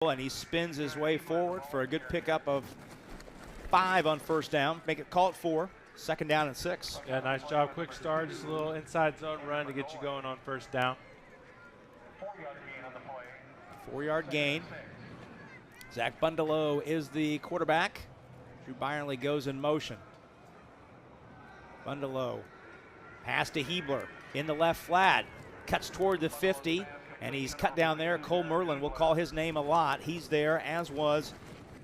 And he spins his way forward for a good pickup of 5 on first down. Call it 4. Second down and 6. Yeah, nice job. Quick start, just a little inside zone run to get you going on first down. 4-yard gain. Zach Bundelow is the quarterback. Drew Byerly goes in motion. Bundelow, pass to Hebler in the left flat, cuts toward the 50. And he's cut down there. Cole Merlin, we'll call his name a lot. He's there, as was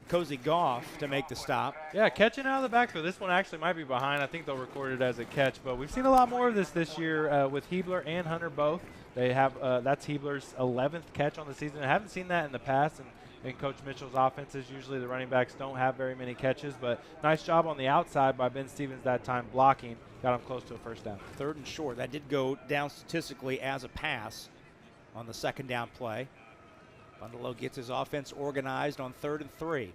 Cozy Goff, to make the stop. Yeah, catching out of the backfield. This one actually might be behind. I think they'll record it as a catch. But we've seen a lot more of this year with Hebler and Hunter both. They have that's Hebler's 11th catch on the season. I haven't seen that in the past. And in Coach Mitchell's offenses, usually the running backs don't have very many catches. But nice job on the outside by Ben Stevens that time blocking. Got him close to a first down. 3rd and short. That did go down statistically as a pass on the second down play. Bundelow gets his offense organized on 3rd and 3.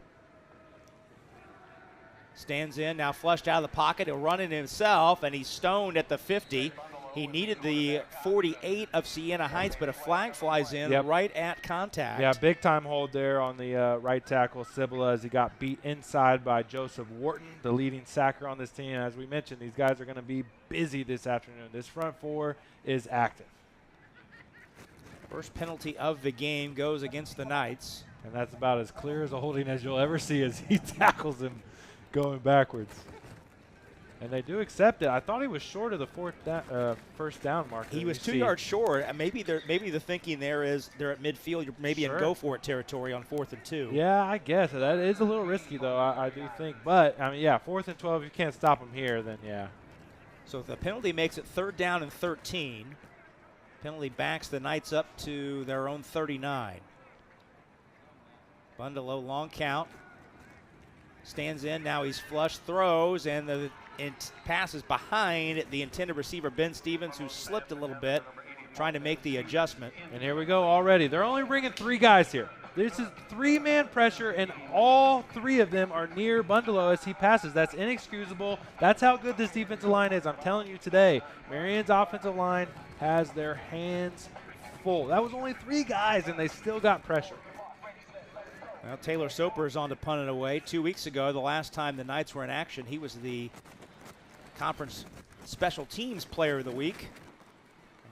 Stands in, now flushed out of the pocket. He'll run it himself, and he's stoned at the 50. He needed the 48 of Siena Heights, but a flag flies in right at contact. Yeah, big time hold there on the right tackle, Cibula, as he got beat inside by Joseph Wharton, the leading sacker on this team. As we mentioned, these guys are going to be busy this afternoon. This front four is active. First penalty of the game goes against the Knights. And that's about as clear as a holding as you'll ever see as he tackles him going backwards. And they do accept it. I thought he was short of the first down marker. He was 2 yards short. Maybe the thinking there is they're at midfield. You're maybe in go-for-it territory on 4th and 2. Yeah, I guess. That is a little risky, though, I do think. But, I mean, yeah, 4th and 12, if you can't stop him here, then yeah. So if the penalty makes it 3rd down and 13, penalty backs the Knights up to their own 39. Bundelow, long count. Stands in, now he's flush, throws, and the passes behind the intended receiver, Ben Stevens, who slipped a little bit, trying to make the adjustment. And here we go already. They're only bringing 3 guys here. This is 3-man pressure, and all 3 of them are near Bundelow as he passes. That's inexcusable. That's how good this defensive line is. I'm telling you today, Marion's offensive line has their hands full. That was only 3 guys, and they still got pressure. Well, Taylor Soper is on to punt it away. 2 weeks ago, the last time the Knights were in action, he was the conference special teams player of the week,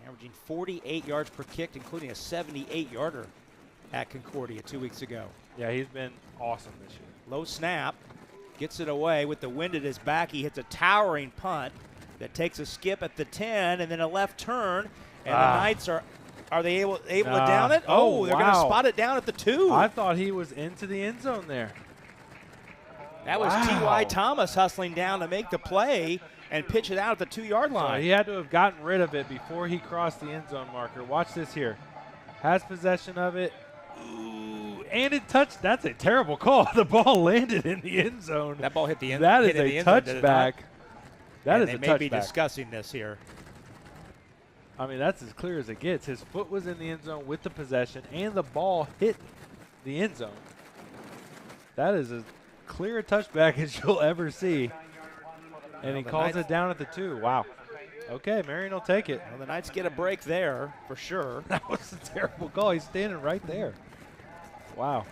averaging 48 yards per kick, including a 78-yarder at Concordia 2 weeks ago. Yeah, he's been awesome this year. Low snap, gets it away with the wind at his back. He hits a towering punt that takes a skip at the 10 and then a left turn, and the Knights are they able to down it? Oh, they're going to spot it down at the 2. I thought he was into the end zone there. That was T.Y. Thomas hustling down to make the play and pitch it out at the 2-yard line. So he had to have gotten rid of it before he crossed the end zone marker. Watch this here. Has possession of it. Ooh, and it touched. That's a terrible call. The ball landed in the end zone. That ball hit the end. That is a touchback. That is a touchback. They may be discussing this here. I mean, that's as clear as it gets. His foot was in the end zone with the possession, and the ball hit the end zone. That is as clear a touchback as you'll ever see. And he calls it down at the 2. Wow. Okay, Marion will take it. Well, the Knights get a break there for sure. That was a terrible call. He's standing right there. Wow.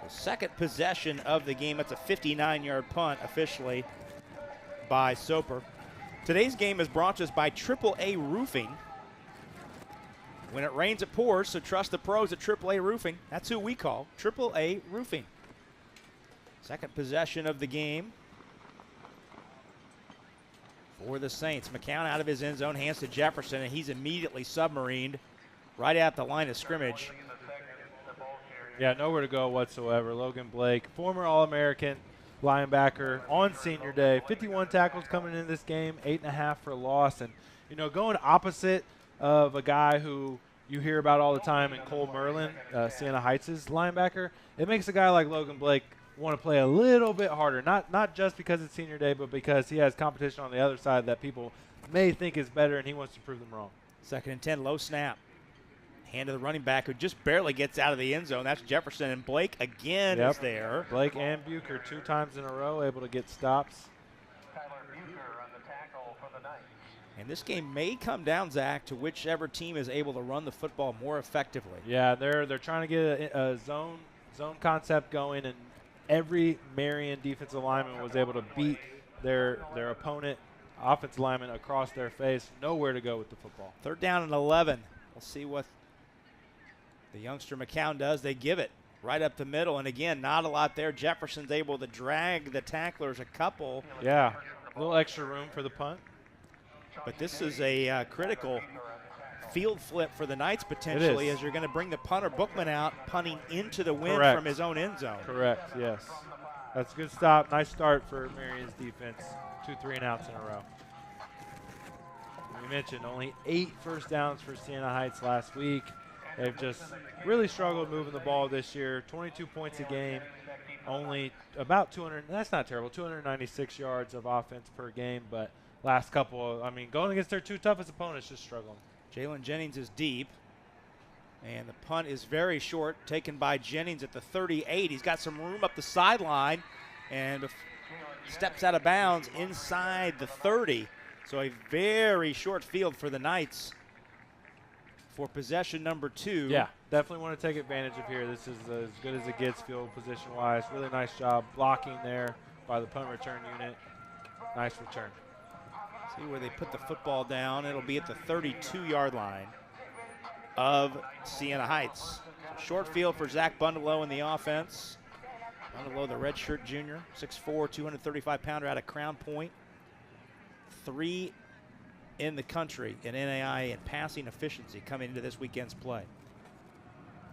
The second possession of the game. That's a 59-yard punt officially by Soper. Today's game is brought to us by AAA Roofing. When it rains, it pours, so trust the pros at AAA Roofing. That's who we call AAA Roofing. Second possession of the game for the Saints. McCown out of his end zone, hands to Jefferson, and he's immediately submarined right at the line of scrimmage. Yeah, nowhere to go whatsoever. Logan Blake, former All-American linebacker on senior day. 51 tackles coming in this game, 8.5 for loss. And, you know, going opposite of a guy who you hear about all the time in Cole Merlin, Siena Heights' linebacker, it makes a guy like Logan Blake want to play a little bit harder. Not just because it's senior day, but because he has competition on the other side that people may think is better, and he wants to prove them wrong. 2nd and 10, low snap. Hand to the running back who just barely gets out of the end zone. That's Jefferson, and Blake again is there. Blake and Bucher 2 times in a row able to get stops. And this game may come down, Zach, to whichever team is able to run the football more effectively. Yeah, they're trying to get a zone concept going, and every Marion defensive lineman was able to beat their opponent offensive lineman across their face. Nowhere to go with the football. 3rd down and 11. We'll see what the youngster McCown does. They give it right up the middle, and again, not a lot there. Jefferson's able to drag the tacklers a couple. Yeah, a little extra room for the punt. But this is a critical field flip for the Knights potentially, as you're going to bring the punter Bookman out, punting into the wind from his own end zone. Correct, yes. That's a good stop. Nice start for Marion's defense. 2 3-and-outs in a row. We mentioned only 8 first downs for Siena Heights last week. They've just really struggled moving the ball this year. 22 points a game, only about 200. That's not terrible. 296 yards of offense per game, but last couple, I mean, going against their 2 toughest opponents, just struggling. Jalen Jennings is deep, and the punt is very short, taken by Jennings at the 38. He's got some room up the sideline, and steps out of bounds inside the 30. So a very short field for the Knights for possession number 2. Yeah, definitely want to take advantage of here. This is as good as it gets field position-wise. Really nice job blocking there by the punt return unit. Nice return. See where they put the football down. It'll be at the 32-yard line of Siena Heights. So short field for Zach Bundelow in the offense. Bundelow, the redshirt junior, 6'4", 235-pounder out of Crown Point. 3 in the country in NAIA in passing efficiency coming into this weekend's play.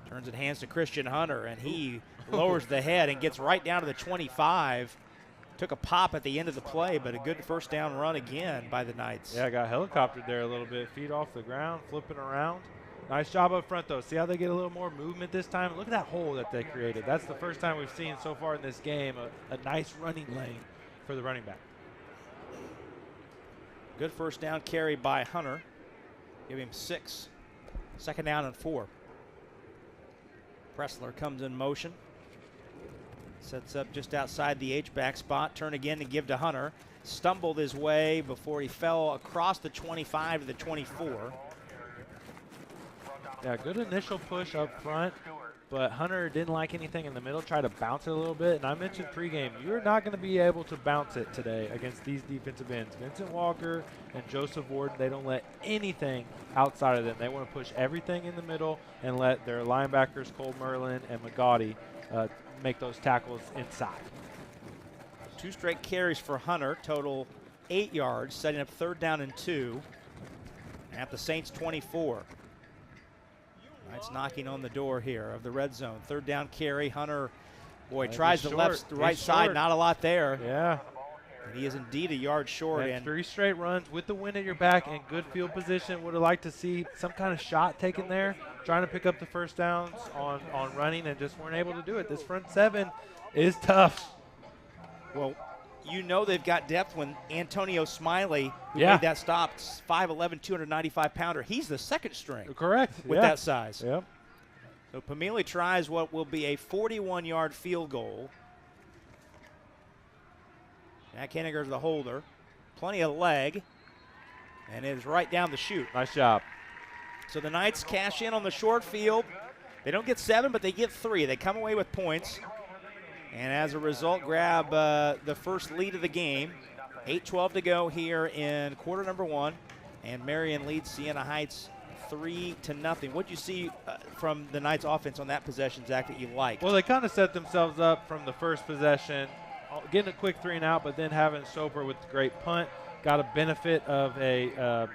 Turns it hands to Christian Hunter, and he lowers the head and gets right down to the 25. Took a pop at the end of the play, but a good first down run again by the Knights. Yeah, got helicoptered there a little bit. Feet off the ground, flipping around. Nice job up front, though. See how they get a little more movement this time? Look at that hole that they created. That's the first time we've seen so far in this game a nice running lane for the running back. Good first down carry by Hunter. Give him 6. 2nd down and 4. Pressler comes in motion. Sets up just outside the H-back spot. Turn again to give to Hunter. Stumbled his way before he fell across the 25 to the 24. Yeah, good initial push up front, but Hunter didn't like anything in the middle, tried to bounce it a little bit. And I mentioned pregame, you're not going to be able to bounce it today against these defensive ends. Vincent Walker and Joseph Warden, they don't let anything outside of them. They want to push everything in the middle and let their linebackers, Cole Merlin and McGaudy, make those tackles inside. 2 straight carries for Hunter, total 8 yards, setting up 3rd down and 2 at the Saints 24. Knights knocking on the door here of the red zone. 3rd down carry. Hunter, boy, tries the right side. Not a lot there. Yeah. And he is indeed a yard short. And 3 straight runs with the wind at your back and good field position. Would have liked to see some kind of shot taken there, trying to pick up the first downs on running, and just weren't able to do it. This front 7 is tough. Well, you know they've got depth when Antonio Smiley, who made that stop, 5'11", 295-pounder. He's the 2nd string. Correct. With that size. Yep. So Pameli tries what will be a 41-yard field goal. Jack Henniger's the holder. Plenty of leg. And it is right down the chute. Nice job. So the Knights cash in on the short field. They don't get 7, but they get 3. They come away with points. And as a result, grab the first lead of the game. 8:12 to go here in quarter number 1. And Marion leads Siena Heights 3-0. What did you see from the Knights offense on that possession, Zach, that you liked? Well, they kind of set themselves up from the first possession, getting a quick 3 and out, but then having Soper with the great punt. Got a benefit of a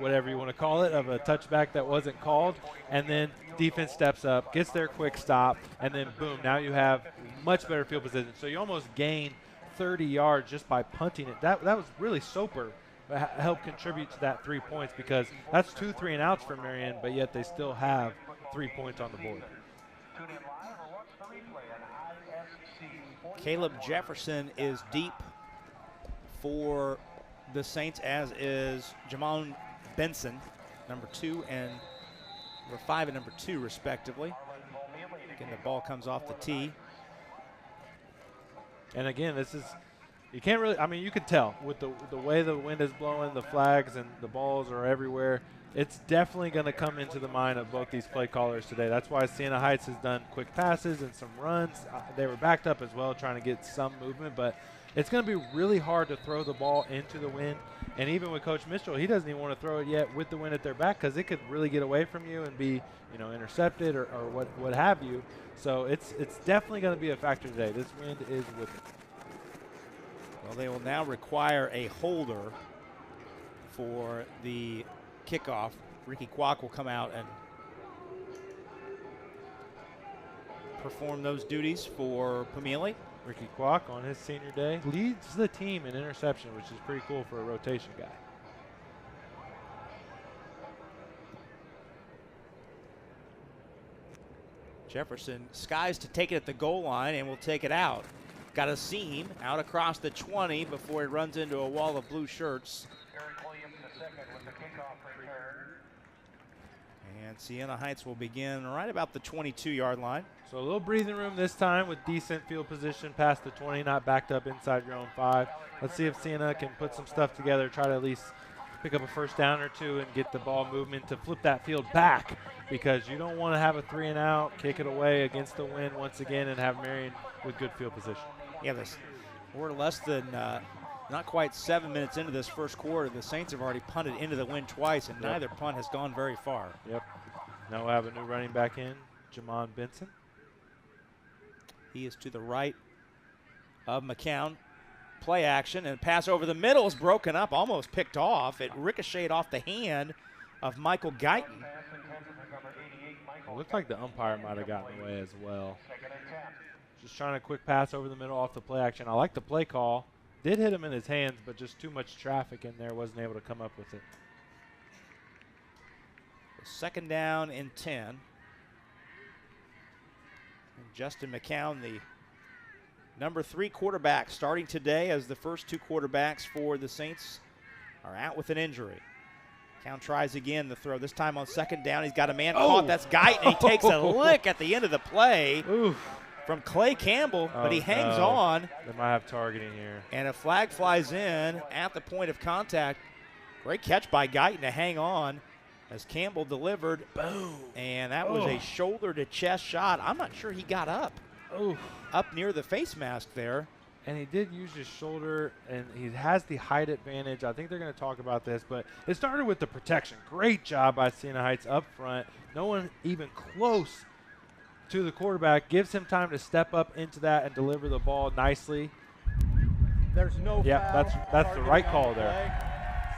whatever you want to call it, of a touchback that wasn't called, and then defense steps up, gets their quick stop, and then boom, now you have much better field position. So you almost gain 30 yards just by punting it. That was really Soper helped contribute to that 3 points, because that's 2 3 and outs for Marion, but yet they still have 3 points on the board. Caleb Jefferson is deep for the Saints, as is Jamon Benson, number 2 and number 5 and number 2 respectively. Again, the ball comes off the tee. And again, this is You can't really, I mean, you can tell with the way the wind is blowing, the flags and the balls are everywhere. It's definitely going to come into the mind of both these play callers today. That's why Siena Heights has done quick passes and some runs. They were backed up as well, trying to get some movement, but it's going to be really hard to throw the ball into the wind. And even with Coach Mitchell, he doesn't even want to throw it yet with the wind at their back because it could really get away from you and be, you know, intercepted or what have you. So it's definitely going to be a factor today. This wind is with it. Well, they will now require a holder for the kickoff. Ricky Kwok will come out and perform those duties for Pamili. Ricky Kwok on his senior day leads the team in interception, which is pretty cool for a rotation guy. Jefferson skies to take it at the goal line and will take it out. Got a seam out across the 20 before he runs into a wall of blue shirts. And Siena Heights will begin right about the 22-yard line. So a little breathing room this time with decent field position past the 20, not backed up inside your own 5. Let's see if Siena can put some stuff together, try to at least pick up a first down or two and get the ball movement to flip that field back, because you don't want to have a 3-and-out, kick it away against the wind once again and have Marion with good field position. Yeah, we're less than not quite 7 minutes into this first quarter. The Saints have already punted into the wind twice, and neither punt has gone very far. Yep. Now we have a new running back in, Jamon Benson. He is to the right of McCown. Play action, and pass over the middle is broken up, almost picked off. It ricocheted off the hand of Michael Guyton. It looked like the umpire might have gotten away as well. Just trying a quick pass over the middle off the play action. I like the play call. Did hit him in his hands, but just too much traffic in there, wasn't able to come up with it. Second down and 10. And Justin McCown, the number 3 quarterback, starting today as the first 2 quarterbacks for the Saints are out with an injury. McCown tries again the throw, this time on second down. He's got a man caught. That's Guyton. He takes a lick at the end of the play from Clay Campbell, but he hangs on. They might have targeting here. And a flag flies in at the point of contact. Great catch by Guyton to hang on as Campbell delivered. Boom. And that was a shoulder-to-chest shot. I'm not sure he got up. Up near the face mask there. And he did use his shoulder, and he has the height advantage. I think they're going to talk about this, but it started with the protection. Great job by Siena Heights up front. No one even close to the quarterback. Gives him time to step up into that and deliver the ball nicely. There's no foul. That's the right call there.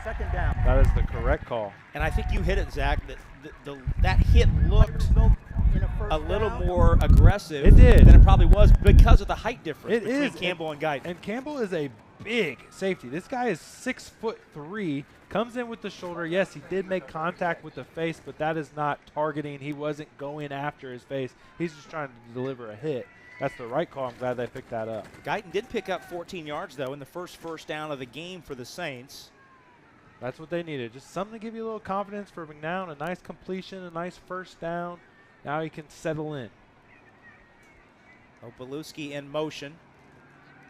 Second down. That is the correct call. And I think you hit it, Zach. That hit looked a little more aggressive than it probably was because of the height difference between Campbell and Guyton. And Campbell is a big safety. This guy is 6'3", comes in with the shoulder. Yes, he did make contact with the face, but that is not targeting. He wasn't going after his face. He's just trying to deliver a hit. That's the right call. I'm glad they picked that up. Guyton did pick up 14 yards, though, in the first down of the game for the Saints. That's what they needed. Just something to give you a little confidence for McNown. A nice completion, a nice first down. Now he can settle in. Opalewski in motion.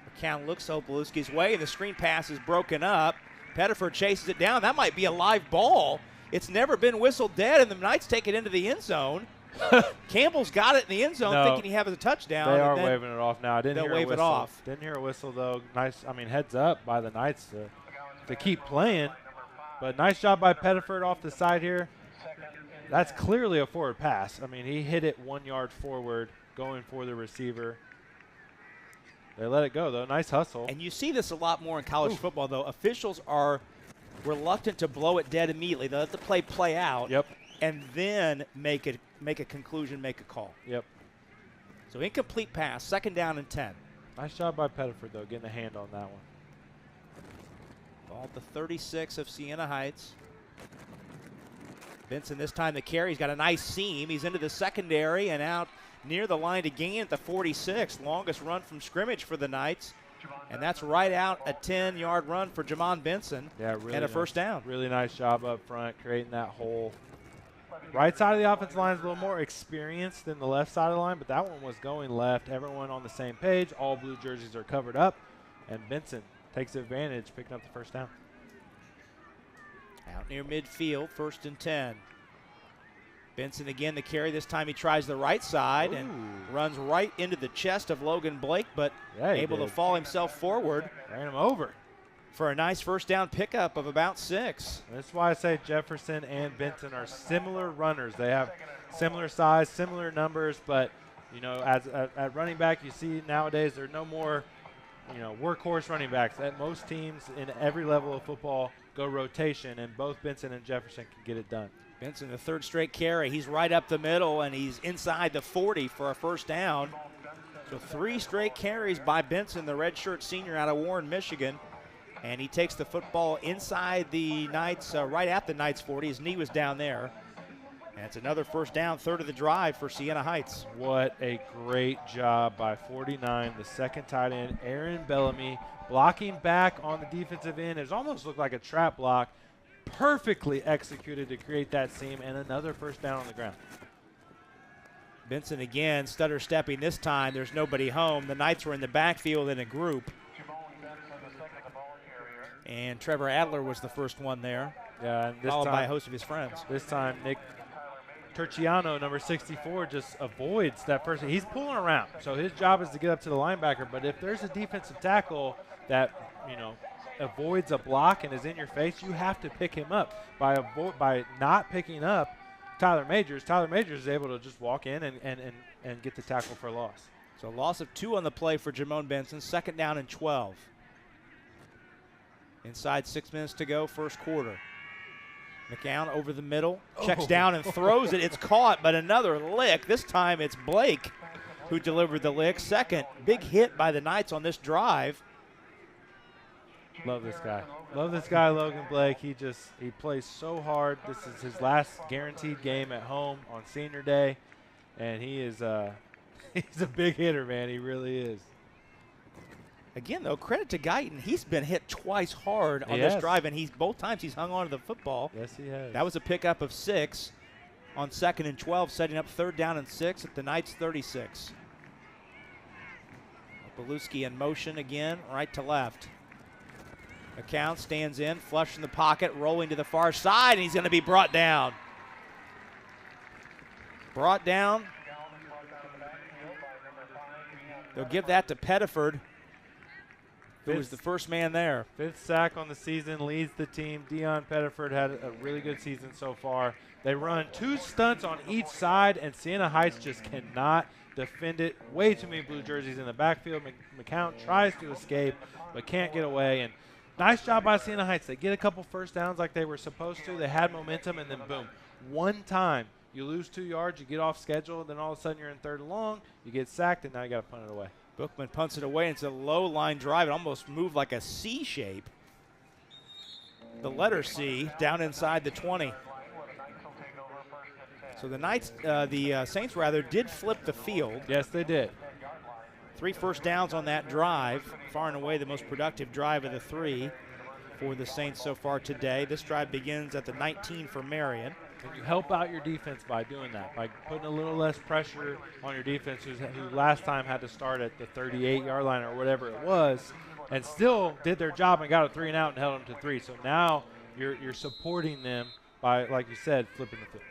McCown looks Opalewski's way, and the screen pass is broken up. Pettiford chases it down. That might be a live ball. It's never been whistled dead, and the Knights take it into the end zone. Campbell's got it in the end zone, thinking he has a touchdown. They are waving it off now. I didn't hear a whistle. It off. Didn't hear a whistle, though. Nice, I mean, heads up by the Knights to keep playing. But nice job by Pettiford off the side here. That's clearly a forward pass. I mean, he hit it 1 yard forward, going for the receiver. They let it go, though. Nice hustle. And you see this a lot more in college football, though. Officials are reluctant to blow it dead immediately. They let the play out. Yep. And then make a conclusion, make a call. Yep. So incomplete pass, second down and 10. Nice job by Pettiford, though, getting a hand on that one. Ball at the 36 of Siena Heights. Benson this time the carry. He's got a nice seam. He's into the secondary and out near the line to gain at the 46. Longest run from scrimmage for the Knights. And that's right out a 10-yard run for Jamon Benson. Yeah, really and a first down. Really nice job up front, creating that hole. Right side of the offensive line is a little more experienced than the left side of the line, but that one was going left. Everyone on the same page. All blue jerseys are covered up. and Benson takes advantage, picking up the first down. Out near midfield, 1st and 10. Benson again the carry. This time he tries the right side and runs right into the chest of Logan Blake, but able to fall himself forward. Ran him over. For a nice first down pickup of about 6. That's why I say Jefferson and Benson are similar runners. They have similar size, similar numbers, but, you know, at running back, you see nowadays there are no more, you know, workhorse running backs. At most teams in every level of football go rotation, and both Benson and Jefferson can get it done. Benson, the 3rd straight carry. He's right up the middle, and he's inside the 40 for a first down. So 3 straight carries by Benson, the redshirt senior out of Warren, Michigan. And he takes the football inside the Knights, right at the Knights 40. His knee was down there. And it's another first down, 3rd of the drive for Siena Heights. What a great job by 49, the second tight end, Aaron Bellamy, blocking back on the defensive end. It almost looked like a trap block. Perfectly executed to create that seam, and another first down on the ground. Benson again, stutter stepping this time. There's nobody home. The Knights were in the backfield in a group. And Trevor Adler was the first one there. Yeah, and this followed time, by a host of his friends. This time, Nick Turciano, number 64, just avoids that person. He's pulling around, so his job is to get up to the linebacker. But if there's a defensive tackle that, you know, avoids a block and is in your face, you have to pick him up. By not picking up Tyler Majors is able to just walk in and get the tackle for a loss. So loss of 2 on the play for Jamone Benson, 2nd down and 12. Inside 6 minutes to go, first quarter. McCown over the middle, checks down and throws it. It's caught, but another lick. This time it's Blake who delivered the lick. Second big hit by the Knights on this drive. Love this guy. Love this guy, Logan Blake. He plays so hard. This is his last guaranteed game at home on senior day, and he is he's a big hitter, man. He really is. Again, though, credit to Guyton. He's been hit twice hard on this drive, and both times he's hung on to the football. Yes, he has. That was a pickup of 6 on 2nd and 12, setting up 3rd down and 6 at the Knights 36. Beluski in motion again, right to left. McCown stands in, flush in the pocket, rolling to the far side, and he's going to be brought down. Brought down. They'll give that to Pettiford, who was the first man there. 5th sack on the season, leads the team. Dion Pettiford had a really good season so far. They run 2 stunts on each side, and Siena Heights just cannot defend it. Way too many blue jerseys in the backfield. McCown tries to escape, but can't get away. And nice job by Siena Heights. They get a couple first downs like they were supposed to. They had momentum, and then boom. One time, you lose 2 yards, you get off schedule, then all of a sudden you're in 3rd and long, you get sacked, and now you got to punt it away. Bookman punts it away. It's a low line drive. It almost moved like a C shape. The letter C down inside the 20. So the Saints did flip the field. Yes, they did. 3 first downs on that drive. Far and away the most productive drive of the 3 for the Saints so far today. This drive begins at the 19 for Marion. And you help out your defense by doing that, by putting a little less pressure on your defense, who last time had to start at the 38-yard line or whatever it was, and still did their job and got a 3 and out and held them to 3. So now you're supporting them by, like you said, flipping the field.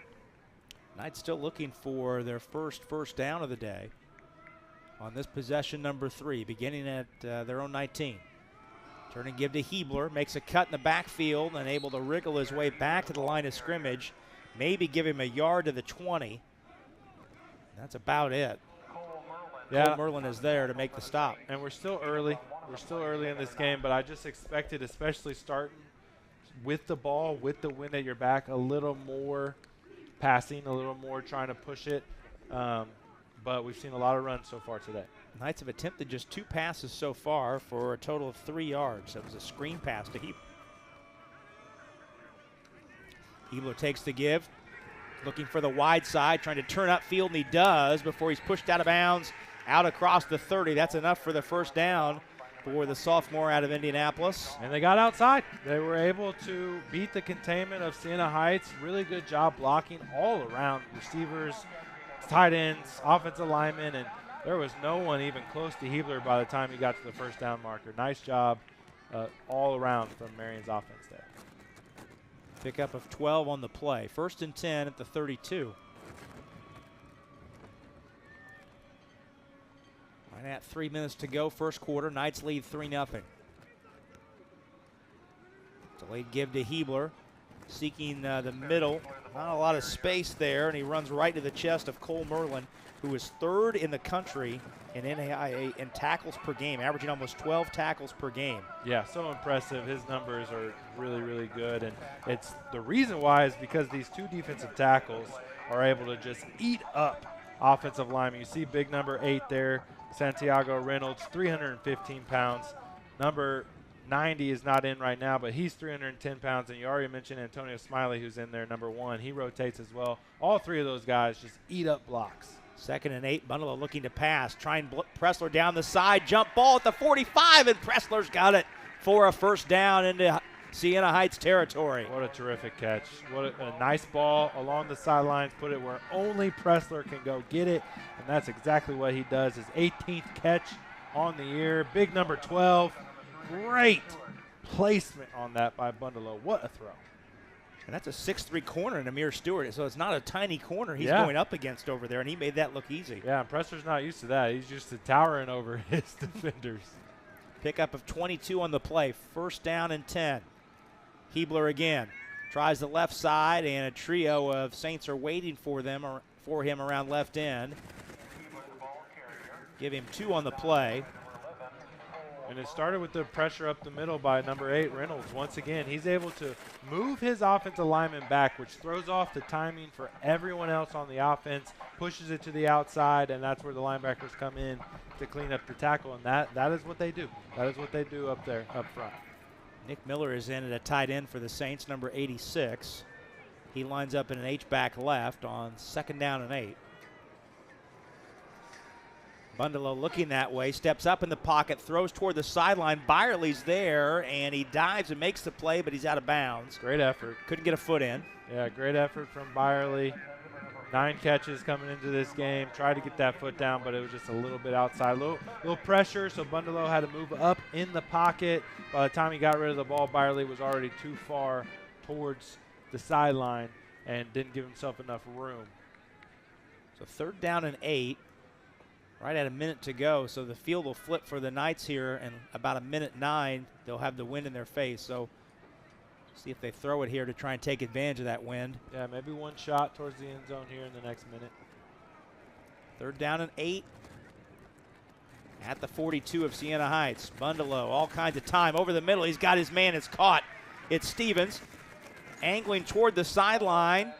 Knights still looking for their first down of the day on this possession number 3, beginning at their own 19. Turn and give to Hebler, makes a cut in the backfield and able to wriggle his way back to the line of scrimmage. Maybe give him a yard to the 20. That's about it. Yeah. Cole Merlin is there to make the stop. And we're still early. We're still early in this game, but I just expected, especially starting with the ball, with the wind at your back, a little more passing, a little more trying to push it. But we've seen a lot of runs so far today. Knights have attempted just 2 passes so far for a total of 3 yards. That was a screen pass to Hebler. Hebler takes the give, looking for the wide side, trying to turn upfield, and he does before he's pushed out of bounds, out across the 30. That's enough for the first down for the sophomore out of Indianapolis. And they got outside. They were able to beat the containment of Siena Heights. Really good job blocking all around, receivers, tight ends, offensive linemen, and There was no one even close to Hebler by the time he got to the first down marker. Nice job all around from Marion's offense there. Pickup of 12 on the play. 1st and 10 at the 32. Right at 3 minutes to go, first quarter. Knights lead 3-0. Delayed give to Hebler, seeking the middle. Not a lot of space there, and he runs right to the chest of Cole Merlin, who is 3rd in the country in NAIA in tackles per game, averaging almost 12 tackles per game. Yeah, so impressive. His numbers are really, really good, and it's the reason why is because these 2 defensive tackles are able to just eat up offensive linemen. You see big number 8 there, Santiago Reynolds, 315 pounds. Number 90 is not in right now, but he's 310 pounds, and you already mentioned Antonio Smiley, who's in there, number 1. He rotates as well. All 3 of those guys just eat up blocks. 2nd and 8, Bundalo looking to pass. Trying Pressler down the side, jump ball at the 45, and Pressler's got it for a first down into Siena Heights territory. What a terrific catch. What a nice ball along the sidelines, put it where only Pressler can go get it, and that's exactly what he does. His 18th catch on the year. Big number 12. Great placement on that by Bundalo. What a throw. And that's a 6'3" corner in Amir Stewart, so it's not a tiny corner he's going up against over there, and he made that look easy. Yeah, and Pressler's not used to that. He's used to towering over his defenders. Pickup of 22 on the play, 1st down and 10. Hebler again tries the left side, and a trio of Saints are waiting for him around left end. Give him 2 on the play. And it started with the pressure up the middle by number 8, Reynolds. Once again, he's able to move his offensive lineman back, which throws off the timing for everyone else on the offense, pushes it to the outside, and that's where the linebackers come in to clean up the tackle. And that is what they do. That is what they do up there, up front. Nick Miller is in at a tight end for the Saints, number 86. He lines up in an H-back left on 2nd down and 8. Bundalo looking that way, steps up in the pocket, throws toward the sideline. Byerly's there, and he dives and makes the play, but he's out of bounds. Great effort. Couldn't get a foot in. Yeah, great effort from Byerly. 9 catches coming into this game. Tried to get that foot down, but it was just a little bit outside. Little pressure, so Bundalo had to move up in the pocket. By the time he got rid of the ball, Byerly was already too far towards the sideline and didn't give himself enough room. So 3rd down and 8. Right at a minute to go, so the field will flip for the Knights here, and about a minute 9, they'll have the wind in their face. So see if they throw it here to try and take advantage of that wind. Yeah, maybe one shot towards the end zone here in the next minute. 3rd down and 8 at the 42 of Siena Heights. Bundalo, all kinds of time over the middle. He's got his man. It's caught. It's Stevens angling toward the sideline.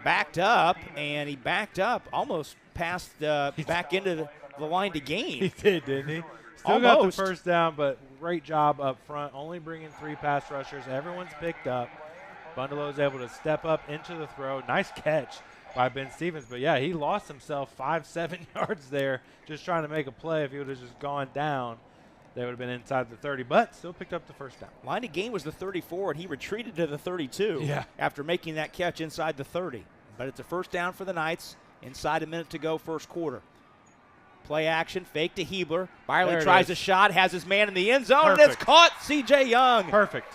Backed up, and he backed up almost past back into the line to gain. He did, didn't he? Still got the first down, but great job up front. Only bringing 3 pass rushers. Everyone's picked up. Bundalo is able to step up into the throw. Nice catch by Ben Stevens. But, yeah, he lost himself 5-7 yards there just trying to make a play. If he would have just gone down, they would have been inside the 30, but still picked up the first down. Line to gain was the 34, and he retreated to the 32 after making that catch inside the 30. But it's a first down for the Knights. Inside a minute to go, first quarter. Play action, fake to Hebler. Byerly tries a shot, has his man in the end zone, and it's caught. C.J. Young. Perfect.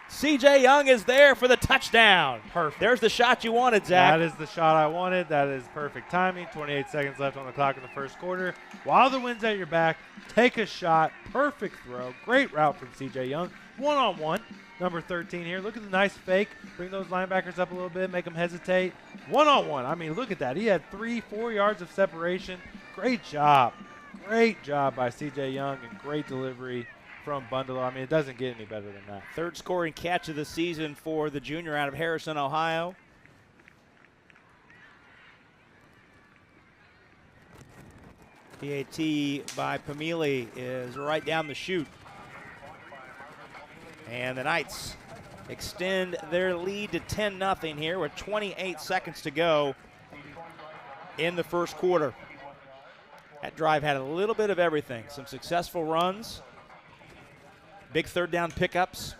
C.J. Young is there for the touchdown. Perfect. There's the shot you wanted, Zach. That is the shot I wanted. That is perfect timing. 28 seconds left on the clock in the first quarter. While the wind's at your back, take a shot. Perfect throw. Great route from C.J. Young. One-on-one. Number 13 here. Look at the nice fake. Bring those linebackers up a little bit, make them hesitate. One-on-one. I mean, look at that. He had 3-4 yards of separation. Great job. Great job by C.J. Young, and great delivery from Bundalo. I mean, it doesn't get any better than that. 3rd scoring catch of the season for the junior out of Harrison, Ohio. PAT by Pamili is right down the chute. And the Knights extend their lead to 10-0 here with 28 seconds to go in the first quarter. That drive had a little bit of everything. Some successful runs, big 3rd down pickups,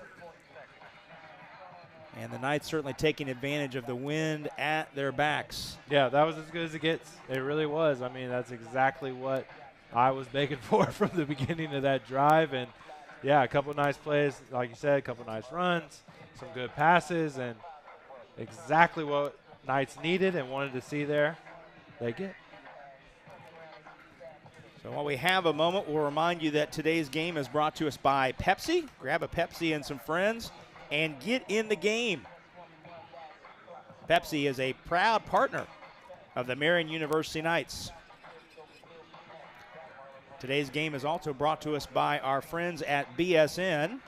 And the Knights certainly taking advantage of the wind at their backs. Yeah, that was as good as it gets. It really was. I mean, that's exactly what I was begging for from the beginning of that drive. And, yeah, a couple nice plays, like you said, a couple nice runs, some good passes, and exactly what Knights needed and wanted to see there, they get. So while we have a moment, we'll remind you that today's game is brought to us by Pepsi. Grab a Pepsi and some friends and get in the game. Pepsi is a proud partner of the Marion University Knights. Today's game is also brought to us by our friends at BSN.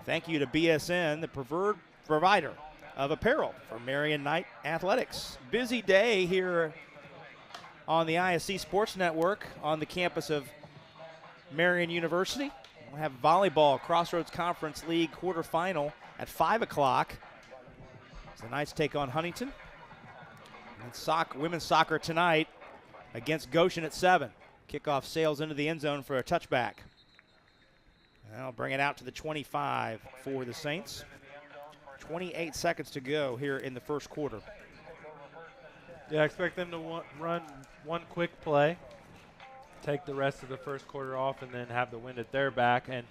Thank you to BSN, the preferred provider of apparel for Marion Knight Athletics. Busy day here on the ISC Sports Network on the campus of Marion University. We'll have volleyball, Crossroads Conference League quarterfinal at 5 o'clock. As the Knights take on Huntington. And women's soccer tonight against Goshen at 7. Kickoff sails into the end zone for a touchback. And I'll bring it out to the 25 for the Saints. 28 seconds to go here in the first quarter. Yeah, I expect them to run one quick play, take the rest of the first quarter off, and then have the wind at their back. And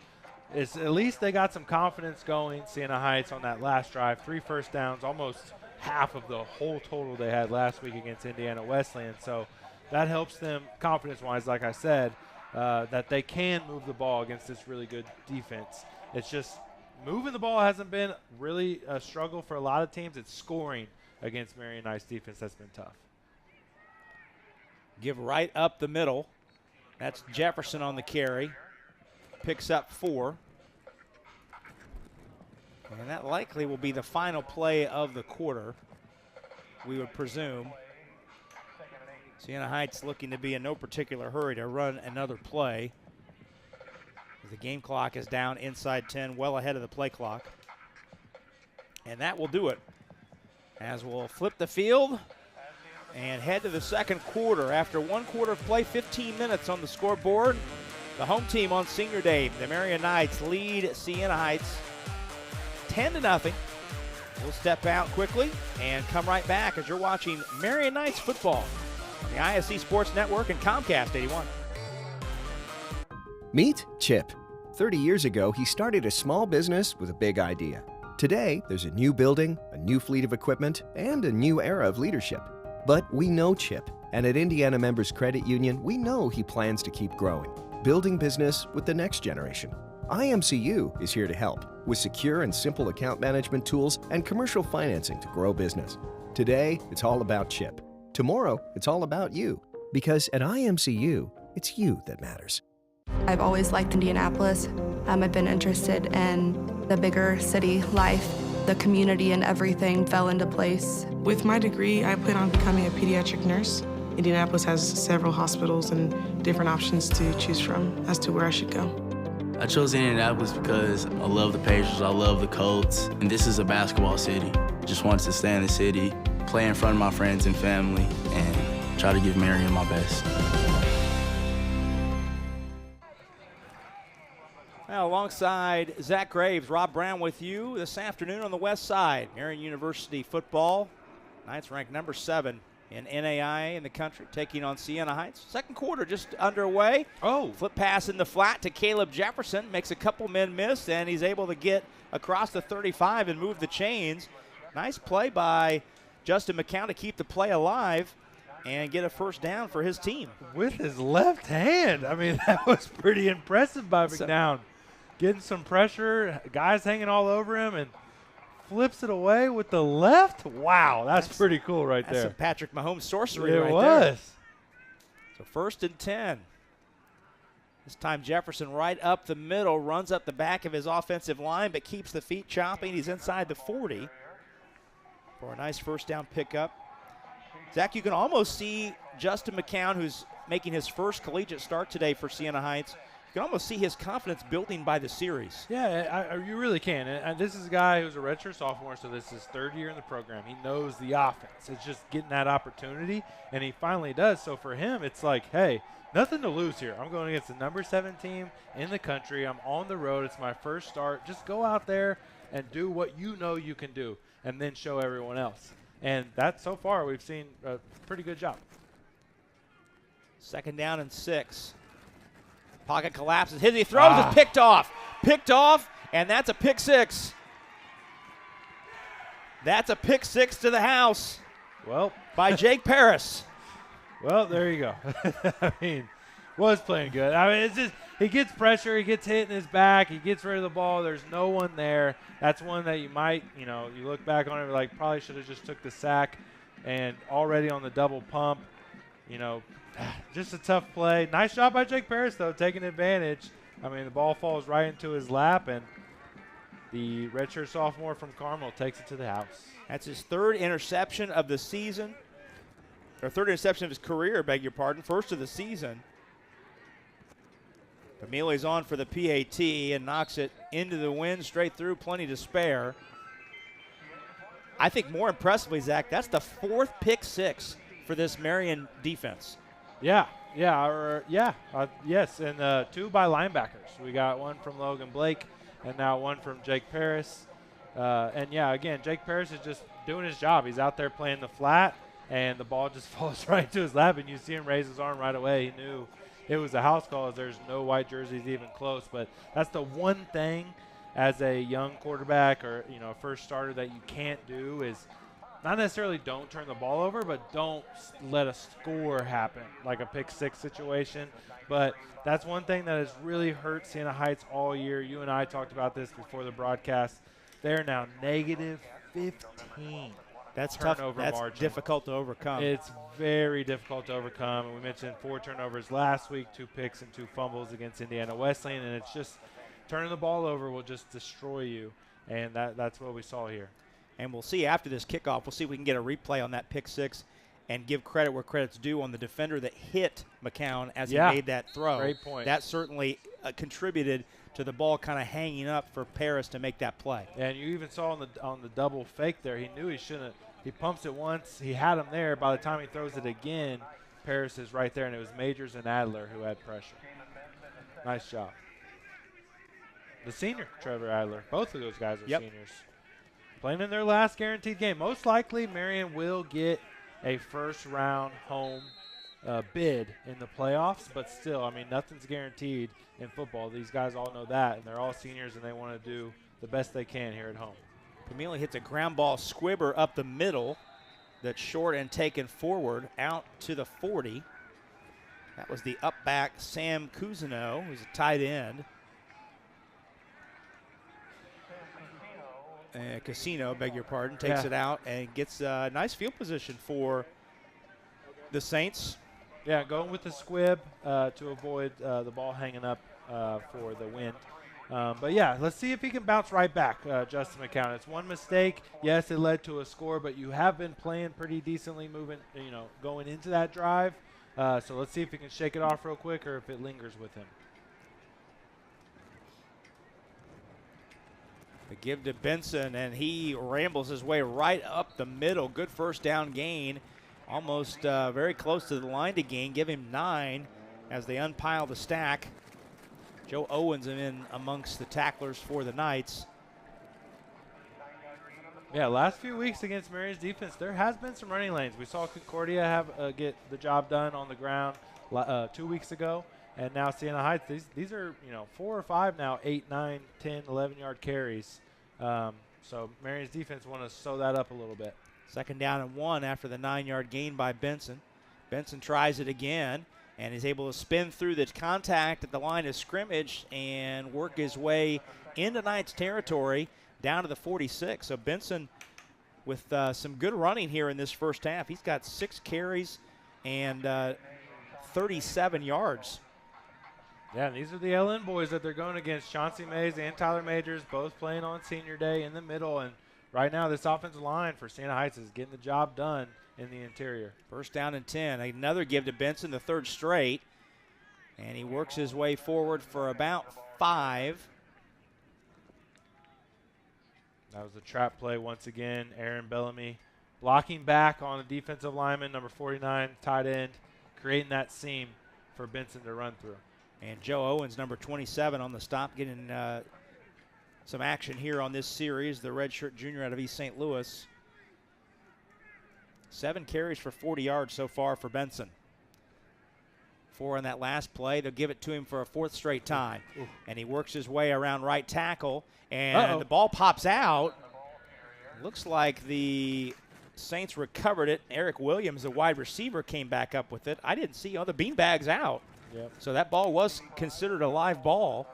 it's at least they got some confidence going. Siena Heights on that last drive, 3 first downs, almost half of the whole total they had last week against Indiana Wesleyan. So that helps them confidence-wise, like I said, that they can move the ball against this really good defense. It's just moving the ball hasn't been really a struggle for a lot of teams. It's scoring against Marion Knight's defense that's been tough. Give right up the middle. That's Jefferson on the carry. Picks up 4. And that likely will be the final play of the quarter, we would presume. Siena Heights looking to be in no particular hurry to run another play. The game clock is down inside 10, well ahead of the play clock. And that will do it. As we'll flip the field and head to the second quarter. After 1 quarter of play, 15 minutes on the scoreboard. The home team on senior day, the Marion Knights, lead Siena Heights 10-0. We'll step out quickly and come right back as you're watching Marion Knights football on the ISC Sports Network and Comcast 81. Meet Chip. 30 years ago, he started a small business with a big idea. Today, there's a new building, a new fleet of equipment, and a new era of leadership. But we know Chip, and at Indiana Members Credit Union, we know he plans to keep growing, building business with the next generation. IMCU is here to help with secure and simple account management tools and commercial financing to grow business. Today, it's all about Chip. Tomorrow, it's all about you. Because at IMCU, it's you that matters. I've always liked Indianapolis. I've been interested in the bigger city life. The community and everything fell into place. With my degree, I plan on becoming a pediatric nurse. Indianapolis has several hospitals and different options to choose from as to where I should go. I chose Indianapolis because I love the Pacers, I love the Colts, and this is a basketball city. Just wanted to stay in the city, play in front of my friends and family, and try to give Marion my best. Now, alongside Zach Graves, Rob Brown with you this afternoon on the west side. Marion University football. Knights ranked number 7 in NAIA in the country, taking on Siena Heights. Second quarter just underway. Flip pass in the flat to Caleb Jefferson. Makes a couple men miss, and he's able to get across the 35 and move the chains. Nice play by Justin McCown to keep the play alive and get a first down for his team. With his left hand. I mean, that was pretty impressive by McCown. Getting some pressure, guys hanging all over him, and flips it away with the left. Wow, that's pretty cool right there. That's some Patrick Mahomes sorcery there. It was. So 1st and 10. This time Jefferson right up the middle, runs up the back of his offensive line, but keeps the feet chopping. He's inside the 40 for a nice first down pickup. Zach, you can almost see Justin McCown, who's making his first collegiate start today for Siena Heights. You can almost see his confidence building by the series. Yeah, you really can. And this is a guy who's a redshirt sophomore, so this is his 3rd year in the program. He knows the offense. It's just getting that opportunity, and he finally does. So for him, it's like, hey, nothing to lose here. I'm going against the number 7 team in the country. I'm on the road. It's my first start. Just go out there and do what you know you can do, and then show everyone else. And that, so far, we've seen a pretty good job. 2nd down and 6. Pocket collapses. He throws. It's picked off. Picked off, and that's a pick 6. That's a pick 6 to the house. Well, by Jake Paris. Well, there you go. I mean, was playing good. I mean, it's just he gets pressure, he gets hit in his back, he gets rid of the ball. There's no one there. That's one that you might, you look back on it like probably should have just took the sack, and already on the double pump, just a tough play. Nice job by Jake Paris, though, taking advantage. I mean, the ball falls right into his lap, and the redshirt sophomore from Carmel takes it to the house. That's his 3rd interception of the season, or 3rd interception of his career, beg your pardon, 1st of the season. Camille's on for the PAT and knocks it into the wind, straight through, plenty to spare. I think more impressively, Zach, that's the 4th pick 6 for this Marion defense. Yes, and 2 by linebackers. We got one from Logan Blake and now one from Jake Paris. Again, Jake Paris is just doing his job. He's out there playing the flat, and the ball just falls right to his lap, and you see him raise his arm right away. He knew it was a house call, as there's no white jerseys even close. But that's the one thing as a young quarterback or, a first starter that you can't do is not necessarily don't turn the ball over, but don't let a score happen, like a pick 6 situation. But that's one thing that has really hurt Siena Heights all year. You and I talked about this before the broadcast. They're now -15. That's tough. That's margin. Difficult to overcome. It's very difficult to overcome. And we mentioned 4 turnovers last week, 2 picks and 2 fumbles against Indiana Wesleyan, and it's just turning the ball over will just destroy you, and that's what we saw here. And we'll see after this kickoff, we'll see if we can get a replay on that pick 6 and give credit where credit's due on the defender that hit McCown as he made that throw. Great point. That certainly contributed to the ball kind of hanging up for Paris to make that play. And you even saw on the double fake there, he knew he shouldn't. He pumps it once. He had him there. By the time he throws it again, Paris is right there, and it was Majors and Adler who had pressure. Nice job. The senior, Trevor Adler. Both of those guys are seniors. Playing in their last guaranteed game. Most likely, Marion will get a first-round home bid in the playoffs, but still, I mean, nothing's guaranteed in football. These guys all know that, and they're all seniors, and they want to do the best they can here at home. Camille hits a ground ball squibber up the middle that's short and taken forward out to the 40. That was the up back Sam Cousineau, who's a tight end. Casino, beg your pardon, takes it out and gets a nice field position for the Saints. Yeah, going with the squib to avoid the ball hanging up for the wind. But, yeah, let's see if he can bounce right back, Justin McCown. It's one mistake. Yes, it led to a score, but you have been playing pretty decently going into that drive. So let's see if he can shake it off real quick or if it lingers with him. The give to Benson, and he rambles his way right up the middle. Good first down gain. Almost very close to the line to gain. Give him 9 as they unpile the stack. Joe Owens in amongst the tacklers for the Knights. Yeah, last few weeks against Marion's defense, there has been some running lanes. We saw Concordia have get the job done on the ground 2 weeks ago. And now Siena Heights, these are, 4 or 5 now, 8, 9, 10, 11-yard carries. So Marion's defense want to sew that up a little bit. 2nd down and 1 after the 9-yard gain by Benson. Benson tries it again and is able to spin through the contact at the line of scrimmage and work his way into Knights territory down to the 46. So Benson with some good running here in this first half. He's got 6 carries and 37 yards. Yeah, and these are the LN boys that they're going against. Chauncey Mays and Tyler Majors both playing on senior day in the middle. And right now this offensive line for Siena Heights is getting the job done in the interior. 1st down and 10. Another give to Benson, the 3rd straight. And he works his way forward for about 5. That was a trap play once again. Aaron Bellamy blocking back on a defensive lineman, number 49, tight end, creating that seam for Benson to run through. And Joe Owens, number 27, on the stop, getting some action here on this series. The redshirt junior out of East St. Louis. 7 carries for 40 yards so far for Benson. 4 on that last play. They'll give it to him for a 4th straight time. Ooh. And he works his way around right tackle. And the ball pops out. Looks like the Saints recovered it. Eric Williams, the wide receiver, came back up with it. I didn't see the beanbags out. Yep. So that ball was considered a live ball.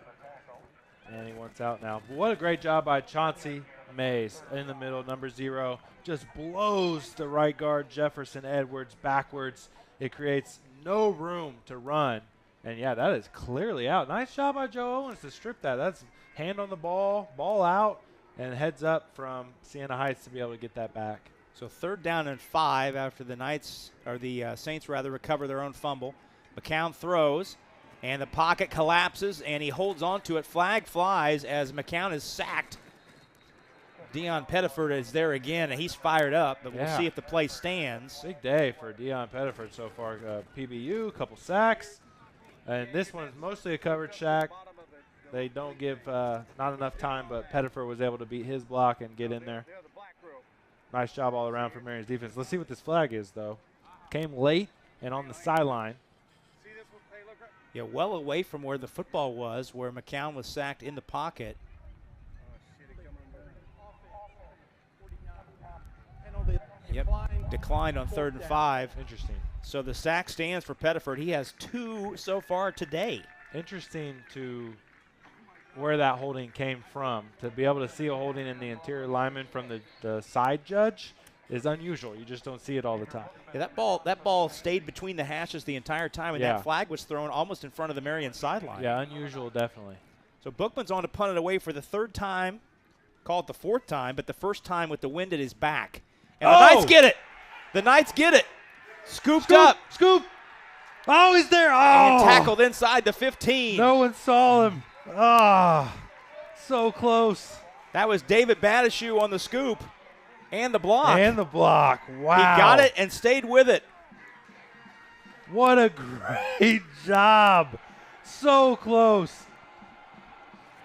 And he wants out now. But what a great job by Chauncey Mays in the middle, number 0. Just blows the right guard Jefferson Edwards backwards. It creates no room to run. And, yeah, that is clearly out. Nice job by Joe Owens to strip that. That's hand on the ball out, and heads up from Siena Heights to be able to get that back. So 3rd down and 5 after the Saints recover their own fumble. McCown throws, and the pocket collapses, and he holds on to it. Flag flies as McCown is sacked. Deion Pettiford is there again, and he's fired up, but we'll see if the play stands. Big day for Deion Pettiford so far. PBU, a couple sacks, and this one's mostly a covered sack. They don't give not enough time, but Pettiford was able to beat his block and get in there. Nice job all around for Marion's defense. Let's see what this flag is, though. Came late and on the sideline. Yeah, well away from where the football was, where McCown was sacked in the pocket. Yep, declined on 3rd and 5. Interesting. So the sack stands for Pettiford. He has 2 so far today. Interesting to where that holding came from. To be able to see a holding in the interior lineman from the side judge is unusual. You just don't see it all the time. Yeah, that ball stayed between the hashes the entire time, and that flag was thrown almost in front of the Marion sideline. Yeah, unusual, definitely. So Bookman's on to punt it away for the 3rd time. Call it the 4th time, but the 1st time with the wind at his back. And the Knights get it. The Knights get it. Scooped up. Scoop. Oh, he's there. Oh. And tackled inside the 15. No one saw him. Ah, so close. That was David Badishu on the scoop and the block. Wow. He got it and stayed with it. What a great job. So close.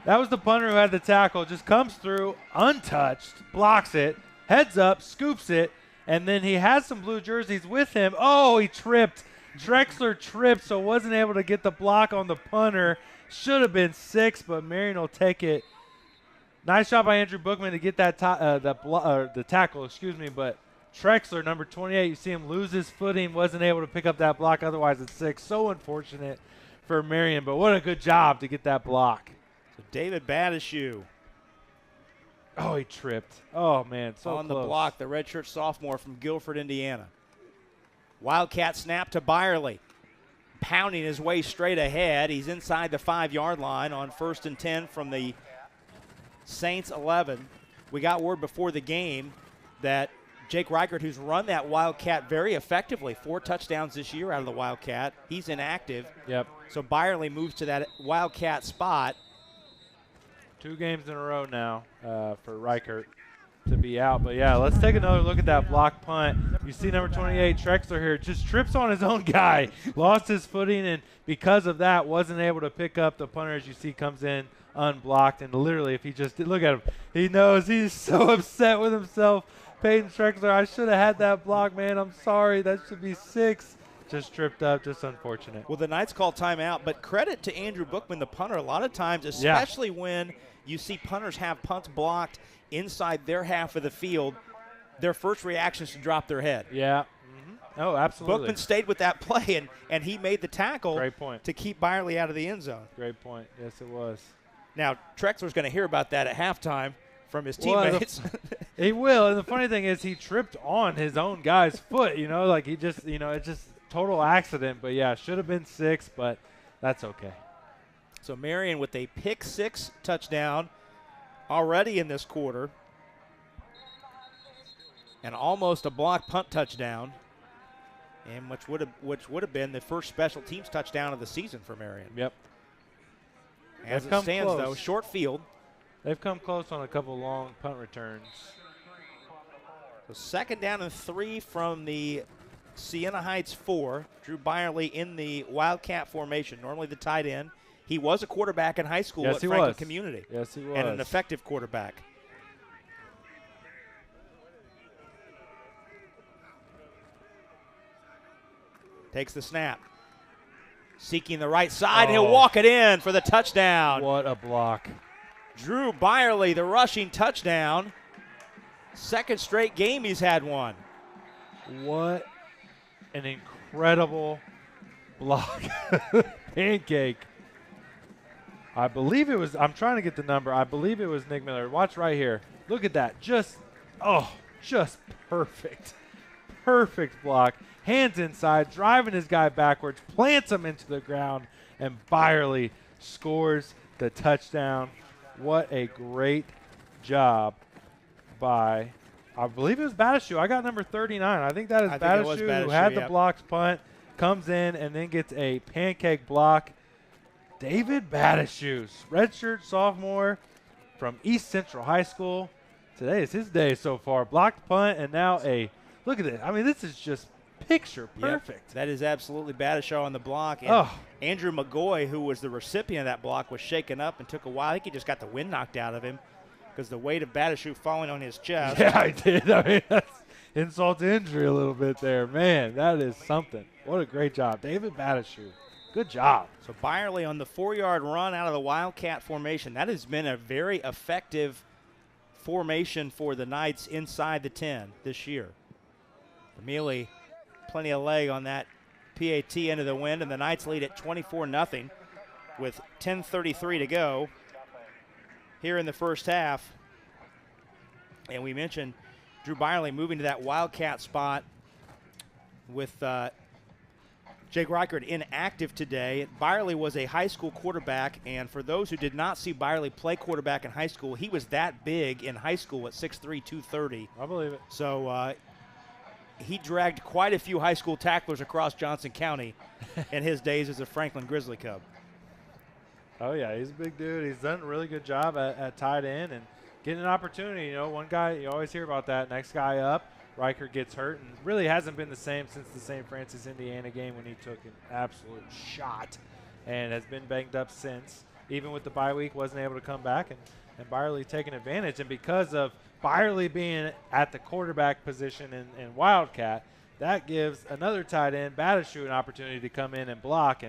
That was the punter who had the tackle. Just comes through untouched, blocks it, heads up, scoops it, and then he has some blue jerseys with him. Oh, he tripped. Drexler tripped, so wasn't able to get the block on the punter. Should have been 6, but Marion will take it. Nice job by Andrew Bookman to get that the tackle, but Drexler, number 28, you see him lose his footing, wasn't able to pick up that block, otherwise it's 6. So unfortunate for Marion, but what a good job to get that block. So David Badishu. Oh, he tripped. Oh, man, so on close. The block, the redshirt sophomore from Guilford, Indiana. Wildcat snap to Byerly. Pounding his way straight ahead. He's inside the 5-yard line on 1st and 10 from the Saints 11. We got word before the game that Jake Reichert, who's run that Wildcat very effectively, 4 touchdowns this year out of the Wildcat, he's inactive. Yep. So Byerly moves to that Wildcat spot. 2 games in a row now for Reichert to be out. But, yeah, let's take another look at that block punt. You see number 28, Drexler here, just trips on his own guy, lost his footing, and because of that wasn't able to pick up the punter, as you see, comes in unblocked. And literally, if he just did, look at him, he knows he's so upset with himself. Peyton Drexler, I should have had that block, man. I'm sorry. That should be 6. Just tripped up, just unfortunate. Well, the Knights call timeout, but credit to Andrew Bookman, the punter. A lot of times, especially when you see punters have punts blocked inside their half of the field, their first reaction is to drop their head. Yeah. Oh, absolutely. Bookman stayed with that play, and he made the tackle. Great point. To keep Byerly out of the end zone. Great point. Yes, it was. Now, Drexler's going to hear about that at halftime from his teammates. Well, he will. And the funny thing is he tripped on his own guy's foot, like he just, it's just total accident. But, yeah, should have been 6, but that's okay. So Marion with a pick 6 touchdown already in this quarter, and almost a block punt touchdown. and which would have been the first special teams touchdown of the season for Marion. Yep. As They've it come stands, close. though, short field. They've come close on a couple long punt returns. So 2nd down and 3 from the Siena Heights 4. Drew Byerly in the Wildcat formation, normally the tight end. He was a quarterback in high school at Franklin Community. Yes, he was. And an effective quarterback. Takes the snap. Seeking the right side, and he'll walk it in for the touchdown. What a block. Drew Byerly, the rushing touchdown. 2nd straight game he's had one. What an incredible block. Pancake. I believe it was, I'm trying to get the number. I believe it was Nick Miller. Watch right here. Look at that. Just perfect. Perfect block. Hands inside, driving his guy backwards, plants him into the ground, and Byerly scores the touchdown. What a great job by, I believe it was Badishu. I got number 39. I think that is Badishu, who had the blocks punt, comes in and then gets a pancake block. David Badishu, redshirt sophomore from East Central High School. Today is his day so far. Blocked punt and now a, look at this. I mean, this is just picture perfect. Yep, that is absolutely Badishaw on the block. And Andrew McGoy, who was the recipient of that block, was shaken up and took a while. I think he just got the wind knocked out of him because the weight of Badishu falling on his chest. Yeah, I did. I mean, that's insult to injury a little bit there. Man, that is something. What a great job. David Badishu. Good job. So Byerly on the 4-yard run out of the Wildcat formation. That has been a very effective formation for the Knights inside the 10 this year. Vermeely, plenty of leg on that PAT into the wind, and the Knights lead at 24-0 with 10:33 to go here in the first half. And we mentioned Drew Byerly moving to that Wildcat spot with Jake Reichert inactive today. Byerly was a high school quarterback, and for those who did not see Byerly play quarterback in high school, he was that big in high school at 6'3", 230. I believe it. So he dragged quite a few high school tacklers across Johnson County in his days as a Franklin Grizzly Cub. Oh, yeah, he's a big dude. He's done a really good job at tight end and getting an opportunity. You know, one guy, you always hear about that, next guy up. Riker gets hurt and really hasn't been the same since the St. Francis, Indiana game when he took an absolute shot and has been banged up since. Even with the bye week, wasn't able to come back, and Byerly taking advantage. And because of Byerly being at the quarterback position in Wildcat, that gives another tight end, Badishu, an opportunity to come in and block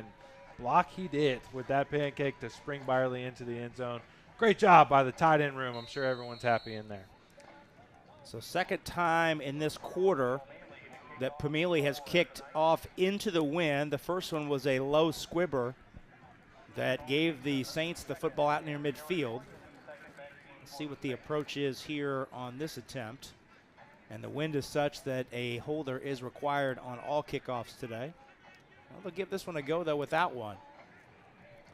he did with that pancake to spring Byerly into the end zone. Great job by the tight end room. I'm sure everyone's happy in there. So 2nd time in this quarter that Pameli has kicked off into the wind. The first one was a low squibber that gave the Saints the football out near midfield. Let's see what the approach is here on this attempt. And the wind is such that a holder is required on all kickoffs today. Well, they'll give this one a go, though, without one.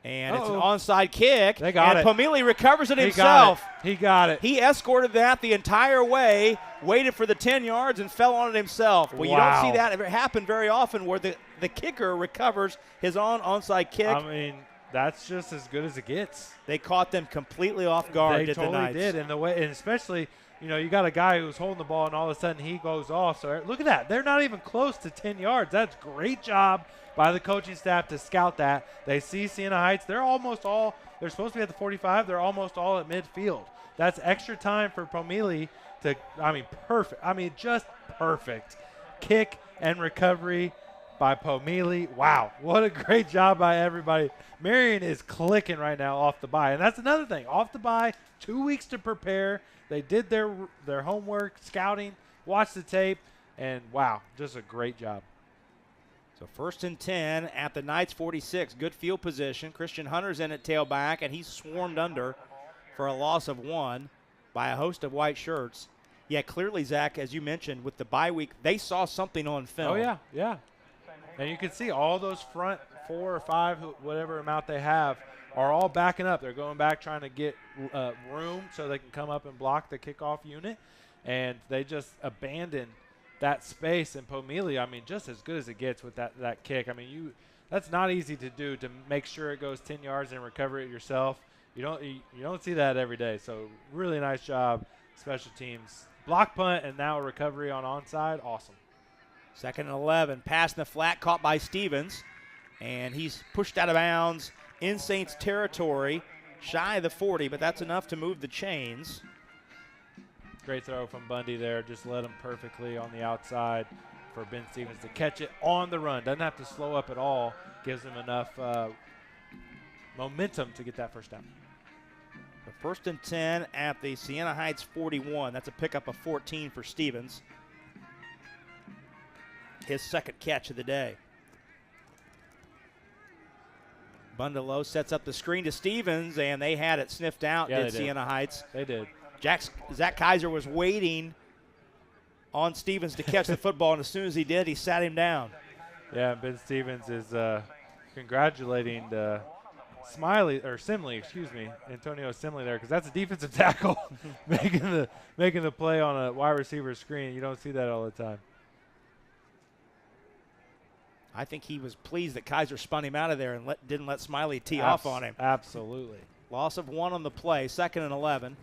And it's an onside kick. They got it. And Pameli recovers it himself. He got it. He escorted that the entire way, waited for the 10 yards, and fell on it himself. Well, you don't see that happen very often where the kicker recovers his own onside kick. I mean, that's just as good as it gets. They caught them completely off guard. They totally did. And especially, you know, you got a guy who's holding the ball, and all of a sudden he goes off. So look at that. They're not even close to 10 yards. That's great job by the coaching staff to scout that. They see Siena Heights. They're supposed to be at the 45. They're almost all at midfield. That's extra time for Pameli to, perfect. Just perfect. Kick and recovery by Pameli. Wow, what a great job by everybody. Marion is clicking right now off the bye. And that's another thing. Off the bye, 2 weeks to prepare. They did their homework, scouting, watched the tape, and wow, just a great job. So 1st and 10 at the Knights 46. Good field position. Christian Hunter's in at tailback, and he's swarmed under for a loss of 1 by a host of white shirts. Yeah, clearly, Zach, as you mentioned, with the bye week, they saw something on film. Oh, yeah. And you can see all those front 4 or 5, whatever amount they have, are all backing up. They're going back trying to get room so they can come up and block the kickoff unit. And they just abandoned that space, and Pomeli, I mean, just as good as it gets with that kick. I mean, that's not easy to do, to make sure it goes 10 yards and recover it yourself. You don't see that every day. So really nice job, special teams. Block punt and now a recovery on onside. Awesome. 2nd and 11. Pass in the flat, caught by Stevens. And he's pushed out of bounds in Saints territory, shy of the 40, but that's enough to move the chains. Great throw from Bundy there. Just led him perfectly on the outside for Ben Stevens to catch it on the run. Doesn't have to slow up at all. Gives him enough momentum to get that first down. The 1st and 10 at the Siena Heights 41. That's a pickup of 14 for Stevens. His 2nd catch of the day. Bundalo sets up the screen to Stevens, and they had it sniffed out at Siena Heights. They did. Zach Kaiser was waiting on Stevens to catch the football, and as soon as he did, he sat him down. Yeah, Ben Stevens is congratulating Simley, Antonio Simley there, because that's a defensive tackle making the play on a wide receiver screen. You don't see that all the time. I think he was pleased that Kaiser spun him out of there and didn't let Smiley tee off on him. Absolutely. Loss of 1 on the play, 2nd and 11.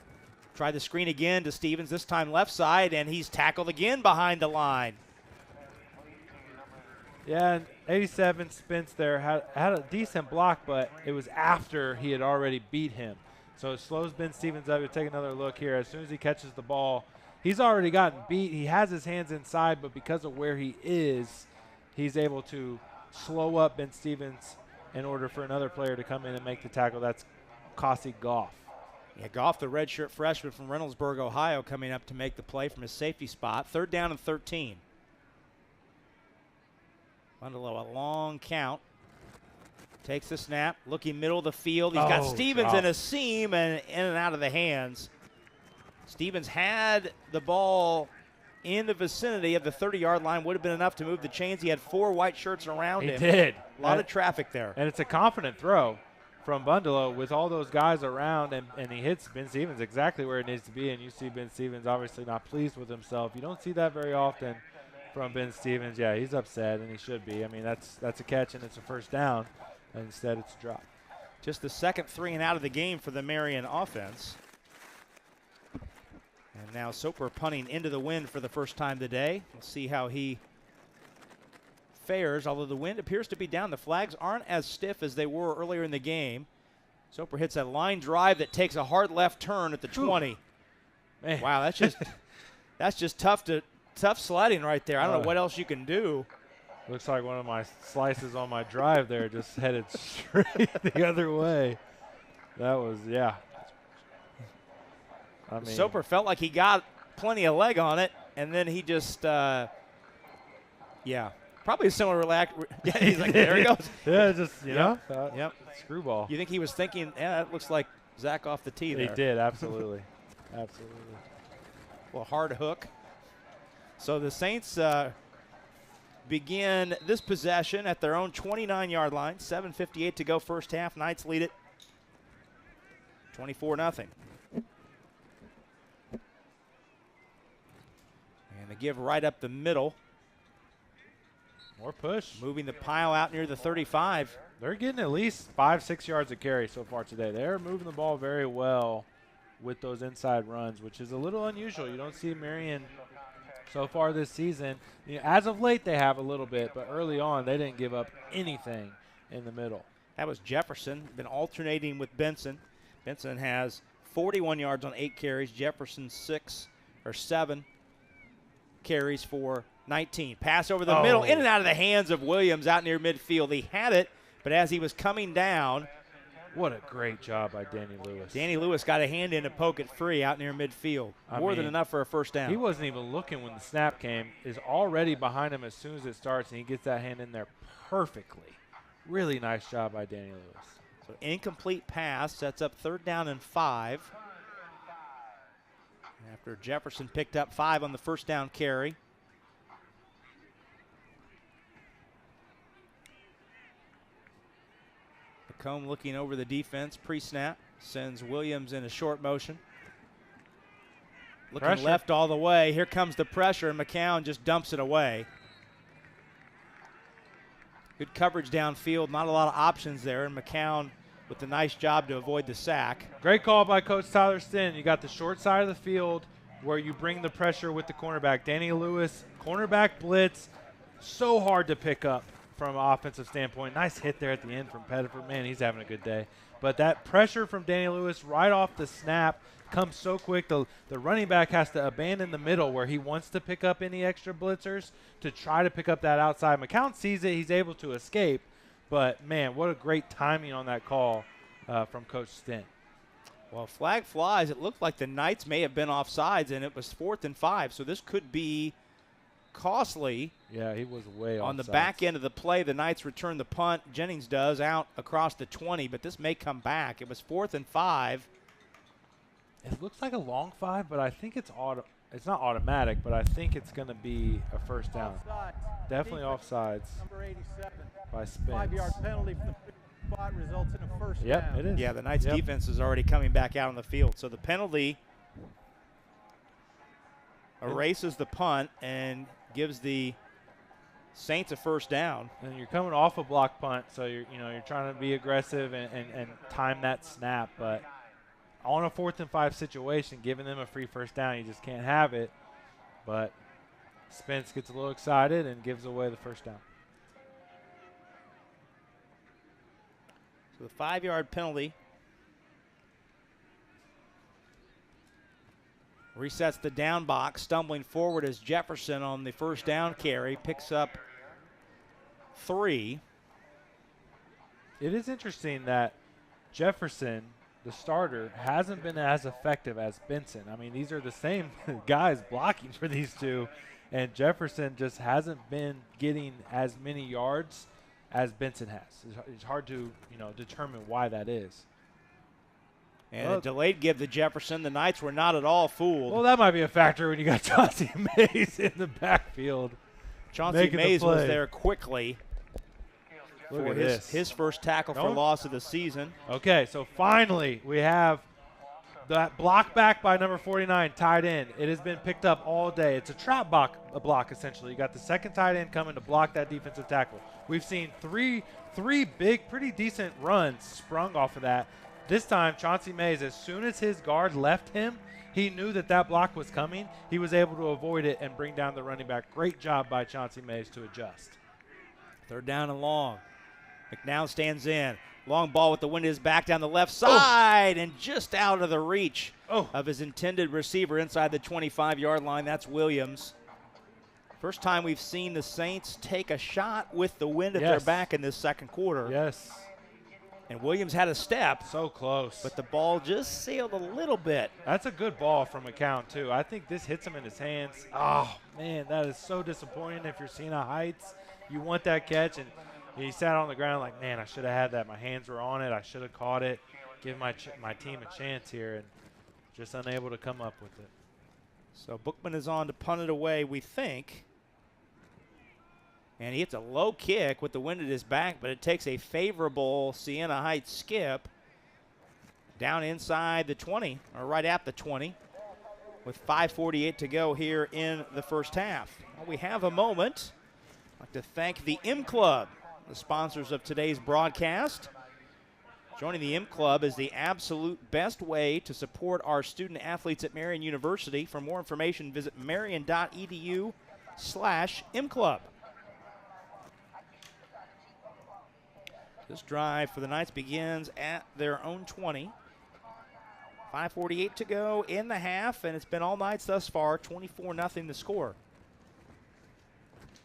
Try the screen again to Stevens, this time left side, and he's tackled again behind the line. Yeah, and 87 Spence there had a decent block, but it was after he had already beat him. So it slows Ben Stevens up. You'll take another look here. As soon as he catches the ball, he's already gotten beat. He has his hands inside, but because of where he is, he's able to slow up Ben Stevens in order for another player to come in and make the tackle. That's Kasi Goff. Yeah, Goff, the redshirt freshman from Reynoldsburg, Ohio, coming up to make the play from his safety spot. 3rd down and 13. Bundalo, a long count. Takes the snap, looking middle of the field. He's got Stevens in a seam and in and out of the hands. Stevens had the ball in the vicinity of the 30-yard line. Would have been enough to move the chains. He had 4 white shirts around him. He did. A lot of traffic there. And it's a confident throw from Bundalo with all those guys around, and he hits Ben Stevens exactly where it needs to be, and you see Ben Stevens obviously not pleased with himself. You don't see that very often from Ben Stevens. Yeah, he's upset, and he should be. I mean, that's a catch, and it's a 1st down, and instead it's a drop. Just the 2nd 3 and out of the game for the Marion offense. And now Soper punting into the wind for the first time today. We'll see how he fares, although the wind appears to be down. The flags aren't as stiff as they were earlier in the game. Soper hits that line drive that takes a hard left turn at the 20. Man. Wow, that's just tough sledding right there. I don't know what else you can do. Looks like one of my slices on my drive there just headed straight the other way. That was, yeah. I mean, Soper felt like he got plenty of leg on it, and then he just, probably a similar yeah, he's like, there he goes. Yeah, just, you know, screwball. You think he was thinking, yeah, that looks like Zach off the tee there. He did, absolutely. Absolutely. Well, hard hook. So the Saints begin this possession at their own 29-yard line. 7:58 to go first half. Knights lead it 24-0. And they give right up the middle. More push. Moving the pile out near the 35. They're getting at least 5-6 yards of carry so far today. They're moving the ball very well with those inside runs, which is a little unusual. You don't see Marion so far this season. You know, as of late, they have a little bit, but early on, they didn't give up anything in the middle. That was Jefferson, been alternating with Benson. Benson has 41 yards on 8 carries. Jefferson 7 carries for 19. Pass over the middle, in and out of the hands of Williams out near midfield. He had it, but as he was coming down. What a great job by Danny Lewis. Danny Lewis got a hand in to poke it free out near midfield. More than enough for a first down. He wasn't even looking when the snap came. Is already behind him as soon as it starts, and he gets that hand in there perfectly. Really nice job by Danny Lewis. So incomplete pass sets up 3rd down and 5. After Jefferson picked up 5 on the first down carry. Combe looking over the defense pre-snap, sends Williams in a short motion. Looking Pressure. left all the way. Here comes the pressure, and McCown just dumps it away. Good coverage downfield. Not a lot of options there, and McCown with a nice job to avoid the sack. Great call by Coach Tyler Stinn. You got the short side of the field where you bring the pressure with the cornerback. Danny Lewis, cornerback blitz, so hard to pick up from an offensive standpoint. Nice hit there at the end from Pettiford. Man, he's having a good day. But that pressure from Danny Lewis right off the snap comes so quick. The running back has to abandon the middle where he wants to pick up any extra blitzers to try to pick up that outside. McCown sees it. He's able to escape. But, man, what a great timing on that call from Coach Stinn. Well, flag flies. It looked like the Knights may have been offsides, and it was 4th and 5. So this could be costly. Yeah, he was way on the offsides. back end of the play. The Knights return the punt. Jennings does out across the 20, but this may come back. It was 4th and 5. It looks like a long 5, but I think it's not automatic, but I think it's going to be a first down. Offside. Definitely offsides Number 87. by Spence. 5-yard penalty from the spot results in a first Yep, down. it is. Yeah, the Knights Yep. defense is already coming back out on the field. So the penalty erases the punt and gives the Saints a first down. And you're coming off a block punt, so you're trying to be aggressive and time that snap. But on a 4th and 5 situation, giving them a free first down, you just can't have it. But Spence gets a little excited and gives away the first down. So the 5-yard penalty resets the down box. Stumbling forward is Jefferson on the first down carry. Picks up 3. It is interesting that Jefferson, the starter, hasn't been as effective as Benson. I mean, these are the same guys blocking for these two, and Jefferson just hasn't been getting as many yards as Benson has. It's hard to, determine why that is. And a delayed give to Jefferson. The Knights were not at all fooled. Well, that might be a factor when you got Chauncey Mays in the backfield. Chauncey Mays was there quickly Look for at this. his first tackle for loss of the season. Okay, so finally we have that block back by number 49, tight end. It has been picked up all day. It's a trap block essentially. You got the second tight end coming to block that defensive tackle. We've seen three big, pretty decent runs sprung off of that. This time, Chauncey Mays, as soon as his guard left him, he knew that block was coming. He was able to avoid it and bring down the running back. Great job by Chauncey Mays to adjust. 3rd down and long. McNown stands in. Long ball with the wind in his back down the left side and just out of the reach of his intended receiver inside the 25-yard line. That's Williams. First time we've seen the Saints take a shot with the wind at their back in this second quarter. Yes. And Williams had a step. So close. But the ball just sailed a little bit. That's a good ball from McCown, too. I think this hits him in his hands. Oh, man, that is so disappointing if you're Siena Heights. You want that catch, and he sat on the ground like, man, I should have had that. My hands were on it. I should have caught it. Give my team a chance here, and just unable to come up with it. So Bookman is on to punt it away, we think. And he hits a low kick with the wind at his back, but it takes a favorable Siena Heights skip down inside the 20, or right at the 20, with 5:48 to go here in the first half. Well, we have a moment. I'd like to thank the M Club, the sponsors of today's broadcast. Joining the M Club is the absolute best way to support our student athletes at Marion University. For more information, visit marion.edu/M Club. This drive for the Knights begins at their own 20. 5:48 to go in the half, and it's been all Knights thus far, 24-0 the score.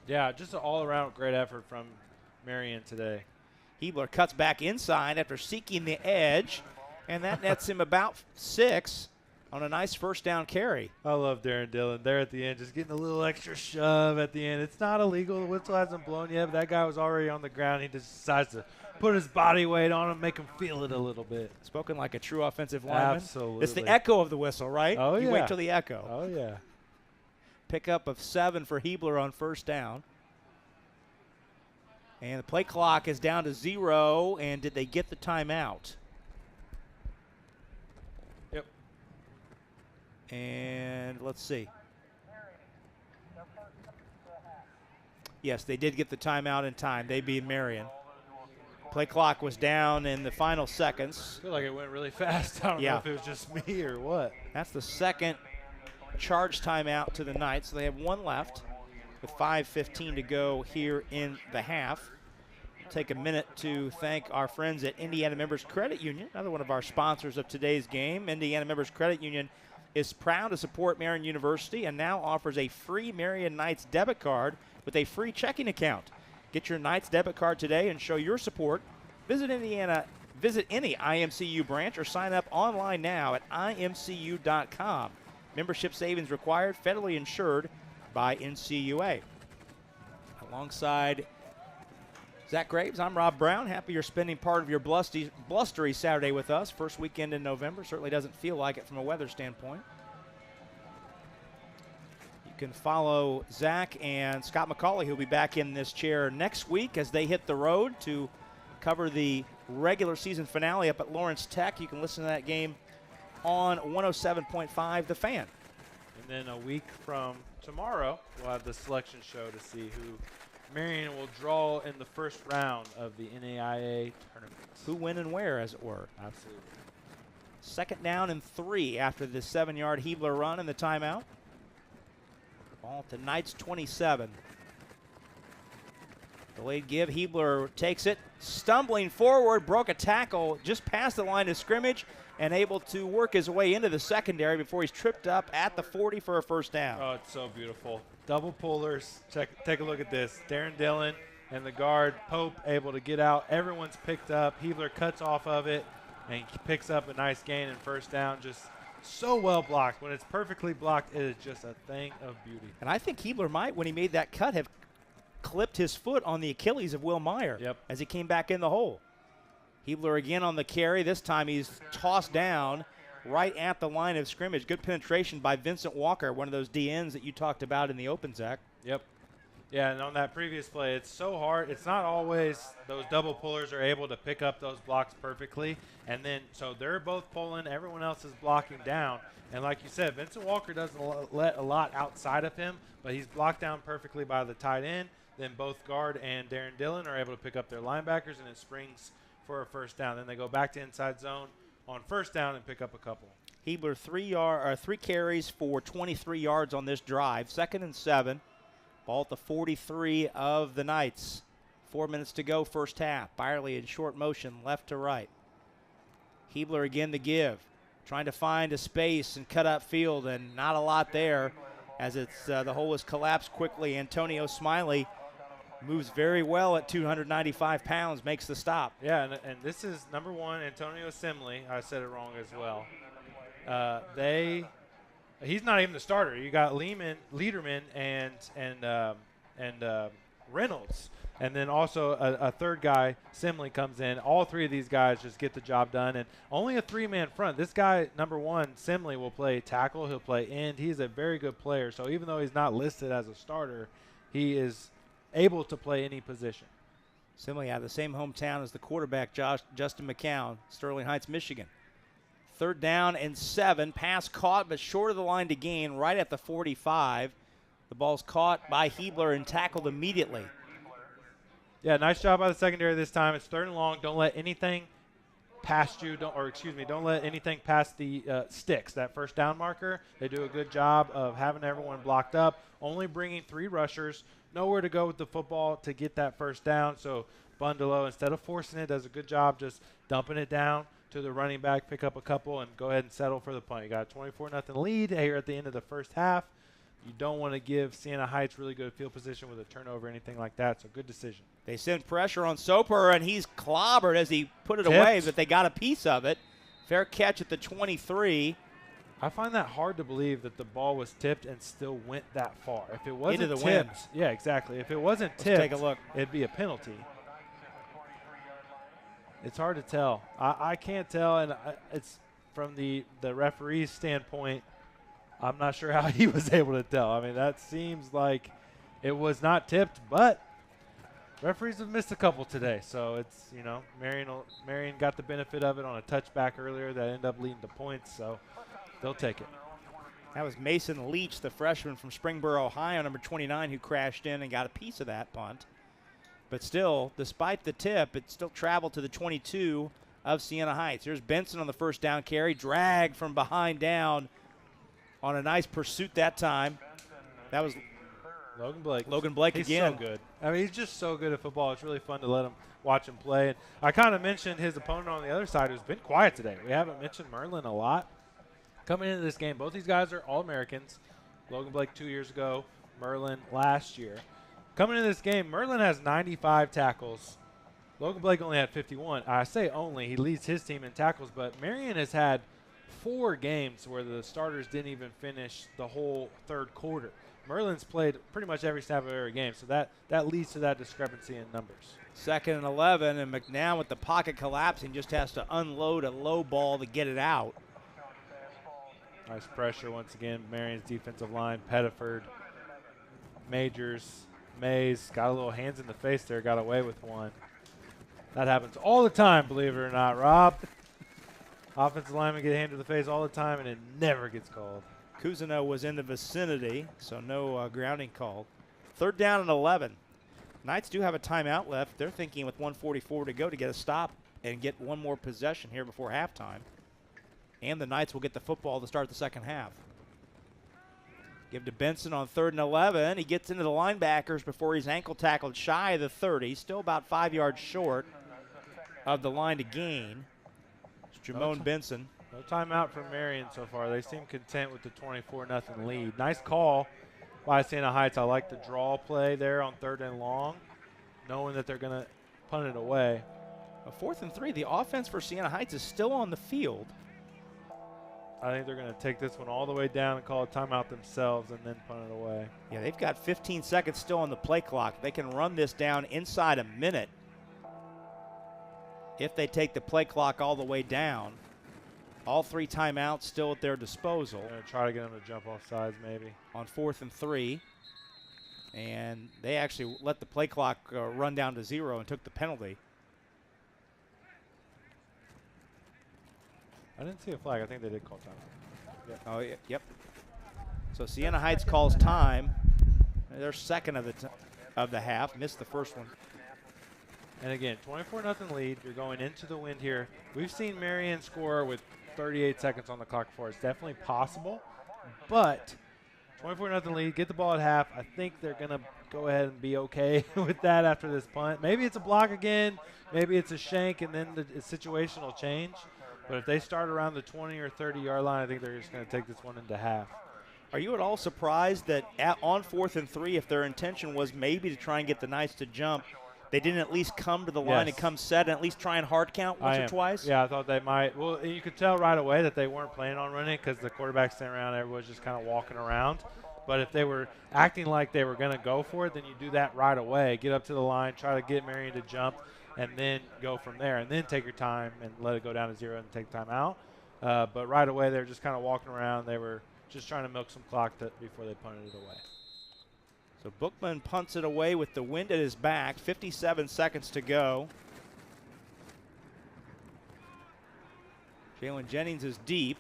Yeah, just an all-around great effort from Marion today. Hebler cuts back inside after seeking the edge, and that nets him about 6 on a nice first down carry. I love Darren Dillon there at the end, just getting a little extra shove at the end. It's not illegal. The whistle hasn't blown yet, but that guy was already on the ground. He just decides to put his body weight on him, make him feel it a little bit. Spoken like a true offensive lineman. Absolutely. It's the echo of the whistle, right? Oh, You yeah. wait till the echo. Oh, yeah. Pickup of 7 for Hebler on first down. And the play clock is down to 0, and did they get the timeout? Yep. And let's see. Yes, they did get the timeout in time. They beat Marion. Play clock was down in the final seconds. I feel like it went really fast. I don't know if it was just me or what. That's the second charge timeout to the Knights. So they have one left with 5:15 to go here in the half. Take a minute to thank our friends at Indiana Members Credit Union, another one of our sponsors of today's game. Indiana Members Credit Union is proud to support Marion University and now offers a free Marion Knights debit card with a free checking account. Get your Knights debit card today and show your support. Visit any IMCU branch or sign up online now at imcu.com. Membership savings required, federally insured by NCUA. Alongside Zach Graves, I'm Rob Brown. Happy you're spending part of your blustery Saturday with us. First weekend in November. Certainly doesn't feel like it from a weather standpoint. You can follow Zach and Scott McCauley, who'll be back in this chair next week as they hit the road to cover the regular season finale up at Lawrence Tech. You can listen to that game on 107.5 The Fan. And then a week from tomorrow, we'll have the selection show to see who Marion will draw in the first round of the NAIA tournament. Who, when, and where, as it were. Absolutely. Second down and 3 after the 7-yard Hebler run and the timeout. Ball to Knights 27. Delayed give. Hebler takes it, stumbling forward, broke a tackle just past the line of scrimmage, and able to work his way into the secondary before he's tripped up at the 40 for a first down. Oh, it's so beautiful. Double pullers. Take a look at this. Darren Dillon and the guard, Pope, able to get out. Everyone's picked up. Hebler cuts off of it and picks up a nice gain and first down. Just so well blocked. When it's perfectly blocked, it is just a thing of beauty. And I think Hebler might, when he made that cut, have clipped his foot on the Achilles of Will Meyer as he came back in the hole. Hebler again on the carry. This time he's tossed down right at the line of scrimmage. Good penetration by Vincent Walker, one of those DNs that you talked about in the open, Zach. Yep. Yeah, and on that previous play, it's so hard. It's not always those double pullers are able to pick up those blocks perfectly. And then, so they're both pulling. Everyone else is blocking down. And like you said, Vincent Walker doesn't let a lot outside of him, but he's blocked down perfectly by the tight end. Then both guard and Darren Dillon are able to pick up their linebackers, and it springs for a first down. Then they go back to inside zone on first down and pick up a couple. Hebler 3 carries for 23 yards on this drive. 2nd and 7. Ball at the 43 of the Knights. 4 minutes to go, first half. Byerly in short motion, left to right. Hebler again to give. Trying to find a space and cut up field, and not a lot there as it's the hole is collapsed quickly. Antonio Smiley moves very well at 295 pounds, makes the stop. Yeah, and this is number one, Antonio Simley. I said it wrong as well. He's not even the starter. You got Liederman and Reynolds, and then also a third guy, Simley, comes in. All three of these guys just get the job done, and only a 3-man front. This guy, number one, Simley, will play tackle. He'll play end. He's a very good player. So even though he's not listed as a starter, he is able to play any position. Simley out of the same hometown as the quarterback, Justin McCown, Sterling Heights, Michigan. 3rd down and 7. Pass caught, but short of the line to gain, right at the 45. The ball's caught by Hebler and tackled immediately. Yeah, nice job by the secondary this time. It's 3rd and long. Don't let anything past you. Don't let anything past the sticks, that first down marker. They do a good job of having everyone blocked up, only bringing 3 rushers. Nowhere to go with the football to get that first down. So Bundalo, instead of forcing it, does a good job just dumping it down to the running back, pick up a couple, and go ahead and settle for the punt. You got a 24-0 lead here at the end of the first half. You don't want to give Siena Heights really good field position with a turnover or anything like that, so good decision. They send pressure on Soper, and he's clobbered as he put it away, but they got a piece of it. Fair catch at the 23. I find that hard to believe that the ball was tipped and still went that far. If it wasn't into the tipped, wind. Yeah, exactly. If it wasn't tipped, take a look. It'd be a penalty. It's hard to tell. I can't tell, and it's from the referee's standpoint, I'm not sure how he was able to tell. I mean, that seems like it was not tipped, but referees have missed a couple today. So it's, Marion got the benefit of it on a touchback earlier that ended up leading to points, so they'll take it. That was Mason Leach, the freshman from Springboro, Ohio, number 29, who crashed in and got a piece of that punt. But still, despite the tip, it still traveled to the 22 of Siena Heights. Here's Benson on the first down carry, dragged from behind down on a nice pursuit that time. That was Logan Blake. Logan Blake he's again. So good. I mean, he's just so good at football. It's really fun to watch him play. And I kind of mentioned his opponent on the other side who's been quiet today. We haven't mentioned Merlin a lot. Coming into this game, both these guys are All-Americans. Logan Blake 2 years ago, Merlin last year. Coming into this game, Merlin has 95 tackles. Logan Blake only had 51. I say only. He leads his team in tackles, but Marion has had 4 games where the starters didn't even finish the whole third quarter. Merlin's played pretty much every snap of every game, so that leads to that discrepancy in numbers. 2nd and 11, and McNown with the pocket collapsing just has to unload a low ball to get it out. Nice pressure once again. Marion's defensive line, Pettiford, Majors, Mays, got a little hands in the face there, got away with one. That happens all the time, believe it or not, Rob. Offensive linemen get a hand to the face all the time, and it never gets called. Cousineau was in the vicinity, so no grounding called. 3rd down and 11. Knights do have a timeout left. They're thinking with 1:44 to go to get a stop and get one more possession here before halftime. And the Knights will get the football to start the second half. Give to Benson on 3rd and 11. He gets into the linebackers before he's ankle tackled shy of the 30. Still about 5 yards short of the line to gain. It's Jamone Benson. No timeout from Marion so far. They seem content with the 24-0 lead. Nice call by Siena Heights. I like the draw play there on 3rd and long, knowing that they're going to punt it away. A 4th and 3. The offense for Siena Heights is still on the field. I think they're going to take this one all the way down and call a timeout themselves and then punt it away. Yeah, they've got 15 seconds still on the play clock. They can run this down inside a minute if they take the play clock all the way down. All 3 timeouts still at their disposal. They're going to try to get them to jump off sides maybe. On 4th and 3. And they actually let the play clock run down to 0 and took the penalty. I didn't see a flag. I think they did call time. Yep. Oh, yep. So Siena Heights calls time. They're 2nd of the half. Missed the first one. And again, 24-0 lead. You're going into the wind here. We've seen Marion score with 38 seconds on the clock before. It's definitely possible. But 24-0 lead. Get the ball at half. I think they're going to go ahead and be okay with that after this punt. Maybe it's a block again. Maybe it's a shank, and then the situation will change. But if they start around the 20 or 30-yard line, I think they're just going to take this one into half. Are you at all surprised that on 4th and 3, if their intention was maybe to try and get the Knights to jump, they didn't at least come to the line and come set and at least try and hard count once or twice? Yeah, I thought they might. Well, you could tell right away that they weren't planning on running because the quarterback sitting around, everyone was just kind of walking around. But if they were acting like they were going to go for it, then you do that right away. Get up to the line, try to get Marion to jump, and then go from there, and then take your time and let it go down to 0 and take time out. But right away, they were just kind of walking around. They were just trying to milk some clock before they punted it away. So Bookman punts it away with the wind at his back. 57 seconds to go. Jalen Jennings is deep.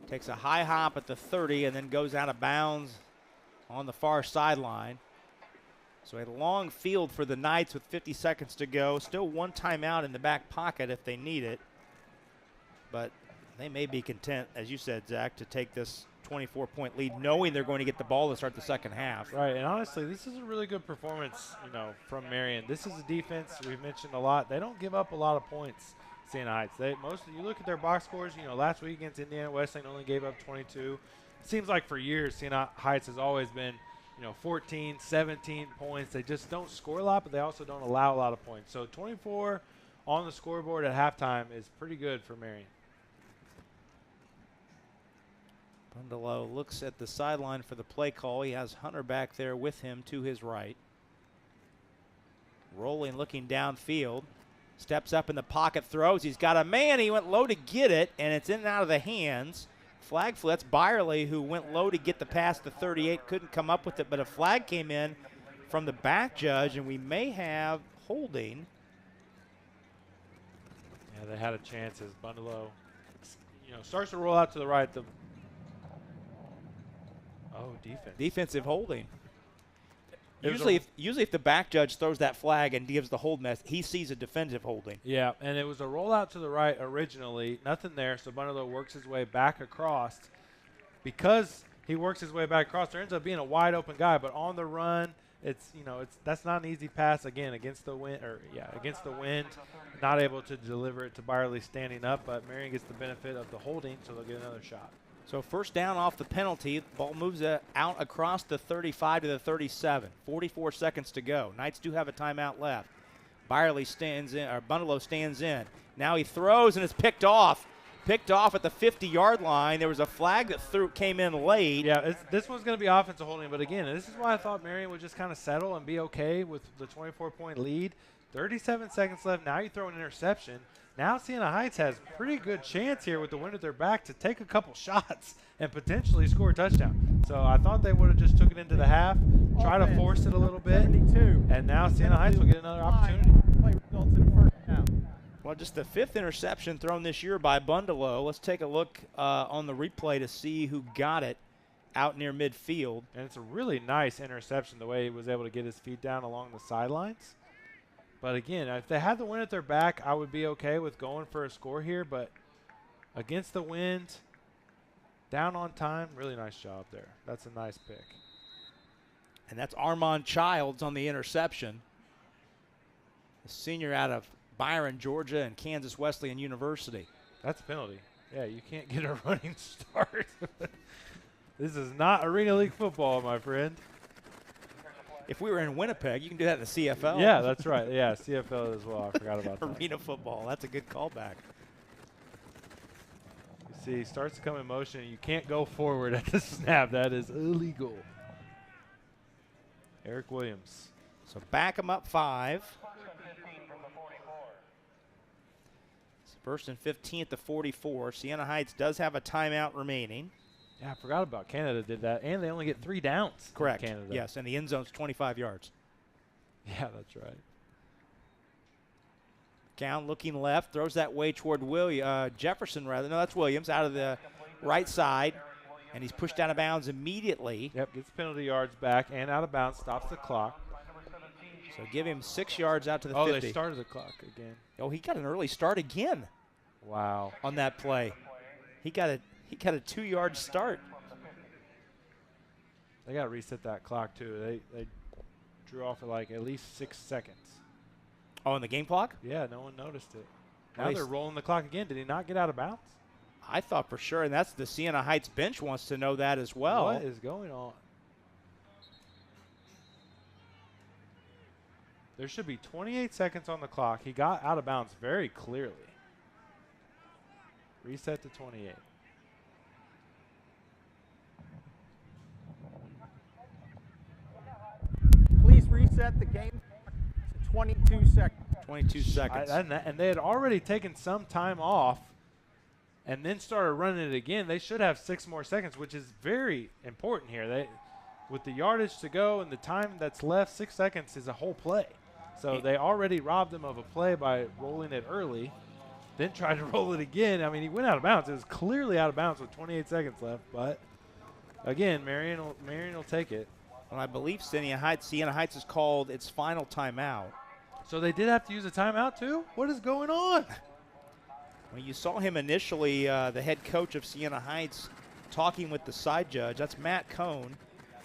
Takes a high hop at the 30 and then goes out of bounds on the far sideline. So a long field for the Knights with 50 seconds to go. Still 1 timeout in the back pocket if they need it. But they may be content, as you said, Zach, to take this 24-point lead, knowing they're going to get the ball to start the second half. Right, and honestly, this is a really good performance, from Marion. This is a defense we've mentioned a lot. They don't give up a lot of points, Siena Heights. You look at their box scores, last week against Indiana Wesleyan only gave up 22. It seems like for years, Siena Heights has always been 14, 17 points. They just don't score a lot, but they also don't allow a lot of points. So 24 on the scoreboard at halftime is pretty good for Marion. Bundelow looks at the sideline for the play call. He has Hunter back there with him to his right. Rolling, looking downfield. Steps up in the pocket, throws. He's got a man. He went low to get it, and it's in and out of the hands. Flag flips. Byerly, who went low to get the pass to 38, couldn't come up with it, but a flag came in from the back judge, and we may have holding. Yeah, they had a chance as Bundelow, starts to roll out to the right. Oh, defense. Defensive holding. It was Usually if the back judge throws that flag and gives the hold mess, he sees a defensive holding. Yeah, and it was a rollout to the right originally. Nothing there, so Bundalo works his way back across. Because he works his way back across, there ends up being a wide open guy, but on the run, that's not an easy pass again against the wind not able to deliver it to Byerly standing up, but Marion gets the benefit of the holding, so they'll get another shot. So first down off the penalty. Ball moves out across the 35 to the 37. 44 seconds to go. Knights do have a timeout left. Byerly stands in, or Bundalo stands in. Now he throws and it's picked off. Picked off at the 50-yard line. There was a flag that came in late. Yeah, this one's going to be offensive holding, but again, this is why I thought Marion would just kind of settle and be okay with the 24-point lead. 37 seconds left. Now you throw an interception. Now Siena Heights has pretty good chance here with the wind at their back to take a couple shots and potentially score a touchdown. So I thought they would have just took it into the half, try to force it a little bit, 72. and now Siena Heights will get another opportunity. Play results in a first down. Well, just the 5th interception thrown this year by Bundalo. Let's take a look on the replay to see who got it out near midfield. And it's a really nice interception, the way he was able to get his feet down along the sidelines. But again, if they had the wind at their back, I would be okay with going for a score here. But against the wind, down on time, really nice job there. That's a nice pick. And that's Armand Childs on the interception. A senior out of Byron, Georgia, and Kansas Wesleyan University. That's a penalty. Yeah, you can't get a running start. This is not Arena League football, my friend. If we were in Winnipeg, you can do that in the CFL. Yeah, that's right. Yeah, CFL as well. I forgot about that. Arena football. That's a good callback. You see, he starts to come in motion. You can't go forward at the snap. That is illegal. Eric Williams. So back him up 5. First and 15 at the 44. Siena Heights does have a timeout remaining. Yeah, I forgot about Canada did that. And they only get 3 downs. Correct. Canada. Yes, and the end zone's 25 yards. Yeah, that's right. Count looking left, throws that way toward Jefferson, rather. No, that's Williams out of the right side. And he's pushed out of bounds immediately. Yep, gets penalty yards back and out of bounds, stops the clock. So give him 6 yards out to the 50. Oh, they started the clock again. Oh, he got an early start again. Wow. On that play. He got a 2-yard start. They got to reset that clock, too. They drew off at least 6 seconds. Oh, in the game clock? Yeah, no one noticed it. Now they're rolling the clock again. Did he not get out of bounds? I thought for sure, and that's the Siena Heights bench wants to know that as well. What is going on? There should be 28 seconds on the clock. He got out of bounds very clearly. Reset to 28. Please reset the game to 22 seconds. 22 seconds. And they had already taken some time off and then started running it again. They should have 6 more seconds, which is very important here. With the yardage to go and the time that's left, 6 seconds is a whole play. So they already robbed him of a play by rolling it early, then tried to roll it again. I mean, he went out of bounds. It was clearly out of bounds with 28 seconds left. But, again, Marion will take it. Well, I believe Siena Heights has called its final timeout. So they did have to use a timeout too? What is going on? Well, you saw him initially, the head coach of Siena Heights, talking with the side judge. That's Matt Cohn.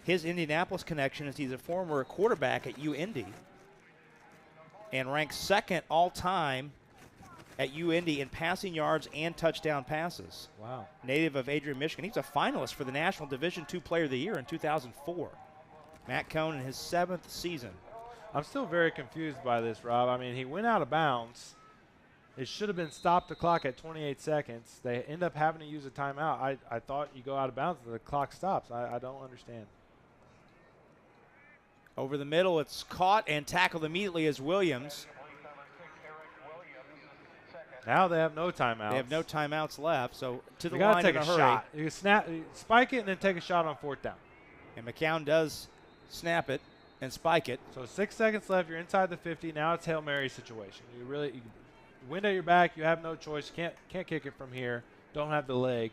His Indianapolis connection is he's a former quarterback at UIndy and ranks 2nd all-time at UIndy in passing yards and touchdown passes. Wow. Native of Adrian, Michigan. He's a finalist for the National Division II Player of the Year in 2004. Matt Cohn in his 7th season. I'm still very confused by this, Rob. I mean, he went out of bounds. It should have been stopped the clock at 28 seconds. They end up having to use a timeout. I thought you go out of bounds and the clock stops. I don't understand. Over the middle, it's caught and tackled immediately as Williams. Now they have no timeouts. They have no timeouts left, so to the line line in a hurry. You got to take a shot. You spike it and then take a shot on 4th down. And McCown does snap it and spike it. So 6 seconds left. You're inside the 50. Now it's Hail Mary situation. You wind at your back. You have no choice. Can't kick it from here. Don't have the leg.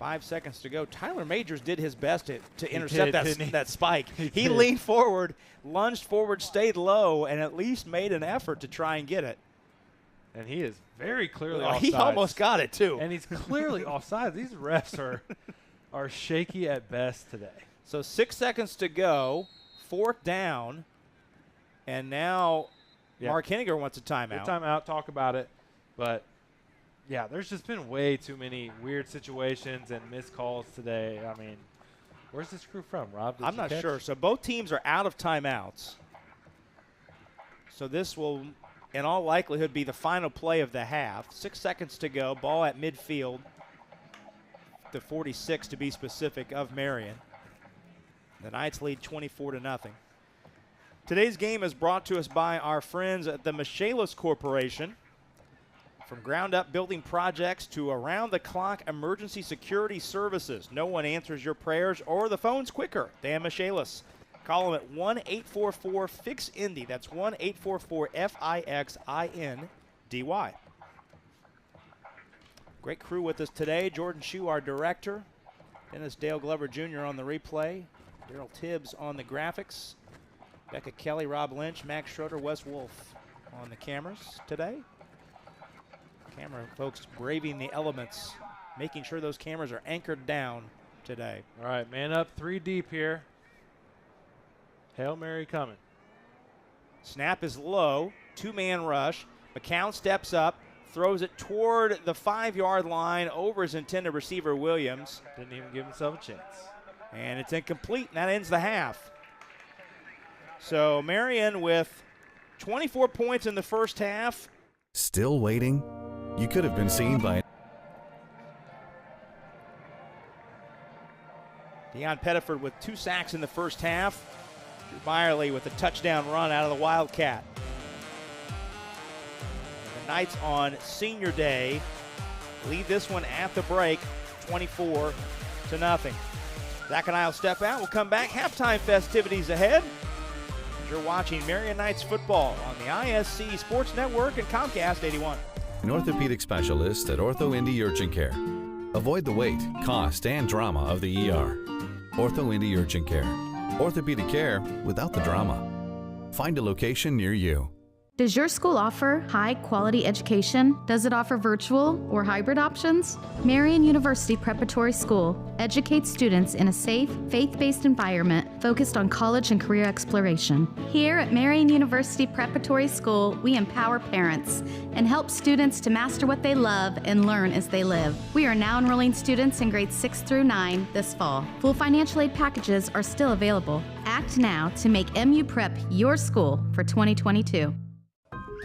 5 seconds to go. Tyler Majors did his best to intercept that spike. He did. leaned forward, lunged forward, stayed low, and at least made an effort to try and get it. And he is very clearly offsides. He almost got it, too. And he's clearly offsides. These refs are shaky at best today. So 6 seconds to go, 4th down, and now Mark Henniger wants a timeout. Good timeout, talk about it. But, yeah, there's just been way too many weird situations and missed calls today. I mean, where's this crew from, Rob? I'm not sure. So both teams are out of timeouts. So this will, in all likelihood, be the final play of the half. 6 seconds to go, ball at midfield, the 46 to be specific, of Marion. The Knights lead 24-0. Today's game is brought to us by our friends at the Michaelis Corporation. From ground-up building projects to around-the-clock emergency security services, no one answers your prayers or the phone's quicker than Michaelis. Call them at 1-844-FIX-INDY. That's 1-844-FIXINDY. Great crew with us today. Jordan Shue, our director. Dennis Dale Glover Jr. on the replay. Daryl Tibbs on the graphics. Becca Kelly, Rob Lynch, Max Schroeder, Wes Wolf on the cameras today. Camera folks braving the elements, making sure those cameras are anchored down today. All right, man up, 3 deep here. Hail Mary coming. Snap is low, 2-man rush. McCown steps up, throws it toward the 5-yard line over his intended receiver, Williams. Didn't even give himself a chance. And it's incomplete, and that ends the half. So Marion with 24 points in the first half. Still waiting? You could have been seen by Deion Pettiford with 2 sacks in the first half. Drew Byerly with a touchdown run out of the Wildcat. The Knights on Senior Day lead this one at the break, 24-0. Zach and I will step out. We'll come back. Halftime festivities ahead. You're watching Marion Knights football on the ISC Sports Network and Comcast 81. an orthopedic specialist at Ortho Indy Urgent Care. Avoid the wait, cost, and drama of the ER. Ortho Indy Urgent Care. Orthopedic care without the drama. Find a location near you. Does your school offer high-quality education? Does it offer virtual or hybrid options? Marian University Preparatory School educates students in a safe, faith-based environment focused on college and career exploration. Here at Marian University Preparatory School, we empower parents and help students to master what they love and learn as they live. We are now enrolling students in grades 6 through 9 this fall. Full financial aid packages are still available. Act now to make MU Prep your school for 2022.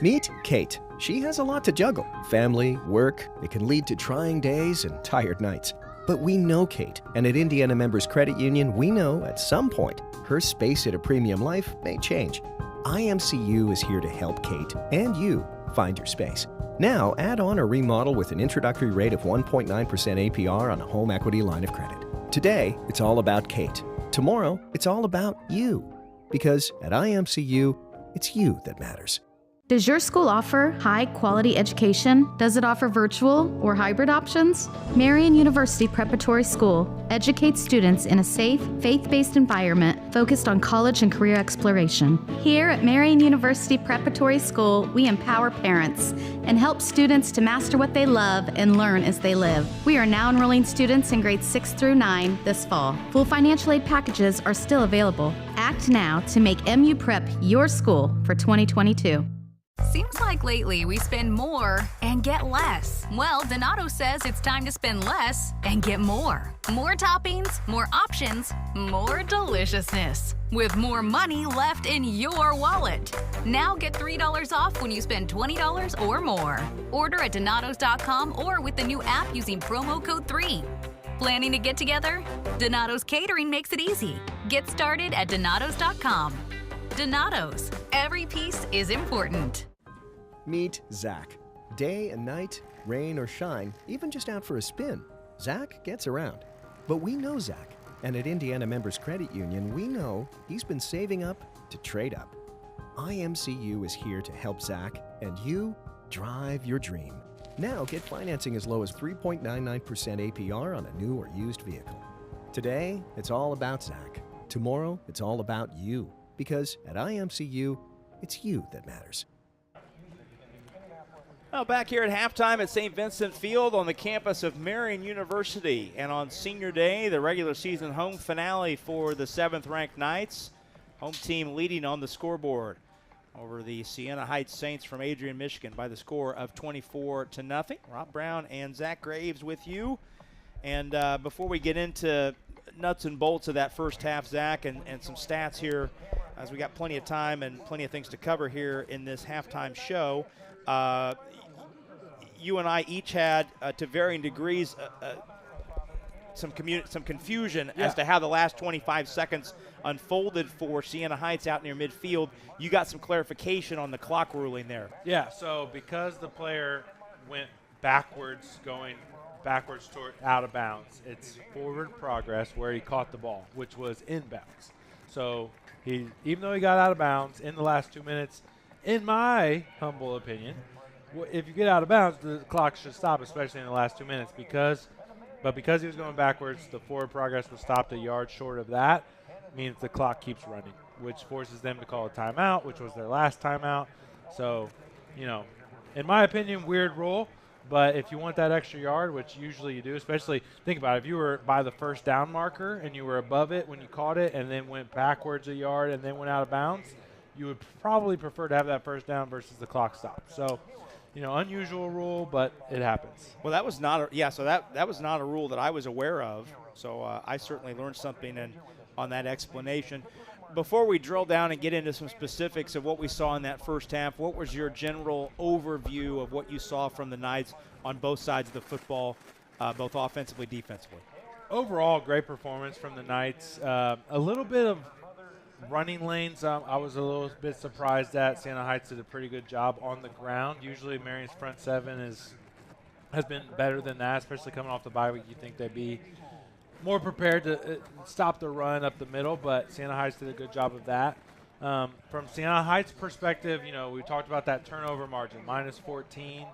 Meet Kate. She has a lot to juggle. Family, work, it can lead to trying days and tired nights. But we know Kate, and at Indiana Members Credit Union, we know at some point her space at a premium life may change. IMCU is here to help Kate and you find your space. Now, add on or remodel with an introductory rate of 1.9% APR on a home equity line of credit. Today, it's all about Kate. Tomorrow, it's all about you. Because at IMCU, it's you that matters. Does your school offer high-quality education? Does it offer virtual or hybrid options? Marian University Preparatory School educates students in a safe, faith-based environment focused on college and career exploration. Here at Marian University Preparatory School, we empower parents and help students to master what they love and learn as they live. We are now enrolling students in grades 6 through 9 this fall. Full financial aid packages are still available. Act now to make MU Prep your school for 2022. Seems like lately we spend more and get less. Well, Donato says it's time to spend less and get more. More toppings, more options, more deliciousness. With more money left in your wallet. Now get $3 off when you spend $20 or more. Order at Donatos.com or with the new app using promo code 3. Planning to get together? Donato's Catering makes it easy. Get started at Donatos.com. Donatos. Every piece is important. Meet Zach. Day and night, rain or shine, even just out for a spin, Zach gets around. But we know Zach, and at Indiana Members Credit Union, we know he's been saving up to trade up. IMCU is here to help Zach and you drive your dream. Now get financing as low as 3.99% APR on a new or used vehicle. Today, it's all about Zach. Tomorrow, it's all about you. Because at IMCU, it's you that matters. Well, back here at halftime at St. Vincent Field on the campus of Marion University. And on senior day, the regular season home finale for the 7th-ranked Knights. Home team leading on the scoreboard over the Siena Heights Saints from Adrian, Michigan by the score of 24-0. Rob Brown and Zach Graves with you. And before we get into nuts and bolts of that first half, Zach, and some stats here, as we got plenty of time and plenty of things to cover here in this halftime show, you and I each had, to varying degrees, some confusion as to how the last 25 seconds unfolded for Siena Heights out near midfield. You got some clarification on the clock ruling there. Yeah, so because the player went backwards, going backwards toward out of bounds, it's forward progress where he caught the ball, which was inbounds. So he, even though he got out of bounds in the last 2 minutes, in my humble opinion, if you get out of bounds, the clock should stop, especially in the last 2 minutes. Because he was going backwards, the forward progress was stopped a yard short of that. Means the clock keeps running, which forces them to call a timeout, which was their last timeout. So, in my opinion, weird rule. But if you want that extra yard, which usually you do, especially think about it, if you were by the first down marker and you were above it when you caught it and then went backwards a yard and then went out of bounds, you would probably prefer to have that first down versus the clock stop. So, unusual rule, but it happens. Well, that was not that was not a rule that I was aware of. So I certainly learned something on that explanation. Before we drill down and get into some specifics of what we saw in that first half, what was your general overview of what you saw from the Knights on both sides of the football, both offensively, defensively? Overall, great performance from the Knights. A little bit of running lanes, I was a little bit surprised at. Siena Heights did a pretty good job on the ground. Usually Marion's front seven has been better than that, especially coming off the bye week. You think they'd be more prepared to stop the run up the middle, but Siena Heights did a good job of that. From Siena Heights' perspective, we talked about that turnover margin, -14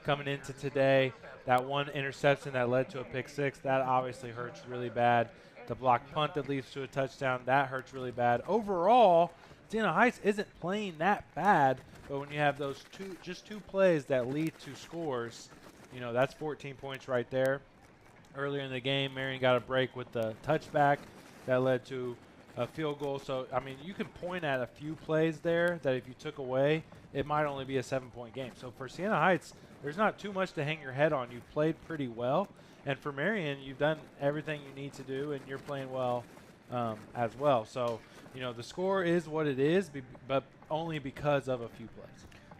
coming into today. That one interception that led to a pick six, that obviously hurts really bad. The block punt that leads to a touchdown, that hurts really bad. Overall, Siena Heights isn't playing that bad, but when you have those two plays that lead to scores, that's 14 points right there. Earlier in the game, Marion got a break with the touchback that led to a field goal. So, you can point at a few plays there that if you took away, it might only be a 7-point game. So for Siena Heights, there's not too much to hang your head on. You've played pretty well. And for Marion, you've done everything you need to do, and you're playing well as well. So, the score is what it is, but only because of a few plays.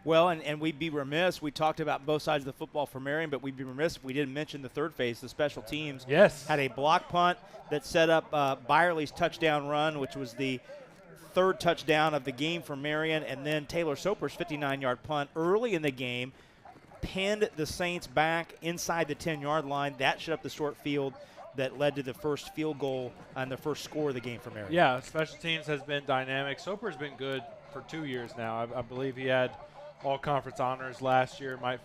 Well, and we'd be remiss. We talked about both sides of the football for Marion, but we'd be remiss if we didn't mention the third phase, the special teams. Yes. Had a block punt that set up Byerly's touchdown run, which was the third touchdown of the game for Marion, and then Taylor Soper's 59-yard punt early in the game pinned the Saints back inside the 10-yard line. That shut up the short field that led to the first field goal and the first score of the game for Marion. Yeah, special teams has been dynamic. Soper's been good for 2 years now. I believe he had all-conference honors last year. Might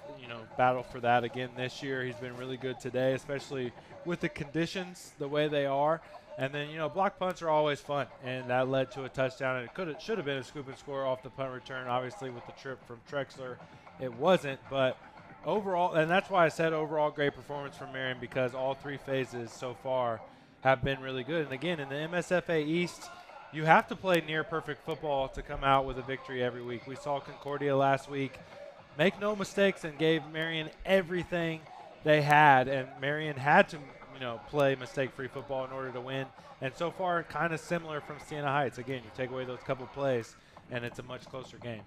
battle for that again this year. He's been really good today, especially with the conditions the way they are. And then block punts are always fun, and that led to a touchdown. And it should have been a scoop and score off the punt return. Obviously, with the trip from Trexler, it wasn't. But overall, and that's why I said overall great performance from Marion, because all three phases so far have been really good. And again, in the MSFA East, you have to play near perfect football to come out with a victory every week. We saw Concordia last week make no mistakes and gave Marion everything they had, and Marion had to play mistake-free football in order to win. And so far, kind of similar from Siena Heights. Again, you take away those couple plays, and it's a much closer game.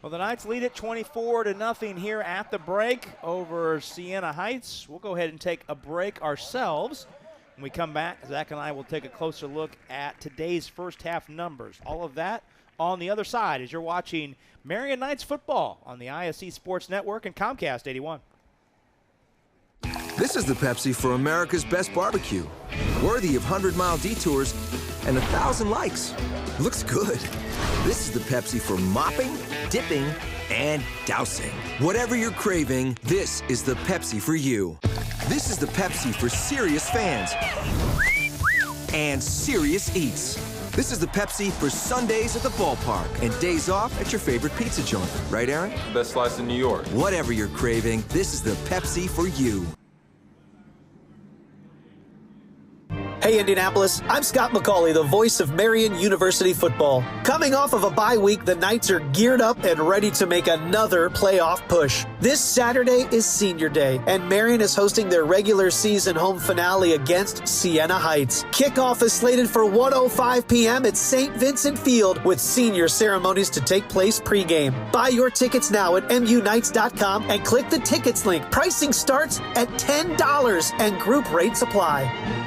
Well, the Knights lead it 24-0 here at the break over Siena Heights. We'll go ahead and take a break ourselves. When we come back, Zach and I will take a closer look at today's first half numbers. All of that on the other side as you're watching Marion Knights football on the ISC Sports Network and Comcast 81. This is the Pepsi for America's best barbecue. Worthy of 100-mile detours and 1,000 likes. Looks good. This is the Pepsi for mopping, dipping, and dousing. Whatever you're craving, this is the Pepsi for you. This is the Pepsi for serious fans and serious eats. This is the Pepsi for Sundays at the ballpark and days off at your favorite pizza joint. Right, Aaron? Best slice in New York. Whatever you're craving, this is the Pepsi for you. Hey Indianapolis, I'm Scott McCauley, the voice of Marion University football. Coming off of a bye week, the Knights are geared up and ready to make another playoff push. This Saturday is Senior Day, and Marion is hosting their regular season home finale against Siena Heights. Kickoff is slated for 1:05 p.m. at St. Vincent Field, with senior ceremonies to take place pregame. Buy your tickets now at MUKnights.com and click the tickets link. Pricing starts at $10 and group rates apply.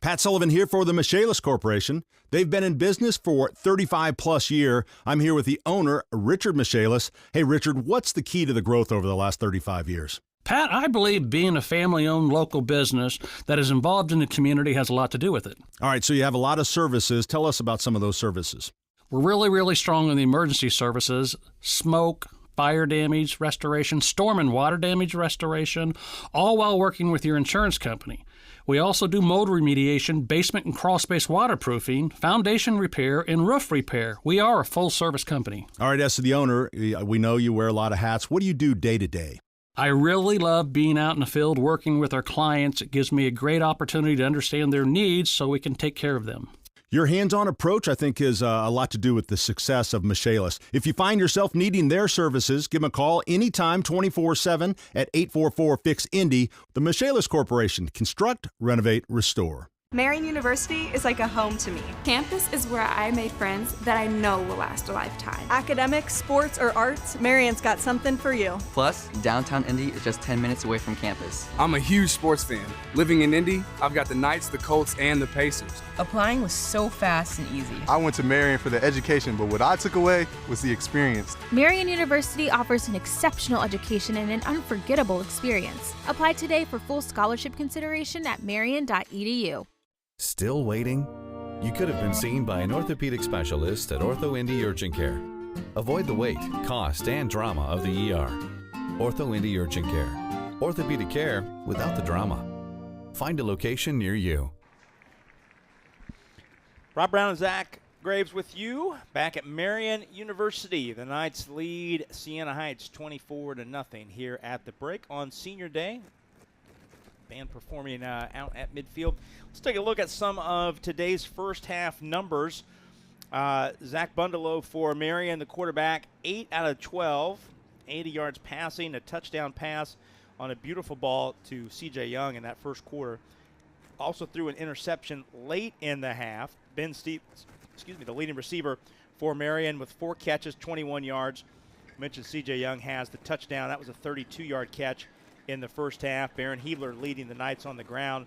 Pat Sullivan here for the Michaelis Corporation. They've been in business for 35 plus years. I'm here with the owner, Richard Michaelis. Hey, Richard, what's the key to the growth over the last 35 years? Pat, I believe being a family-owned local business that is involved in the community has a lot to do with it. All right, so you have a lot of services. Tell us about some of those services. We're really, really strong in the emergency services, smoke, fire damage restoration, storm and water damage restoration, all while working with your insurance company. We also do mold remediation, basement and crawl space waterproofing, foundation repair, and roof repair. We are a full-service company. All right, as to the owner, we know you wear a lot of hats. What do you do day to day? I really love being out in the field working with our clients. It gives me a great opportunity to understand their needs so we can take care of them. Your hands-on approach, I think, is a lot to do with the success of Michaelis. If you find yourself needing their services, give them a call anytime, 24/7 at 844-FIX-INDY. The Michaelis Corporation. Construct, renovate, restore. Marion University is like a home to me. Campus is where I made friends that I know will last a lifetime. Academics, sports, or arts, Marion's got something for you. Plus, downtown Indy is just 10 minutes away from campus. I'm a huge sports fan. Living in Indy, I've got the Knights, the Colts, and the Pacers. Applying was so fast and easy. I went to Marion for the education, but what I took away was the experience. Marion University offers an exceptional education and an unforgettable experience. Apply today for full scholarship consideration at marion.edu. Still waiting? You could have been seen by an orthopedic specialist at Ortho Indy Urgent Care. Avoid the wait, cost, and drama of the ER. Ortho Indy Urgent Care. Orthopedic care without the drama. Find a location near you. Rob Brown and Zach Graves with you back at Marion University. The Knights lead Siena Heights 24-0 here at the break on Senior Day. Band performing out at midfield. Let's take a look at some of today's first half numbers. Zach Bundelow for Marion, the quarterback, 8 out of 12, 80 yards passing, a touchdown pass on a beautiful ball to C.J. Young in that first quarter. Also threw an interception late in the half. Ben Stevens, the leading receiver for Marion with 4 catches, 21 yards. I mentioned C.J. Young has the touchdown. That was a 32-yard catch in the first half. Baron Hebler leading the Knights on the ground.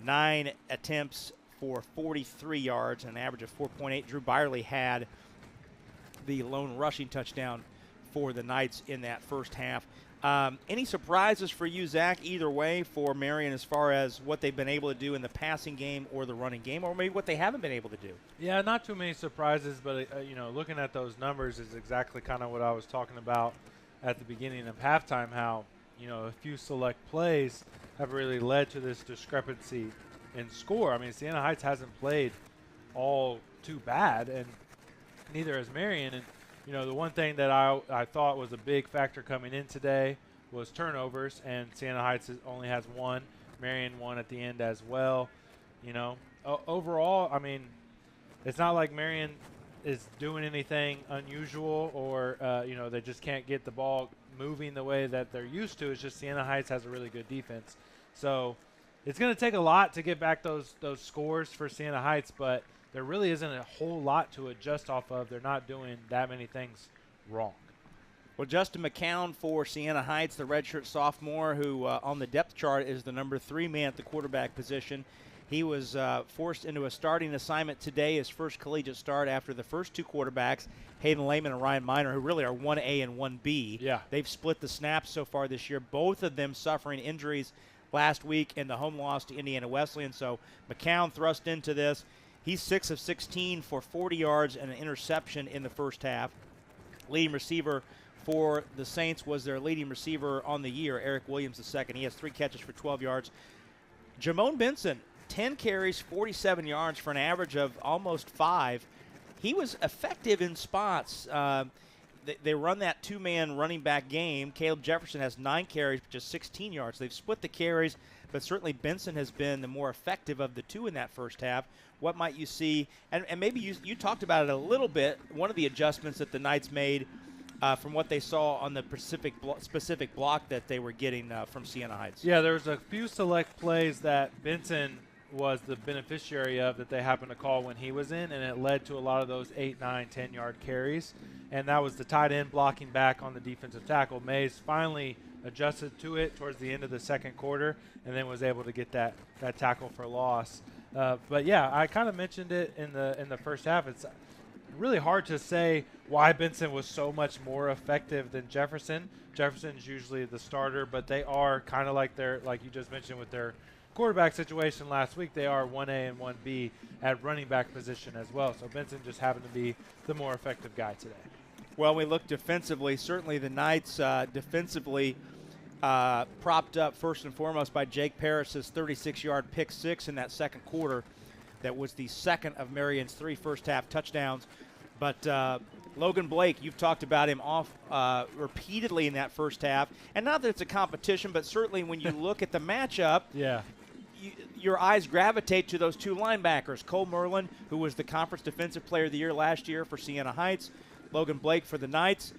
9 attempts for 43 yards, an average of 4.8. Drew Byerly had the lone rushing touchdown for the Knights in that first half. Any surprises for you, Zach, either way for Marion as far as what they've been able to do in the passing game or the running game, or maybe what they haven't been able to do? Yeah, not too many surprises, but looking at those numbers is exactly kind of what I was talking about at the beginning of halftime, how a few select plays have really led to this discrepancy in score. I mean, Siena Heights hasn't played all too bad, and neither has Marion. And, the one thing that I thought was a big factor coming in today was turnovers, and Siena Heights only has 1. Marion 1 at the end as well. Overall, I mean, it's not like Marion is doing anything unusual or, they just can't get the ball moving the way that they're used to. It's just Siena Heights has a really good defense. So it's going to take a lot to get back those scores for Siena Heights, but there really isn't a whole lot to adjust off of. They're not doing that many things wrong. Well, Justin McCown for Siena Heights, the redshirt sophomore who on the depth chart is the number 3 man at the quarterback position. He was forced into a starting assignment today, his first collegiate start after the first 2 quarterbacks, Hayden Lehman and Ryan Miner, who really are 1A and 1B. Yeah. They've split the snaps so far this year, both of them suffering injuries last week in the home loss to Indiana Wesleyan. So McCown thrust into this. He's 6 of 16 for 40 yards and an interception in the first half. Leading receiver for the Saints was their leading receiver on the year, Eric Williams II. He has 3 catches for 12 yards. Jamone Benson, 10 carries, 47 yards for an average of almost 5. He was effective in spots. They run that 2-man running back game. Caleb Jefferson has 9 carries, just 16 yards. They've split the carries, but certainly Benson has been the more effective of the two in that first half. What might you see? And maybe you talked about it a little bit. One of the adjustments that the Knights made from what they saw on the specific block that they were getting from Siena Heights. Yeah, there was a few select plays that Benson was the beneficiary of that they happened to call when he was in, and it led to a lot of those 8, 9, 10-yard carries. And that was the tight end blocking back on the defensive tackle. Mays finally adjusted to it towards the end of the second quarter and then was able to get that tackle for loss. But, yeah, I kind of mentioned it in the first half. It's really hard to say why Benson was so much more effective than Jefferson. Jefferson's usually the starter, but they are kind of like you just mentioned with their quarterback situation last week, they are 1A and 1B at running back position as well. So Benson just happened to be the more effective guy today. Well, we look defensively. Certainly the Knights defensively propped up first and foremost by Jake Parris's 36-yard pick 6 in that second quarter. That was the second of Marion's 3 first-half touchdowns. But Logan Blake, you've talked about him off repeatedly in that first half. And not that it's a competition, but certainly when you look at the matchup, your eyes gravitate to those 2 linebackers. Cole Merlin, who was the Conference Defensive Player of the Year last year for Siena Heights. Logan Blake for the Knights.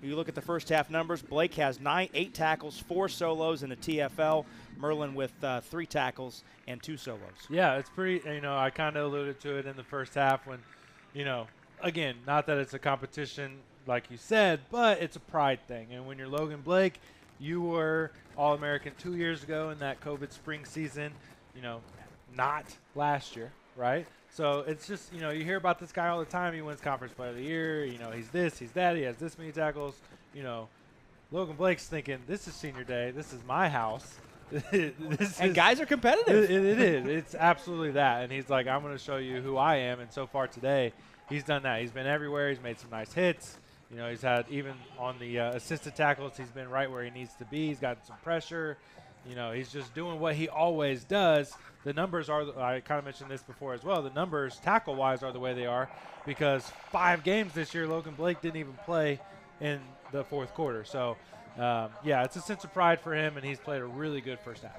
You look at the first half numbers, Blake has 8 tackles, 4 solos in the TFL. Merlin with 3 tackles and 2 solos. Yeah, it's pretty, I kind of alluded to it in the first half when, again, not that it's a competition like you said, but it's a pride thing. And when you're Logan Blake, you were All-American 2 years ago in that COVID spring season, not last year, right? So it's just, you hear about this guy all the time. He wins Conference Player of the Year. He's this, he's that. He has this many tackles. Logan Blake's thinking, this is senior day. This is my house. Guys are competitive. It is. It's absolutely that. And he's like, I'm going to show you who I am. And so far today, he's done that. He's been everywhere. He's made some nice hits. He's had, even on the assisted tackles, he's been right where he needs to be. He's gotten some pressure. He's just doing what he always does. The numbers are, I kind of mentioned this before as well, the numbers tackle-wise are the way they are because 5 games this year, Logan Blake didn't even play in the fourth quarter. So, it's a sense of pride for him, and he's played a really good first half.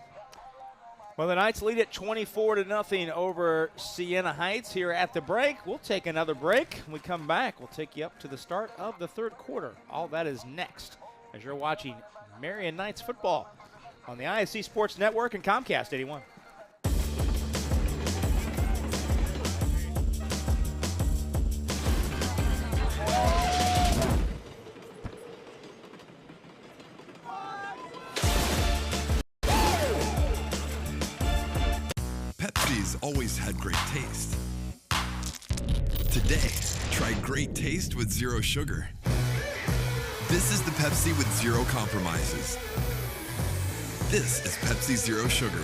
Well, the Knights lead it 24-0 over Siena Heights here at the break. We'll take another break. When we come back, we'll take you up to the start of the third quarter. All that is next as you're watching Marion Knights football on the ISC Sports Network and Comcast 81. Pepsi's always had great taste. Today, try great taste with 0 sugar. This is the Pepsi with 0 compromises. This is Pepsi Zero Sugar.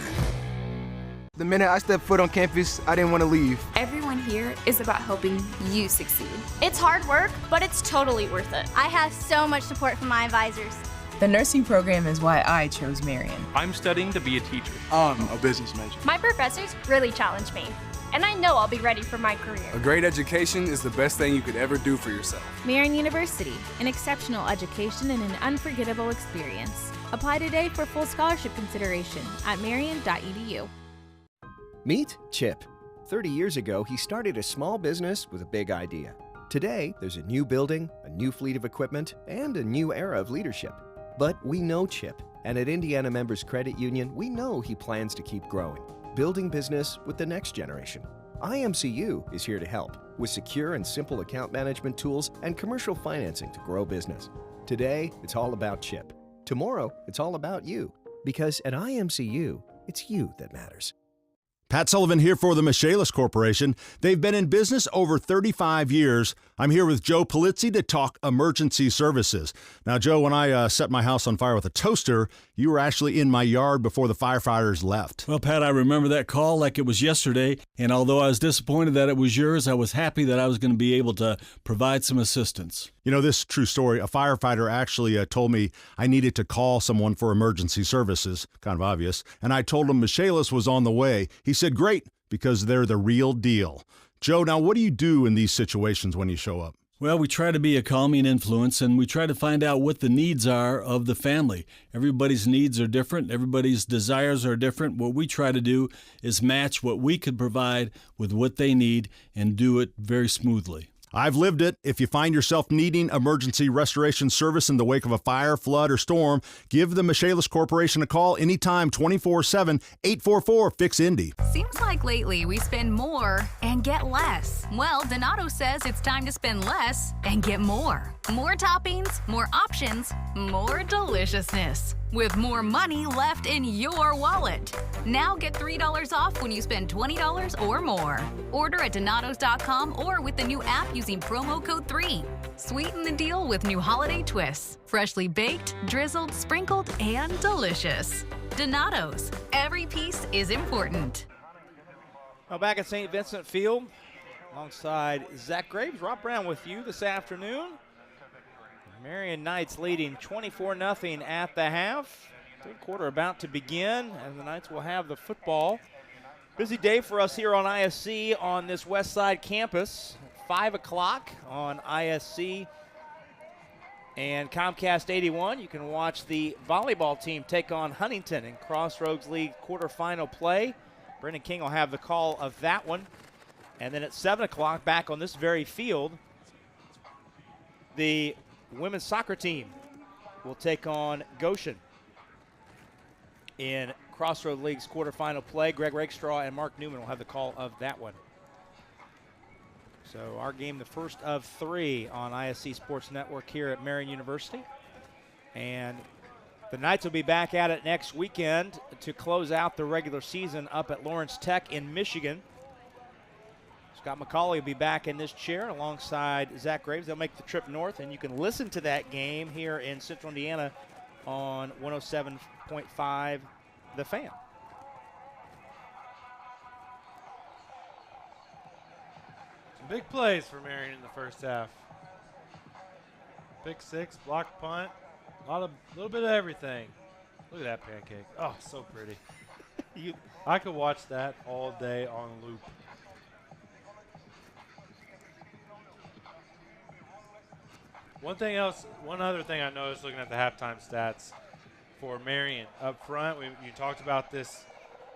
The minute I stepped foot on campus, I didn't want to leave. Everyone here is about helping you succeed. It's hard work, but it's totally worth it. I have so much support from my advisors. The nursing program is why I chose Marion. I'm studying to be a teacher. I'm a business major. My professors really challenge me, and I know I'll be ready for my career. A great education is the best thing you could ever do for yourself. Marion University, an exceptional education and an unforgettable experience. Apply today for full scholarship consideration at marion.edu. Meet Chip. 30 years ago, he started a small business with a big idea. Today, there's a new building, a new fleet of equipment, and a new era of leadership. But we know Chip, and at Indiana Members Credit Union, we know he plans to keep growing, building business with the next generation. IMCU is here to help with secure and simple account management tools and commercial financing to grow business. Today, it's all about Chip. Tomorrow, it's all about you. Because at IMCU, it's you that matters. Pat Sullivan here for the Michaelis Corporation. They've been in business over 35 years. I'm here with Joe Polizzi to talk emergency services. Now, Joe, when I set my house on fire with a toaster, you were actually in my yard before the firefighters left. Well, Pat, I remember that call like it was yesterday, and although I was disappointed that it was yours, I was happy that I was going to be able to provide some assistance. You know, this true story, a firefighter actually told me I needed to call someone for emergency services, kind of obvious, and I told him Michaelis was on the way. He said, great, because they're the real deal. Joe, now what do you do in these situations when you show up? Well, we try to be a calming influence, and we try to find out what the needs are of the family. Everybody's needs are different. Everybody's desires are different. What we try to do is match what we could provide with what they need and do it very smoothly. I've lived it. If you find yourself needing emergency restoration service in the wake of a fire, flood, or storm, give the Michaelis Corporation a call anytime, 24/7, 844-FIX-INDY. Seems like lately we spend more and get less. Well, Donato says it's time to spend less and get more. More toppings, more options, more deliciousness. With more money left in your wallet. Now get $3 off when you spend $20 or more. Order at Donatos.com or with the new app using promo code 3. Sweeten the deal with new holiday twists. Freshly baked, drizzled, sprinkled, and delicious. Donatos. Every piece is important. Well, back at St. Vincent Field, alongside Zach Graves, Rob Brown with you this afternoon. Marion Knights leading 24-0 at the half. Third quarter about to begin, and the Knights will have the football. Busy day for us here on ISC on this West Side campus. 5 o'clock on ISC and Comcast 81. You can watch the volleyball team take on Huntington in Crossroads League quarterfinal play. Brendan King will have the call of that one. And then at 7 o'clock, back on this very field, the women's soccer team will take on Goshen in Crossroads League's quarterfinal play. Greg Rakestraw and Mark Newman will have the call of that one. So our game, the first of 3 on ISC Sports Network here at Marion University. And the Knights will be back at it next weekend to close out the regular season up at Lawrence Tech in Michigan. Scott McCauley will be back in this chair alongside Zach Graves. They'll make the trip north, and you can listen to that game here in Central Indiana on 107.5 The Fan. Some big plays for Marion in the first half. Pick 6, block punt, little bit of everything. Look at that pancake. Oh, so pretty. I could watch that all day on loop. One other thing I noticed looking at the halftime stats for Marion up front, you talked about this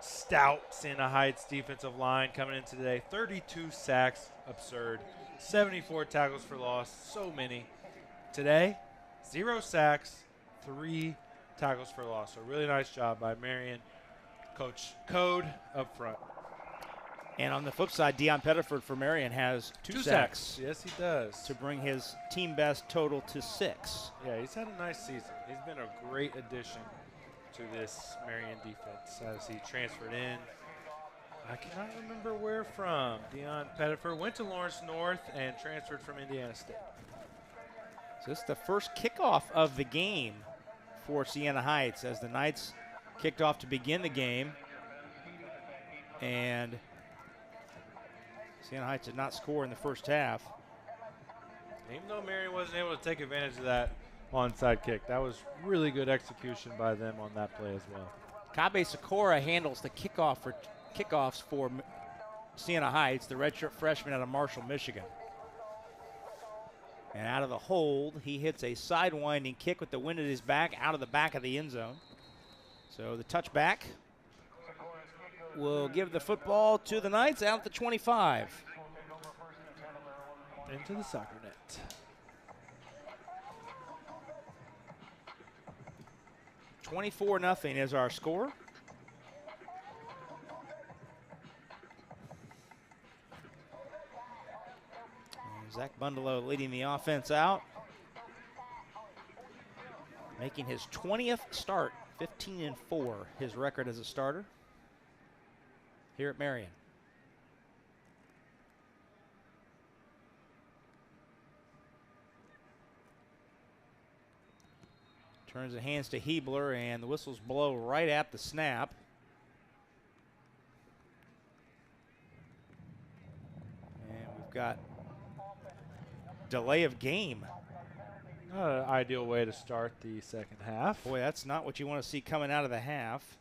stout Siena Heights defensive line coming in today. 32 sacks, absurd. 74 tackles for loss, so many. Today, 0 sacks, 3 tackles for loss. So really nice job by Marion. Coach Code up front. And on the flip side, Deion Pettiford for Marion has 2 sacks. Yes, he does. To bring his team best total to 6. Yeah, he's had a nice season. He's been a great addition to this Marion defense as he transferred in. I cannot remember where from. Deion Pettiford went to Lawrence North and transferred from Indiana State. So this is the first kickoff of the game for Siena Heights as the Knights kicked off to begin the game. And Siena Heights did not score in the first half. Even though Marion wasn't able to take advantage of that onside kick, that was really good execution by them on that play as well. Kabe Sakura handles the kickoffs for Siena Heights, the redshirt freshman out of Marshall, Michigan. And out of the hold, he hits a sidewinding kick with the wind at his back out of the back of the end zone. So the touchback will give the football to the Knights out at the 25. Into the soccer net. $24-0 is our score. And Zach Bundelow leading the offense out. Making his 20th start, 15-4, his record as a starter here at Marion. Turns the hands to Hebler, and the whistles blow right at the snap. And we've got delay of game. Not an ideal way to start the second half. Boy, that's not what you want to see coming out of the half.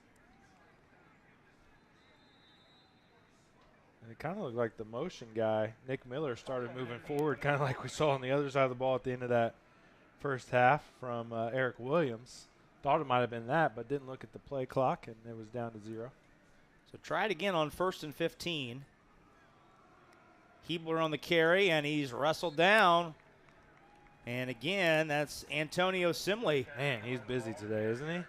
And it kind of looked like the motion guy, Nick Miller, started moving forward, kind of like we saw on the other side of the ball at the end of that first half from Eric Williams. Thought it might have been that, but didn't look at the play clock, and it was down to 0. So try it again on 1st and 15. Hebler on the carry, and he's wrestled down. And again, that's Antonio Simley. Man, he's busy today, isn't he?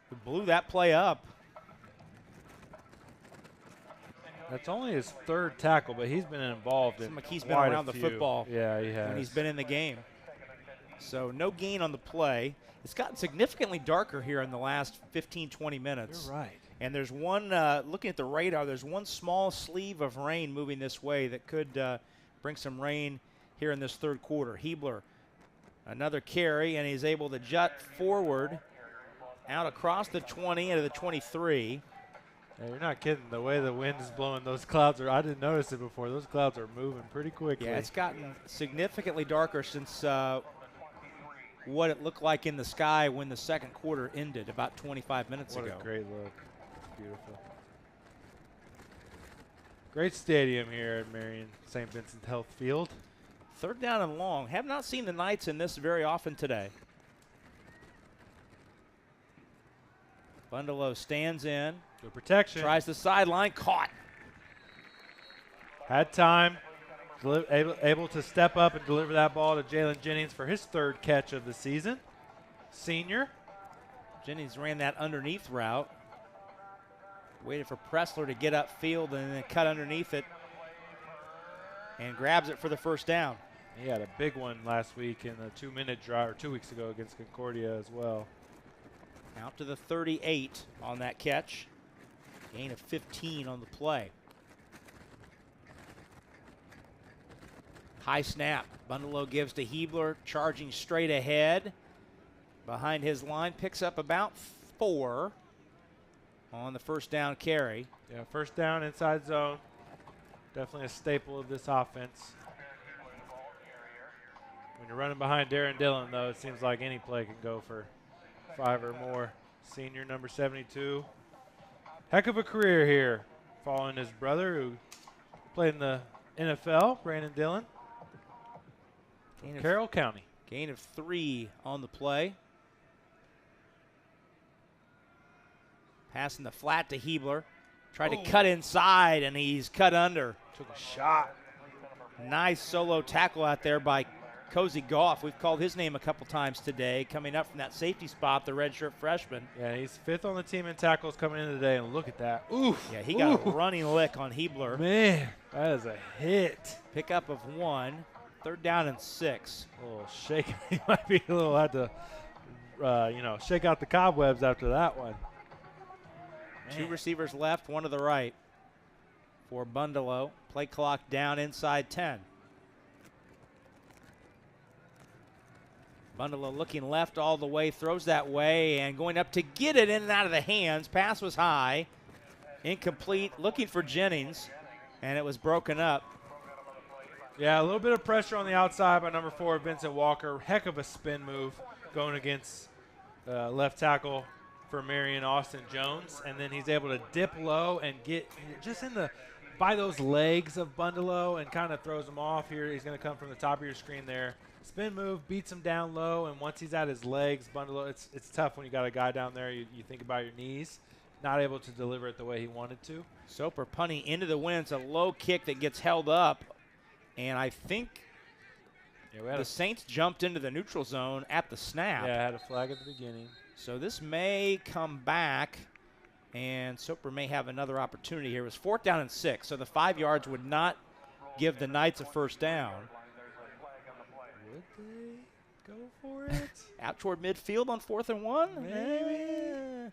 Who blew that play up. That's only his 3rd tackle, but he's been involved in he's been quite around the football. Yeah, he has. When he's been in the game. So no gain on the play. It's gotten significantly darker here in the last 15, 20 minutes. You're right. And there's one, looking at the radar, there's one small sleeve of rain moving this way that could bring some rain here in this 3rd quarter. Hebler, another carry, and he's able to jut forward out across the 20 into the 23. Yeah, you're not kidding. The way the wind is blowing, those clouds are, I didn't notice it before, those clouds are moving pretty quickly. Yeah, it's gotten significantly darker since what it looked like in the sky when the second quarter ended about 25 minutes ago. What a great look. Beautiful. Great stadium here at Marion St. Vincent Health Field. 3rd down and long. Have not seen the Knights in this very often today. Bundalo stands in. Good protection. Tries the sideline. Caught. Had time. Able to step up and deliver that ball to Jalen Jennings for his 3rd catch of the season. Senior. Jennings ran that underneath route. Waited for Pressler to get upfield and then cut underneath it. And grabs it for the 1st down. He had a big one last week in a 2-minute drive, or 2 weeks ago against Concordia as well. Out to the 38 on that catch. Gain of 15 on the play. High snap. Bundalo gives to Hebler, charging straight ahead. Behind his line, picks up about 4 on the 1st down carry. Yeah, 1st down inside zone. Definitely a staple of this offense. When you're running behind Darren Dillon, though, it seems like any play can go for 5 or more. Senior number 72. Heck of a career here, following his brother who played in the NFL, Brandon Dillon. Carroll County. Gain of 3 on the play. Passing the flat to Hebler. Tried to cut inside, and he's cut under. Took a shot. Nice solo tackle out there by Cozy Goff. We've called his name a couple times today, coming up from that safety spot, the redshirt freshman. Yeah, he's 5th on the team in tackles coming in today, and look at that. Oof. Yeah, he got a running lick on Hebler. Man, that is a hit. Pickup of 1. 3rd down and 6. A little shake. He might be a little had to, shake out the cobwebs after that one. Man. 2 receivers left, 1 to the right for Bundalo. Play clock down inside 10. Bundalo looking left all the way, throws that way, and going up to get it in and out of the hands. Pass was high, incomplete, looking for Jennings, and it was broken up. Yeah, a little bit of pressure on the outside by number 4, Vincent Walker. Heck of a spin move going against left tackle for Marion, Austin Jones. And then he's able to dip low and get just by those legs of Bundalo and kind of throws him off here. He's going to come from the top of your screen there. Spin move, beats him down low, and once he's at his legs, Bundalo, it's tough when you got a guy down there. You think about your knees. Not able to deliver it the way he wanted to. Soper punting into the wind. It's a low kick that gets held up. And I think the Saints jumped into the neutral zone at the snap. Yeah, had a flag at the beginning. So this may come back, and Soper may have another opportunity here. It was 4th down and 6, so the 5 yards would not give the Knights a 1st down. Would they go for it? Out toward midfield on 4th and 1? Maybe.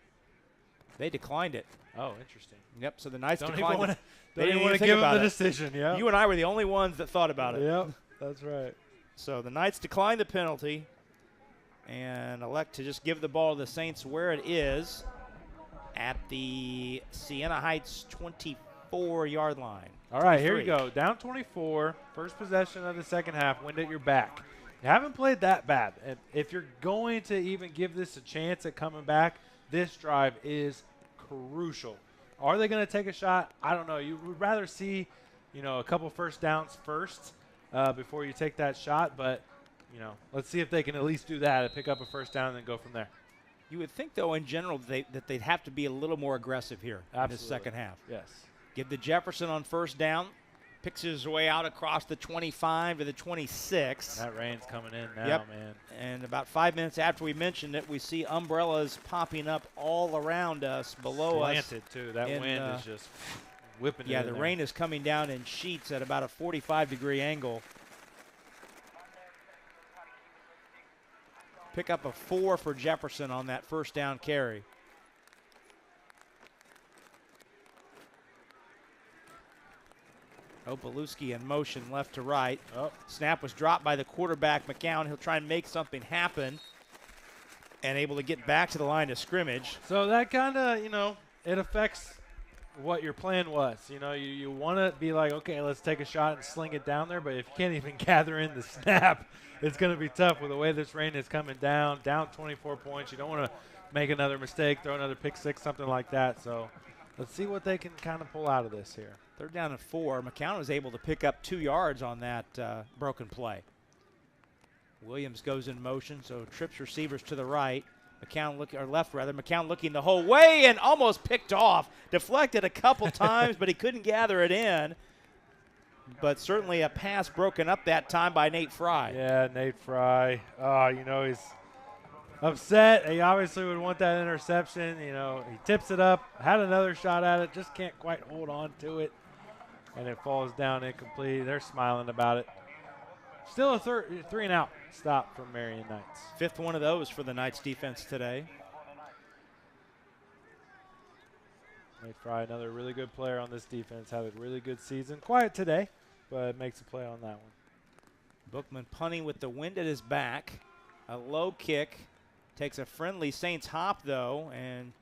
They declined it. Oh, interesting. Yep, so the Knights declined it. They didn't want to give them the decision, yeah. You and I were the only ones that thought about it. Yep, that's right. So the Knights declined the penalty. and elect to just give the ball to the Saints where it is at the Siena Heights 24-yard line. All right, here you go. Down 24, first possession of the second half, wind at your back. You haven't played that bad. And if you're going to even give this a chance at coming back, this drive is crucial. Are they going to take a shot? I don't know. You would rather see, a couple first downs first before you take that shot. But, let's see if they can at least do that and pick up a first down and then go from there. You would think, though, in general, that they'd have to be a little more aggressive here in the second half. Yes. Give the Jefferson on first down. Picks his way out across the 25 to the 26. That rain's coming in now, man. And about 5 minutes after we mentioned it, we see umbrellas popping up all around us, below us. Slanted, too. That wind is just whipping it in the there. rain is coming down in sheets at about a 45-degree angle. Pick up a 4 for Jefferson on that first down carry. Opalewski in motion left to right. Snap was dropped by the quarterback, McCown. He'll try and make something happen and able to get back to the line of scrimmage. So that kind of, it affects what your plan was. You want to be like, okay, let's take a shot and sling it down there, but if you can't even gather in the snap, it's going to be tough with the way this rain is coming down 24 points. You don't want to make another mistake, throw another pick six, something like that. So let's see what they can kind of pull out of this here. 3rd down and 4. McCown was able to pick up 2 yards on that broken play. Williams goes in motion, so trips receivers to the right. McCown looking the whole way and almost picked off. Deflected a couple times, but he couldn't gather it in. But certainly a pass broken up that time by Nate Fry. Yeah, Nate Fry. He's upset. He obviously would want that interception. He tips it up, had another shot at it, just can't quite hold on to it. And it falls down incomplete. They're smiling about it. Still a 3-and-out stop from Marion Knights. 5th one of those for the Knights defense today. Nate Fry, another really good player on this defense, had a really good season. Quiet today, but makes a play on that one. Bookman punting with the wind at his back. A low kick. Takes a friendly Saints hop, though, and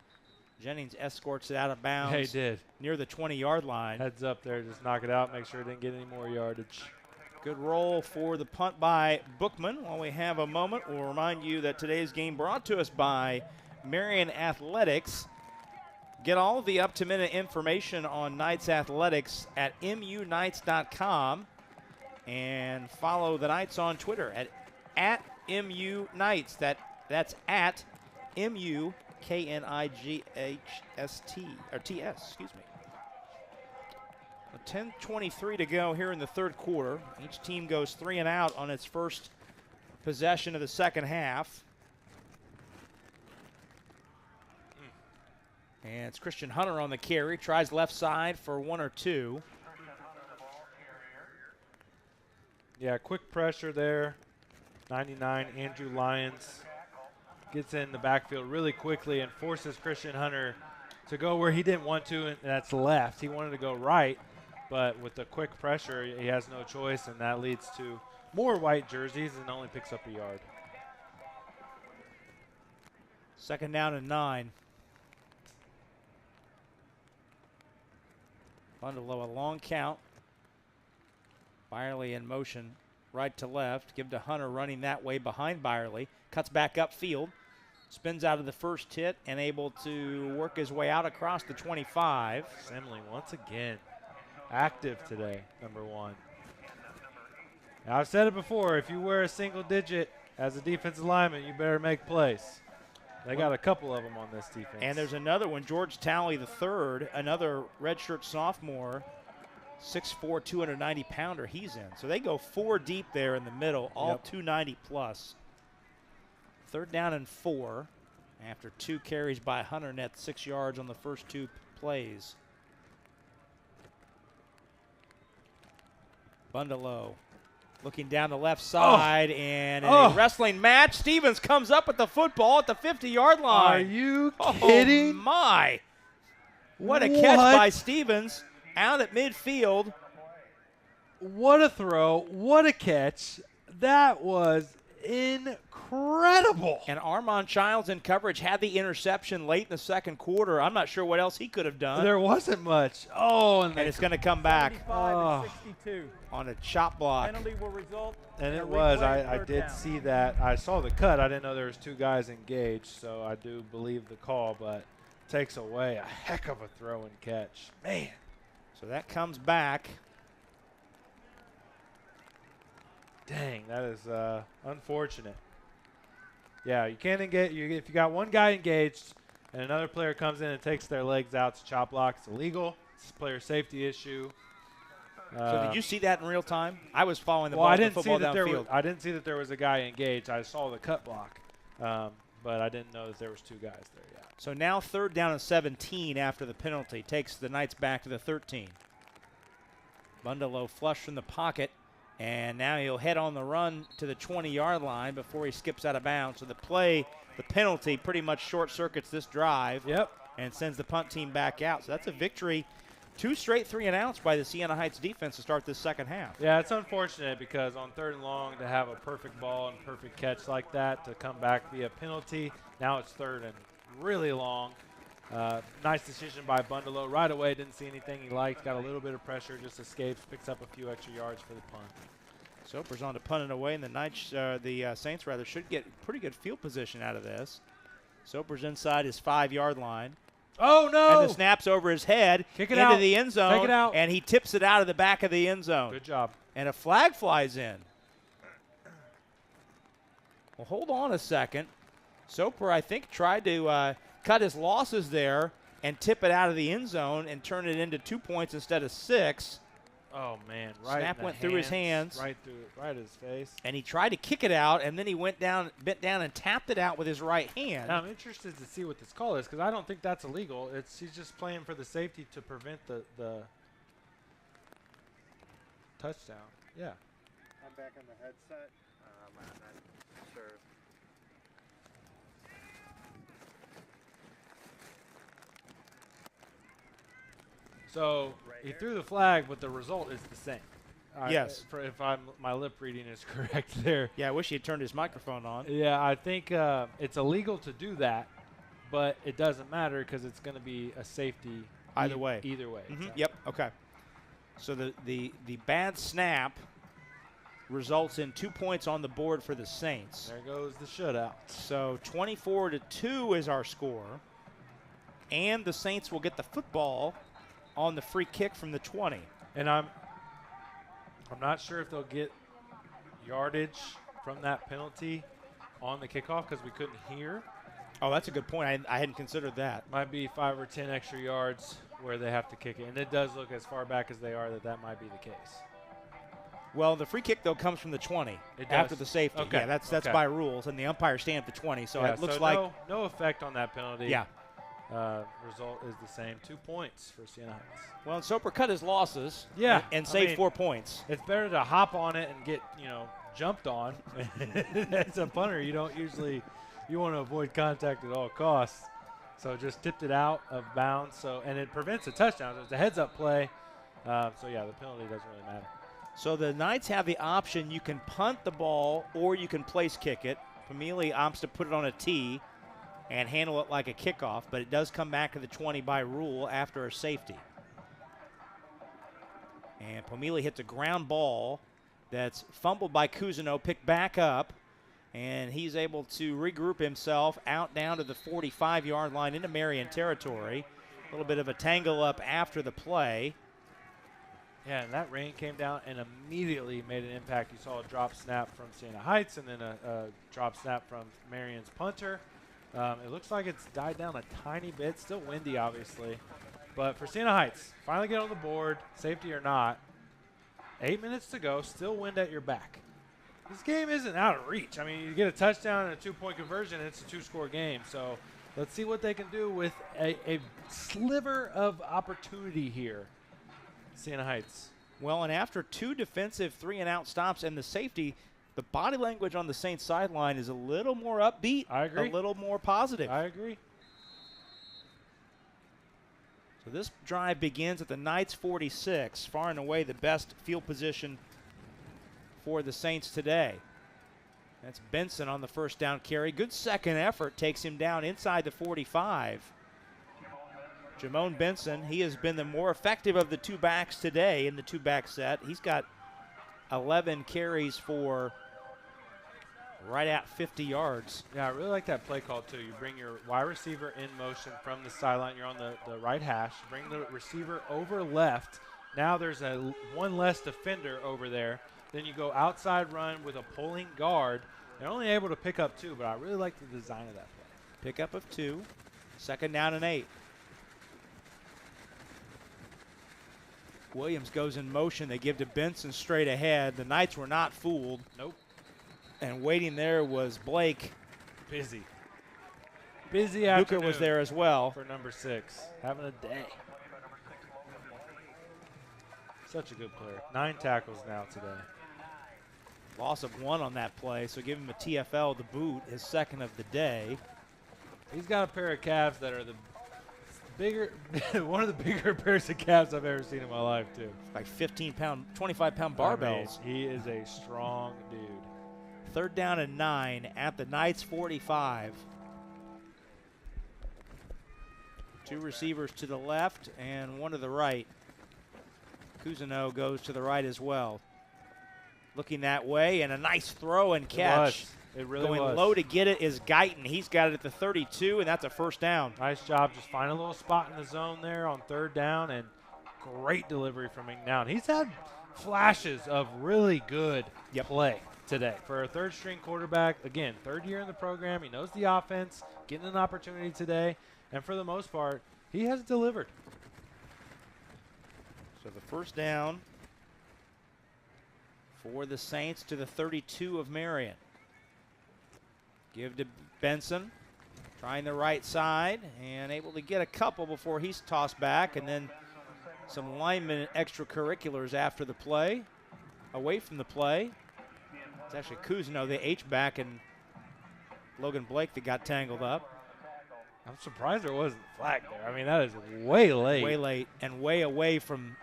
Jennings escorts it out of bounds. Yeah, he did. Near the 20-yard line. Heads up there, just knock it out, make sure it didn't get any more yardage. Good roll for the punt by Bookman. While we have a moment, we'll remind you that today's game brought to us by Marion Athletics. Get all of the up-to-minute information on Knights Athletics at MUKnights.com and follow the Knights on Twitter at MUKnights. That's at MUKNIGHST, or TS, excuse me. 10:23 to go here in the 3rd quarter. Each team goes 3 and out on its first possession of the second half. And it's Christian Hunter on the carry. Tries left side for 1 or 2. Yeah, quick pressure there. 99, Andrew Lyons gets in the backfield really quickly and forces Christian Hunter to go where he didn't want to, and that's left. He wanted to go right, but with the quick pressure, he has no choice, and that leads to more white jerseys and only picks up a yard. 2nd down and 9. Bundalow, a long count. Byerly in motion, right to left. Give to Hunter running that way behind Byerly. Cuts back upfield. Spins out of the first hit and able to work his way out across the 25. Semling once again active today, number 1. Now, I've said it before, if you wear a single digit as a defensive lineman, you better make plays. They got a couple of them on this defense. And there's another one, George Talley III, another redshirt sophomore, 6'4", 290-pounder he's in. So they go 4 deep there in the middle, all 290 plus. 3rd down and 4 after 2 carries by Hunter, net 6 yards on the first 2 plays. Bundalow looking down the left side, and in a wrestling match, Stevens comes up with the football at the 50-yard line. Are you kidding? Oh, my. What a catch by Stevens out at midfield. What a throw. What a catch. That was incredible. incredible. And Armand Childs in coverage had the interception late in the second quarter. I'm not sure what else he could have done. There wasn't much. Oh, and it's going to come back oh. on a chop block. Penalty will result. And it was. I did see that. I saw the cut. I didn't know there was 2 guys engaged, so I do believe the call, but takes away a heck of a throw and catch. Man. So that comes back. Dang, that is unfortunate. Yeah, you can't engage. If you got one guy engaged and another player comes in and takes their legs out, it's a chop block. It's illegal. It's a player safety issue. So did you see that in real time? I was following the ball, the football downfield. I didn't see that there was a guy engaged. I saw the cut block, but I didn't know that there was 2 guys there yet. So now 3rd down and 17 after the penalty. Takes the Knights back to the 13. Bundalo flush from the pocket. And now he'll head on the run to the 20-yard line before he skips out of bounds. So the penalty pretty much short circuits this drive. Yep. And sends the punt team back out. So that's a victory. 2 straight 3-and-outs by the Siena Heights defense to start this second half. Yeah, it's unfortunate because on 3rd and long to have a perfect ball and perfect catch like that to come back via penalty. Now it's 3rd and really long. Nice decision by Bundalo. Right away, didn't see anything he liked. Got a little bit of pressure, just escapes, picks up a few extra yards for the punt. Soper's on to punt it away, and the Saints should get pretty good field position out of this. Soper's inside his 5-yard line. Oh, no! And the snap's over his head into the end zone. Take it out. And he tips it out of the back of the end zone. Good job. And a flag flies in. Well, hold on a second. Soper, I think, tried to cut his losses there and tip it out of the end zone and turn it into 2 points instead of 6. Oh, man. Right. Snap went through his hands. Right in his face. And he tried to kick it out, and then he bent down and tapped it out with his right hand. Now, I'm interested to see what this call is because I don't think that's illegal. He's just playing for the safety to prevent the touchdown. Yeah. I'm back on the headset. I'm not sure. So he threw the flag, but the result is the same. Yes. If my lip reading is correct there. Yeah, I wish he had turned his microphone on. Yeah, I think it's illegal to do that, but it doesn't matter because it's going to be a safety either way. Either way. Mm-hmm. Yep. Okay. So the bad snap results in 2 points on the board for the Saints. There goes the shutout. So 24-2 is our score, and the Saints will get the football on the free kick from the 20. And I'm not sure if they'll get yardage from that penalty on the kickoff because we couldn't hear. Oh, that's a good point. I hadn't considered that. Might be 5 or 10 extra yards where they have to kick it. And it does look as far back as they are that might be the case. Well, the free kick, though, comes from the 20 after the safety. Okay. Yeah, that's by rules, and the umpire stands at the 20. So yeah, it looks like no effect on that penalty. Yeah. Result is the same. 2 points for Siena Heights. Well, and Soper cut his losses and saved 4 points. It's better to hop on it and get, jumped on. As a punter, you want to avoid contact at all costs. So just tipped it out of bounds. And it prevents a touchdown. So it's a heads-up play. The penalty doesn't really matter. So the Knights have the option. You can punt the ball or you can place kick it. Pomili opts to put it on a tee and handle it like a kickoff, but it does come back to the 20 by rule after a safety. And Pomili hits a ground ball that's fumbled by Cousineau, picked back up, and he's able to regroup himself out down to the 45-yard line into Marion territory. A little bit of a tangle up after the play. Yeah, and that rain came down and immediately made an impact. You saw a drop snap from Siena Heights and then a drop snap from Marion's punter. It looks like it's died down a tiny bit. Still windy, obviously. But for Siena Heights, finally get on the board, safety or not. 8 minutes to go, still wind at your back. This game isn't out of reach. I mean, you get a touchdown and a 2-point conversion, and it's a 2-score game. So let's see what they can do with a sliver of opportunity here. Siena Heights. Well, and after 2 defensive 3-and-out stops and the safety, the body language on the Saints sideline is a little more upbeat. I agree. A little more positive. I agree. So this drive begins at the Knights 46, far and away the best field position for the Saints today. That's Benson on the first down carry. Good second effort, takes him down inside the 45. Jamone Benson, he has been the more effective of the two backs today in the two-back set. He's got 11 carries for right at 50 yards. Yeah, I really like that play call, too. You bring your wide receiver in motion from the sideline. You're on the right hash. Bring the receiver over left. Now there's one less defender over there. Then you go outside run with a pulling guard. They're only able to pick up 2, but I really like the design of that play. Pickup of 2. Second down and 8. Williams goes in motion. They give to Benson straight ahead. The Knights were not fooled. Nope. And waiting there was Blake. Busy afternoon. Booker was there as well. For number 6. Having a day. Such a good player. 9 tackles now today. Loss of 1 on that play, so give him a TFL, the boot, his second of the day. He's got a pair of calves that are the bigger, one of the bigger pairs of calves I've ever seen in my life, too. Like 15-pound, 25-pound barbells. I mean, he is a strong dude. Third down and 9 at the Knights 45. 2 receivers to the left and 1 to the right. Cousineau goes to the right as well. Looking that way, and a nice throw and catch. It really Going was. low to get it is Guyton. He's got it at the 32, and that's a first down. Nice job just finding a little spot in the zone there on third down, and great delivery from McNown. He's had flashes of really good play today. For a third-string quarterback, again, 3rd year in the program, he knows the offense, getting an opportunity today, and for the most part, he has delivered. So the first down for the Saints to the 32 of Marion. Give to Benson, trying the right side, and able to get a couple before he's tossed back, and then some lineman extracurriculars after the play, away from the play. It's actually Cousineau, the H-back, and Logan Blake that got tangled up. I'm surprised there wasn't a flag there. I mean, that is way late. Way late and way away from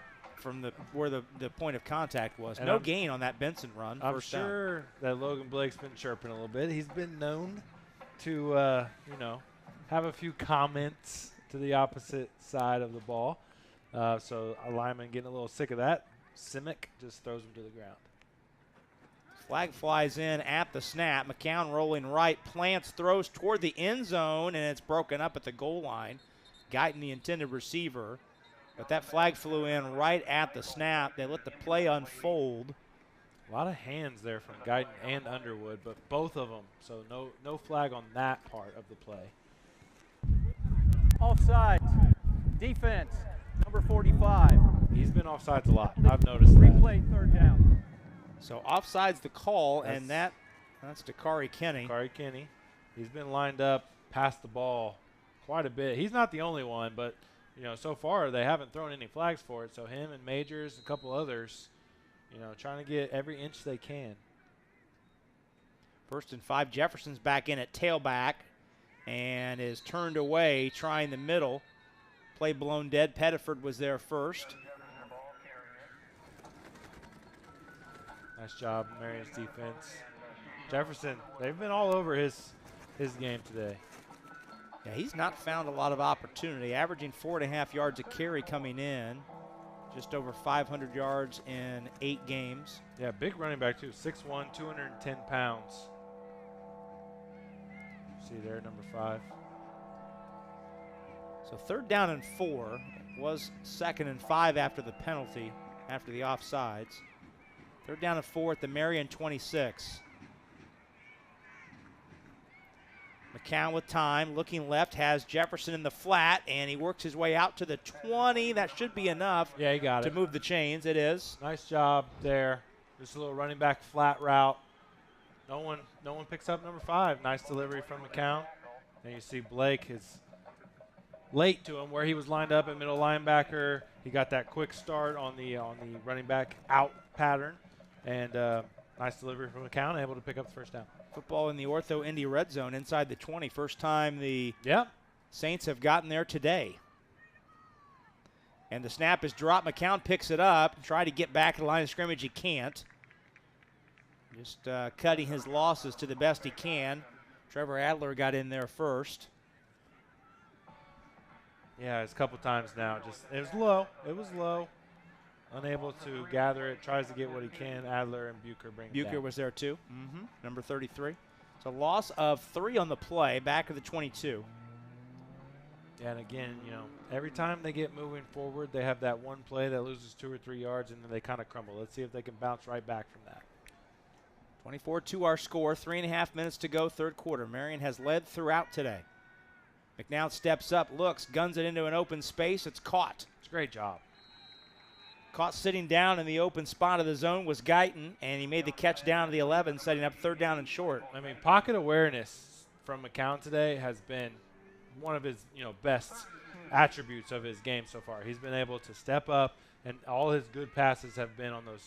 where the point of contact was. And no gain on that Benson run. I'm sure that Logan Blake's been chirping a little bit. He's been known to, have a few comments to the opposite side of the ball. So a lineman getting a little sick of that. Simic just throws him to the ground. Flag flies in at the snap. McCown rolling right, plants, throws toward the end zone, and it's broken up at the goal line. Guyton, the intended receiver. But that flag flew in right at the snap. They let the play unfold. A lot of hands there from Guyton and Underwood, but both of them. So no flag on that part of the play. Offside. Defense, number 45. He's been offsides a lot. I've noticed that. Replay, third down. So offside's the call, and that's Dakari Kenny. Dakari Kenny. He's been lined up past the ball quite a bit. He's not the only one, but so far they haven't thrown any flags for it. So him and Majors, a couple others, trying to get every inch they can. 1st and 5. Jefferson's back in at tailback and is turned away, trying the middle. Play blown dead. Pettiford was there first. Nice job, Marion's defense. Jefferson, they've been all over his game today. Yeah, he's not found a lot of opportunity, averaging 4.5 yards a carry coming in. Just over 500 yards in 8 games. Yeah, big running back too, 6'1", 210 pounds. See there, number 5. So 3rd down and 4. Was 2nd and 5 after the penalty, after the offsides. 3rd down and 4 at the Marion 26. McCown with time, looking left, has Jefferson in the flat, and he works his way out to the 20. That should be enough. Yeah, he got to it. move the chains. It is. Nice job there. Just a little running back flat route. No one picks up number 5. Nice delivery from McCown. And you see Blake is late to him where he was lined up at middle linebacker. He got that quick start on the running back out pattern, and nice delivery from McCown, able to pick up the first down. Football in the Ortho Indy red zone inside the 20. First time the Saints have gotten there today. And the snap is dropped. McCown picks it up. Try to get back to the line of scrimmage. He can't. Just cutting his losses to the best he can. Trevor Adler got in there first. Yeah, it's a couple times now. It was low. It was low. Unable to gather it. Tries to get what he can. Adler and Bucher bring it Bucher down. was there too. Number 33. So loss of 3 on the play, back of the 22. Yeah, and again, every time they get moving forward, they have that one play that loses 2 or 3 yards, and then they kind of crumble. Let's see if they can bounce right back from that. 24-2 our score. 3.5 minutes to go, third quarter. Marion has led throughout today. McNown steps up, looks, guns it into an open space. It's caught. It's a great job. Caught sitting down in the open spot of the zone was Guyton, and he made the catch down to the 11, setting up third down and short. I mean, pocket awareness from McCown today has been one of his best attributes of his game so far. He's been able to step up, and all his good passes have been on those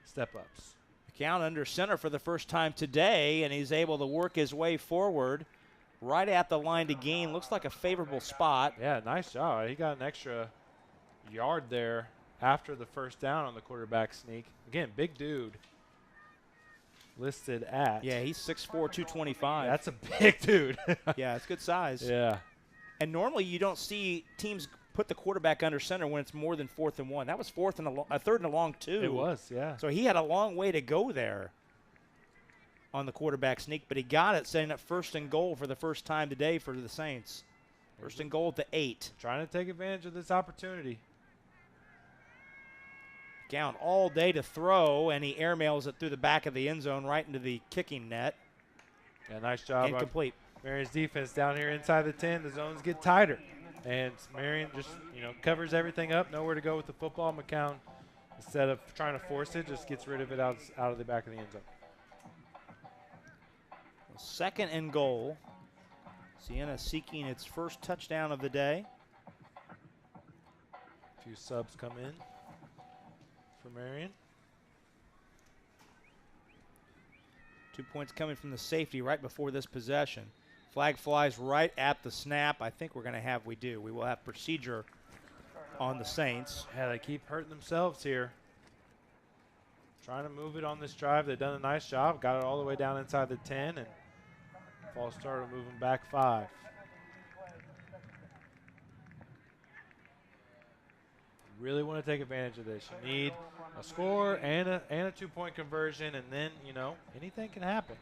step-ups. McCown under center for the first time today, and he's able to work his way forward right at the line to gain. Looks like a favorable spot. Yeah, nice job. He got an extra yard there after the first down on the quarterback sneak. Again, big dude. Listed at. Yeah, he's 6'4", 225. That's a big dude. Yeah, it's good size. Yeah. And normally you don't see teams put the quarterback under center when it's more than 4th and 1. That was third and a long too. It was, yeah. So he had a long way to go there on the quarterback sneak, but he got it, setting up 1st and goal for the first time today for the Saints. 1st and goal at the 8. Trying to take advantage of this opportunity. Count all day to throw, and he airmails it through the back of the end zone right into the kicking net. Yeah, nice job. Incomplete. Marion's defense down here inside the 10. The zones get tighter. And Marion just, covers everything up. Nowhere to go with the football. McCown, instead of trying to force it, just gets rid of it out of the back of the end zone. 2nd and goal. Siena seeking its first touchdown of the day. A few subs come in for Marion. 2 points coming from the safety right before this possession. Flag flies right at the snap. I think we will have procedure on the Saints. Yeah, they keep hurting themselves here. Trying to move it on this drive. They've done a nice job. Got it all the way down inside the 10, and false start moving back 5. Really want to take advantage of this. You need a score and a 2-point conversion, and then, anything can happen.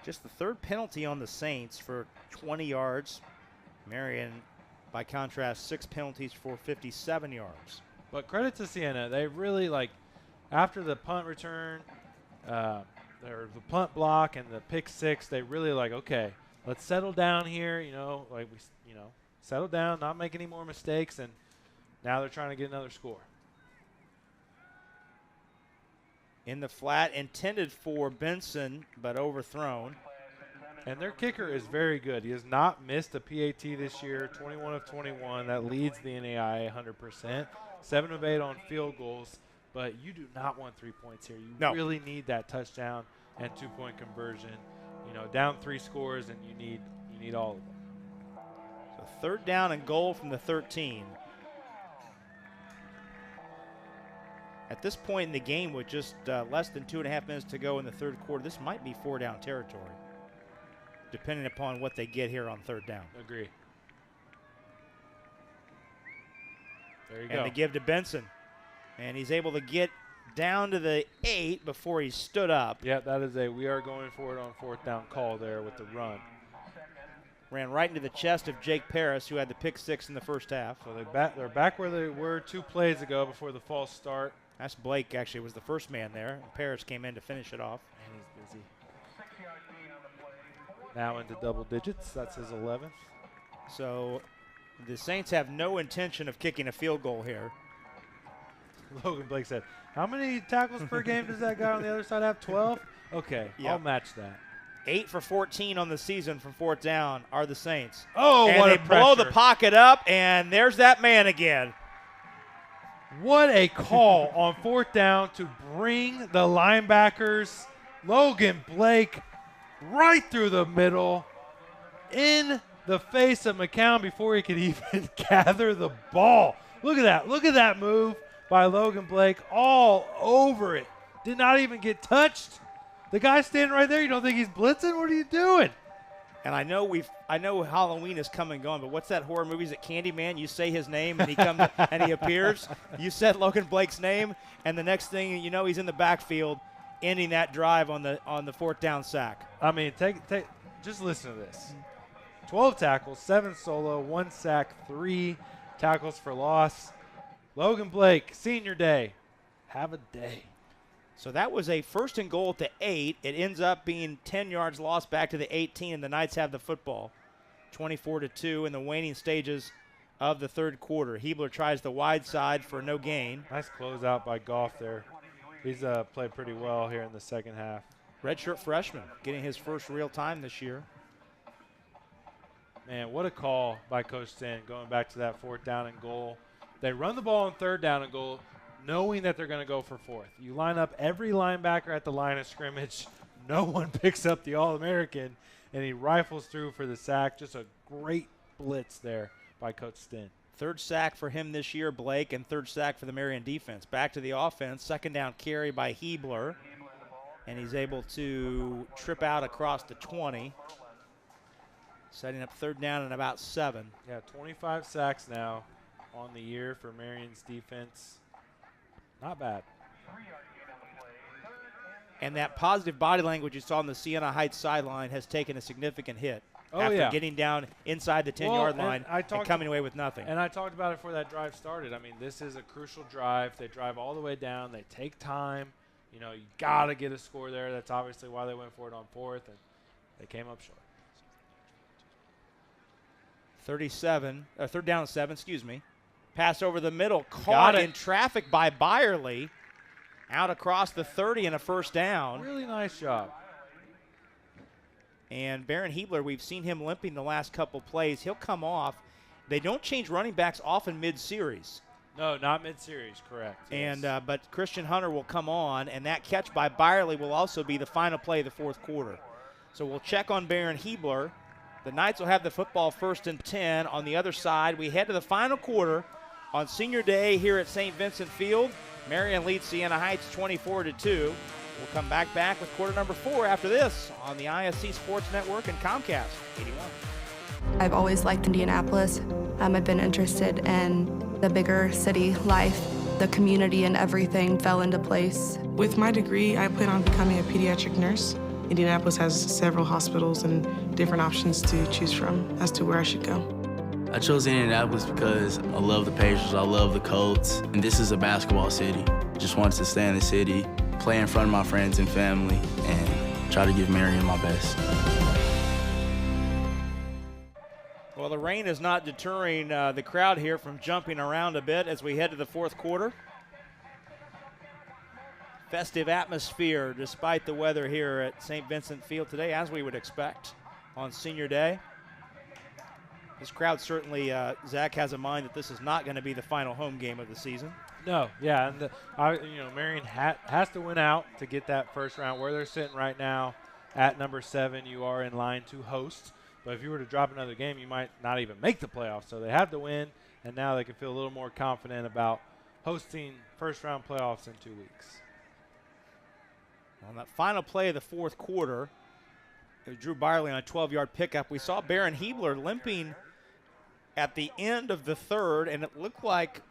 Just the 3rd penalty on the Saints for 20 yards. Marion, by contrast, 6 penalties for 57 yards. But credit to Siena. They really, after the punt return, the punt block and the pick 6, they really okay, let's settle down here, settle down, not make any more mistakes, and now they're trying to get another score. In the flat, intended for Benson, but overthrown. And their kicker is very good. He has not missed a PAT this year, 21 of 21. That leads the NAIA 100%. 7 of 8 on field goals. But you do not want 3 points here. You really need that touchdown and 2-point conversion. Down 3 scores, and you need all of them. So 3rd down and goal from the 13. At this point in the game, with just less than 2.5 minutes to go in the third quarter, this might be 4-down territory, depending upon what they get here on 3rd down. Agree. There you go. And they give to Benson. And he's able to get down to the 8 before he stood up. Yeah, that is we are going for it on 4th down call there with the run. Ran right into the chest of Jake Paris, who had the pick 6 in the first half. So they're back where they were 2 plays ago before the false start. That's Blake, actually, was the first man there. Paris came in to finish it off. And he's busy. Now into double digits. That's his 11th. So the Saints have no intention of kicking a field goal here. Logan Blake said, how many tackles per game does that guy on the other side have? 12? Okay, yep. I'll match that. 8 for 14 on the season from 4th down are the Saints. Oh, and what they a pressure. blow the pocket up, and there's that man again. What a call on 4th down to bring the linebackers, Logan Blake, right through the middle, in the face of McCown before he could even gather the ball. Look at that. Look at that move by Logan Blake, all over it. Did not even get touched. The guy's standing right there. You don't think he's blitzing? What are you doing? And I know Halloween is coming and going, but what's that horror movie? Is it Candyman? You say his name and he comes and he appears. You said Logan Blake's name, and the next thing you know, he's in the backfield, ending that drive on the fourth down sack. I mean, just listen to this. 12 tackles, 7 solo, 1 sack, 3 tackles for loss. Logan Blake, senior day. Have a day. So that was a 1st and goal to 8. It ends up being 10 yards lost back to the 18, and the Knights have the football. 24-2 in the waning stages of the third quarter. Hebler tries the wide side for no gain. Nice closeout by Goff there. He's played pretty well here in the second half. Redshirt freshman getting his first real time this year. Man, what a call by Coach Stan going back to that 4th down and goal. They run the ball on 3rd down and goal, knowing that they're going to go for 4th. You line up every linebacker at the line of scrimmage. No one picks up the All-American, and he rifles through for the sack. Just a great blitz there by Coach Stin. 3rd sack for him this year, Blake, and 3rd sack for the Marion defense. Back to the offense, 2nd down carry by Hebler, and he's able to trip out across the 20, setting up 3rd down and about 7. Yeah, 25 sacks now on the year for Marion's defense. Not bad. And that positive body language you saw on the Siena Heights sideline has taken a significant hit after getting down inside the 10-yard line and coming away with nothing. And I talked about it before that drive started. I mean, this is a crucial drive. They drive all the way down. They take time. You know, you got to get a score there. That's obviously why they went for it on 4th, and they came up short. 3rd down and 7, excuse me. Pass over the middle, caught in traffic by Byerly. Out across the 30 and a 1st down. Really nice job. And Baron Hebler, we've seen him limping the last couple plays. He'll come off. They don't change running backs often mid-series. No, not mid-series, correct. And but Christian Hunter will come on, and that catch by Byerly will also be the final play of the 4th quarter. So we'll check on Baron Hebler. The Knights will have the football 1st and 10. On the other side, we head to the final quarter on Senior Day here at St. Vincent Field. Marion leads Siena Heights 24-2. We'll come back with quarter number 4 after this on the ISC Sports Network and Comcast 81. I've always liked Indianapolis. I've been interested in the bigger city life. The community and everything fell into place. With my degree, I plan on becoming a pediatric nurse. Indianapolis has several hospitals and different options to choose from as to where I should go. I chose Indianapolis because I love the Pacers, I love the Colts, and this is a basketball city. Just wanted to stay in the city, play in front of my friends and family, and try to give Marion my best. Well, the rain is not deterring the crowd here from jumping around a bit as we head to the 4th quarter. Festive atmosphere despite the weather here at St. Vincent Field today, as we would expect on Senior Day. This crowd certainly, Zach has in mind that this is not going to be the final home game of the season. No, yeah, and Marion has to win out to get that first round. Where they're sitting right now at number 7, you are in line to host. But if you were to drop another game, you might not even make the playoffs. So they have to win, and now they can feel a little more confident about hosting first-round playoffs in 2 weeks. On that final play of the 4th quarter, Drew Byerly on a 12-yard pickup. We saw Baron Hebler limping at the end of the 3rd, and it looked like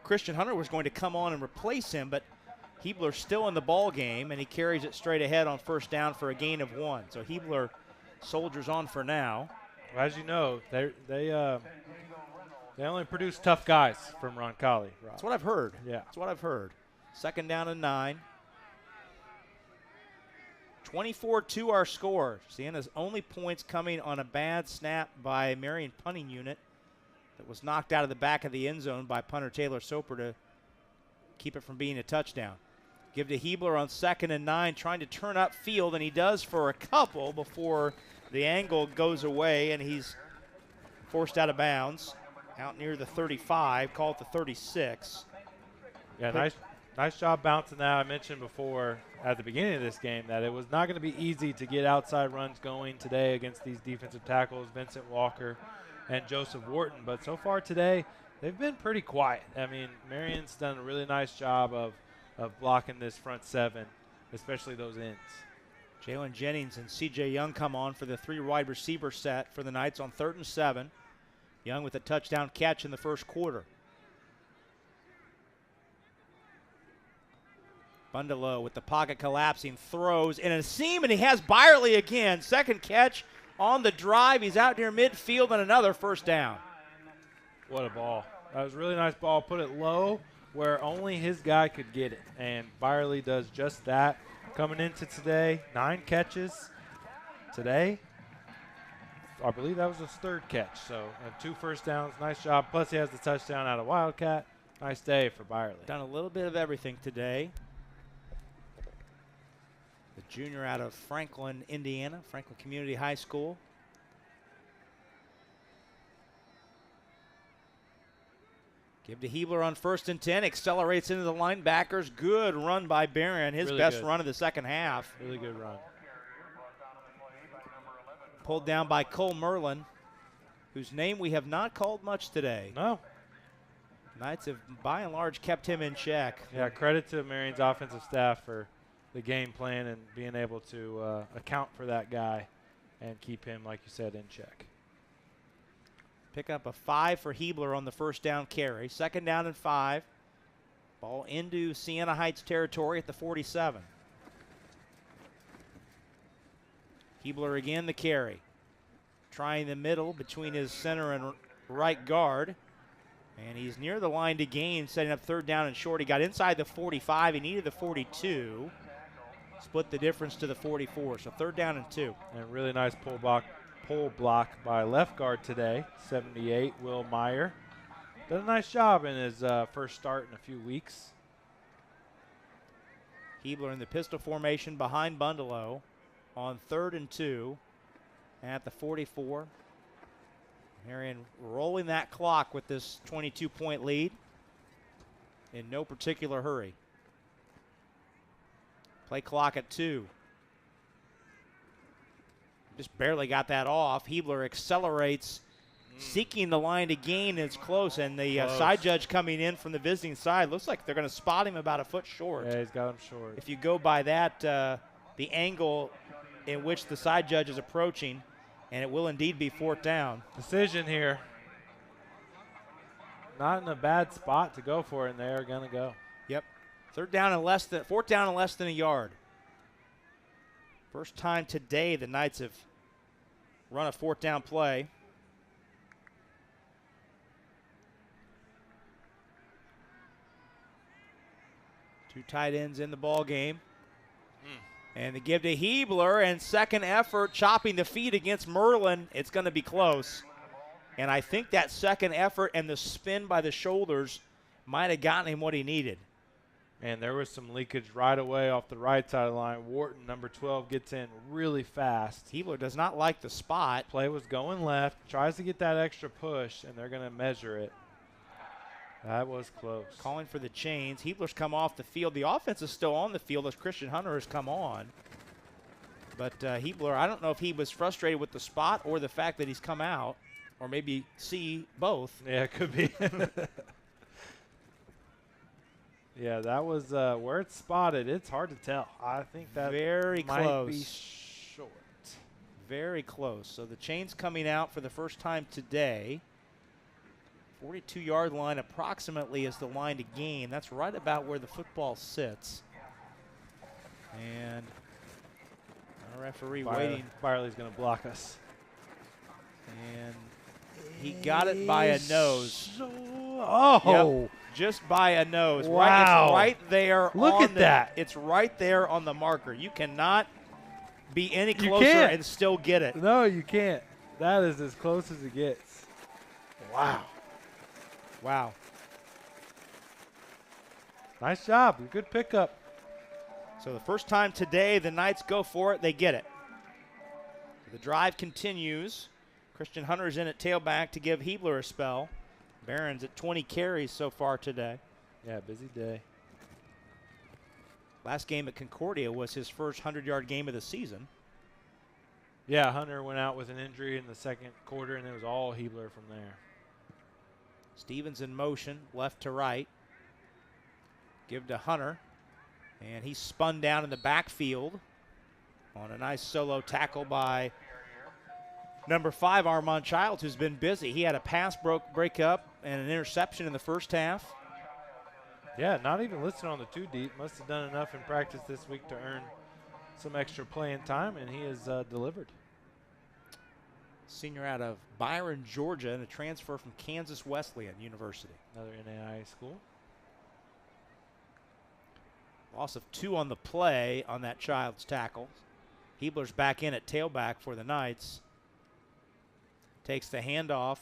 Christian Hunter was going to come on and replace him, but Hebler's still in the ball game, and he carries it straight ahead on 1st down for a gain of 1. So Hebler soldiers on for now. Well, as you know, they only produce tough guys from Roncalli. That's what I've heard. Yeah. That's what I've heard. 2nd down and 9. 24-2 our score. Siena's only points coming on a bad snap by Marion punting unit that was knocked out of the back of the end zone by punter Taylor Soper to keep it from being a touchdown. Give to Hebler on 2nd and 9, trying to turn up field, and he does for a couple before the angle goes away, and he's forced out of bounds out near the 35, call it the 36. Yeah, nice job bouncing that. I mentioned before at the beginning of this game that it was not going to be easy to get outside runs going today against these defensive tackles, Vincent Walker and Joseph Wharton. But so far today, they've been pretty quiet. I mean, Marion's done a really nice job of blocking this front 7 especially those ends. Jalen Jennings and C.J. Young come on for the 3 wide receiver set for the Knights on 3rd and 7. Young with a touchdown catch in the first quarter. Bundalo with the pocket collapsing, throws in a seam, and he has Byerly again. Second catch on the drive. He's out near midfield and another first down. What a ball. That was a really nice ball. Put it low where only his guy could get it, and Byerly does just that. Coming into today, 9 catches today. I believe that was his 3rd catch, so 2 first downs. Nice job. Plus he has the touchdown out of Wildcat. Nice day for Byerly. Done a little bit of everything today. The junior out of Franklin, Indiana, Franklin Community High School. Give to Hebler on 1st and 10. Accelerates into the linebackers. Good run by Marion. His really best good run of the second half. Really good run. Pulled down by Cole Merlin, whose name we have not called much today. No. Knights have, by and large, kept him in check. Yeah, credit to Marion's offensive staff for the game plan and being able to account for that guy and keep him, like you said, in check. Pick up a 5 for Hebler on the first down carry. 2nd down and 5. Ball into Siena Heights territory at the 47. Hebler again the carry. Trying the middle between his center and right guard. And he's near the line to gain, setting up 3rd down and short. He got inside the 45. He needed the 42. Split the difference to the 44. So 3rd down and 2. And really nice pull block by left guard today, 78, Will Meyer. Did a nice job in his first start in a few weeks. Hebler in the pistol formation behind Bundalo on 3rd and 2 at the 44. Marion rolling that clock with this 22-point lead in no particular hurry. Play clock at 2. Just barely got that off. Hebler accelerates, seeking the line to gain. It's close, and the side judge coming in from the visiting side. Looks like they're going to spot him about a foot short. Yeah, he's got him short. If you go by that, the angle in which the side judge is approaching, and it will indeed be 4th down. Decision here. Not in a bad spot to go for it, and they are going to go. Yep. 4th down and less than a yard. First time today the Knights have run a 4th down play. Two tight ends in the ball game. And the give to Hebler, and second effort, chopping the feet against Merlin. It's going to be close. And I think that second effort and the spin by the shoulders might have gotten him what he needed. And there was some leakage right away off the right side of the line. Wharton, number 12, gets in really fast. Hebler does not like the spot. Play was going left, tries to get that extra push, and they're going to measure it. That was close. Calling for the chains. Hebler's come off the field. The offense is still on the field as Christian Hunter has come on. But Hebler, I don't know if he was frustrated with the spot or the fact that he's come out, or maybe both. Yeah, it could be. Yeah, that was where it's spotted. It's hard to tell. I think that very might close. Be short. Very close. So the chain's coming out for the first time today. 42-yard line approximately is the line to gain. That's right about where the football sits. And our referee waiting. Byerly's going to block us. And he got it by a nose. Oh. Yep, just by a nose. Wow. It's right there. Look at that. It's right there on the marker. You cannot be any closer and still get it. No, you can't. That is as close as it gets. Wow. Wow. Nice job. Good pickup. So the first time today the Knights go for it, they get it. The drive continues. Christian Hunter's in at tailback to give Hebler a spell. Barron's at 20 carries so far today. Yeah, busy day. Last game at Concordia was his first 100-yard game of the season. Yeah, Hunter went out with an injury in the second quarter, and it was all Hebler from there. Stevens in motion, left to right. Give to Hunter. And he spun down in the backfield on a nice solo tackle by number 5, Armand Childs, who's been busy. He had a pass break up and an interception in the first half. Yeah, not even listed on the 2 deep. Must have done enough in practice this week to earn some extra playing time, and he has delivered. Senior out of Byron, Georgia, and a transfer from Kansas Wesleyan University. Another NAIA school. Loss of 2 on the play on that Child's tackle. Hebler's back in at tailback for the Knights. Takes the handoff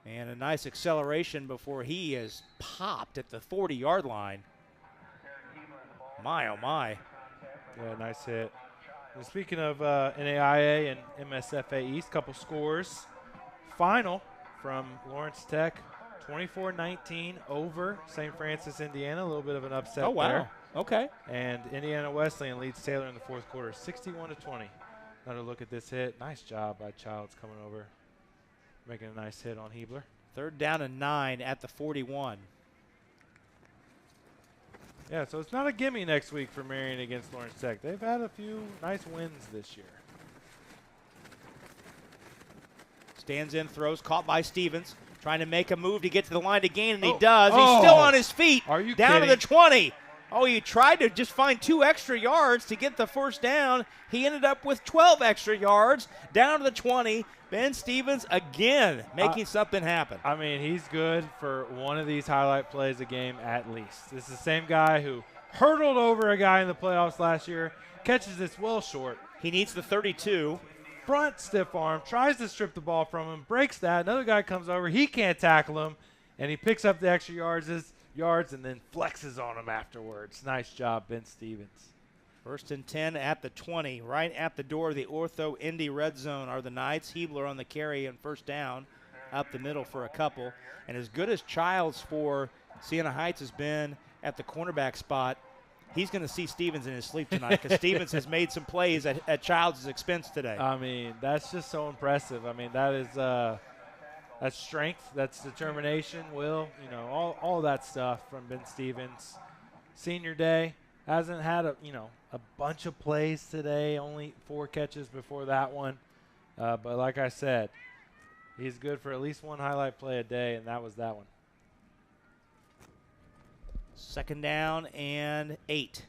and a nice acceleration before he is popped at the 40-yard line. My, oh my. Yeah, nice hit. And speaking of NAIA and MSFA East, couple scores. Final from Lawrence Tech, 24-19 over St. Francis, Indiana. A little bit of an upset there. Oh, wow. Okay. And Indiana Wesleyan leads Taylor in the fourth quarter, 61-20. Another look at this hit. Nice job by Childs coming over, making a nice hit on Hebler. 3rd down and 9 at the 41. Yeah, so it's not a gimme next week for Marion against Lawrence Tech. They've had a few nice wins this year. Stands in, throws, caught by Stevens. Trying to make a move to get to the line to gain, and he does. He's still on his feet. Are you down kidding? To the 20. Oh, he tried to just find 2 extra yards to get the first down. He ended up with 12 extra yards, down to the 20. Ben Stevens again making something happen. I mean, he's good for one of these highlight plays a game at least. This is the same guy who hurdled over a guy in the playoffs last year, catches this well short. He needs the 32. Front stiff arm, tries to strip the ball from him, breaks that. Another guy comes over, he can't tackle him, and he picks up the extra yards and then flexes on him afterwards. Nice job, Ben Stevens. 1st and 10 at the 20. Right at the door of the Ortho Indy red zone are the Knights. Hebler on the carry and first down up the middle for a couple. And as good as Childs for Siena Heights has been at the cornerback spot, he's going to see Stevens in his sleep tonight because Stevens has made some plays at Childs' expense today. I mean, that's just so impressive. I mean, that is that's strength, that's determination, will, all of that stuff from Ben Stevens. Senior day, hasn't had a bunch of plays today, only 4 catches before that one. But like I said, he's good for at least 1 highlight play a day, and that was that one. 2nd down and 8.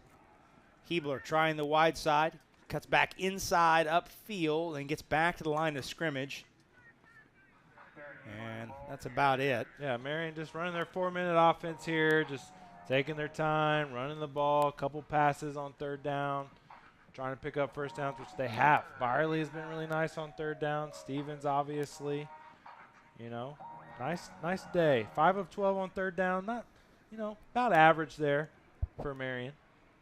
Hebler trying the wide side, cuts back inside upfield and gets back to the line of scrimmage. And that's about it. Yeah, Marion just running their 4-minute offense here, just taking their time, running the ball, a couple passes on 3rd down, trying to pick up first downs, which they have. Byerly has been really nice on 3rd down. Stevens, obviously. Nice day. 5 of 12 on 3rd down. Not, about average there for Marion.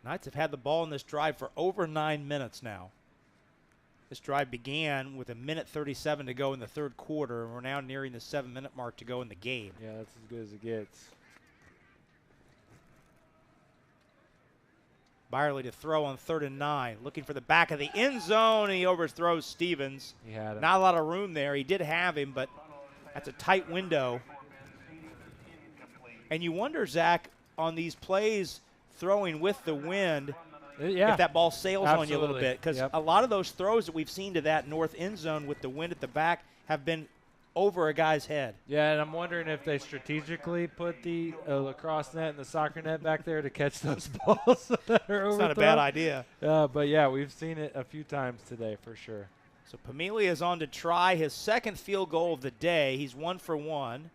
Knights have had the ball in this drive for over 9 minutes now. This drive began with 1:37 to go in the 3rd quarter, and we're now nearing the 7-minute mark to go in the game. Yeah, that's as good as it gets. Byerly to throw on 3rd and 9, looking for the back of the end zone, and he overthrows Stevens. He had him. Not a lot of room there. He did have him, but that's a tight window. And you wonder, Zach, on these plays throwing with the wind, if that ball sails on you a little bit. Because a lot of those throws that we've seen to that north end zone with the wind at the back have been over a guy's head. Yeah, and I'm wondering if they strategically put the lacrosse net and the soccer net back there to catch those balls that are overthrown. It's not a bad idea. But, yeah, we've seen it a few times today for sure. So Pamela is on to try his 2nd field goal of the day. He's 1 for 1.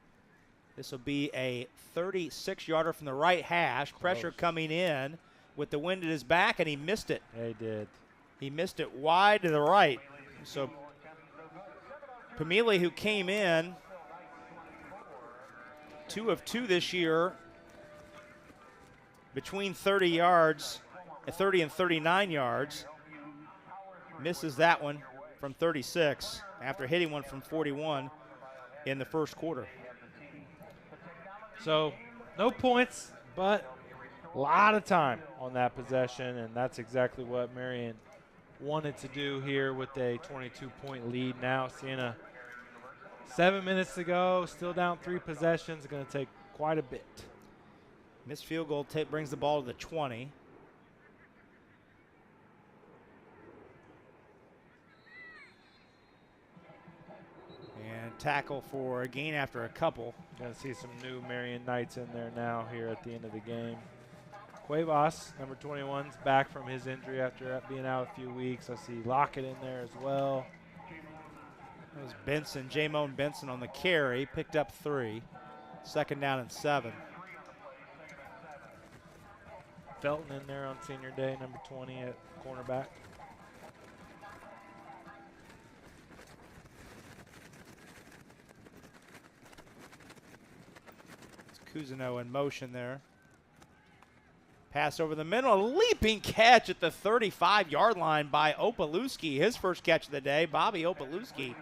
This will be a 36-yarder from the right hash. Close. Pressure coming in with the wind at his back, and he missed it. Yeah, he did. He missed it wide to the right. So Pamela, who came in 2 of 2 this year, between 30 yards, 30 and 39 yards, misses that one from 36 after hitting one from 41 in the 1st quarter. So no points, but a lot of time on that possession, and that's exactly what Marion wanted to do here with a 22-point lead. Now Siena, 7 minutes to go, still down 3 possessions. Going to take quite a bit. Missed field goal brings the ball to the 20. tackle for a gain after a couple. Going to see some new Marion Knights in there now here at the end of the game. Cuevas, number 21, is back from his injury after being out a few weeks. I see Lockett in there as well. That was Benson, Jamone Benson on the carry, picked up 3. 2nd down and 7. Felton in there on senior day, number 20 at cornerback. It's Cousineau in motion there. Pass over the middle, a leaping catch at the 35-yard line by Opalewski. His first catch of the day. Bobby Opalewski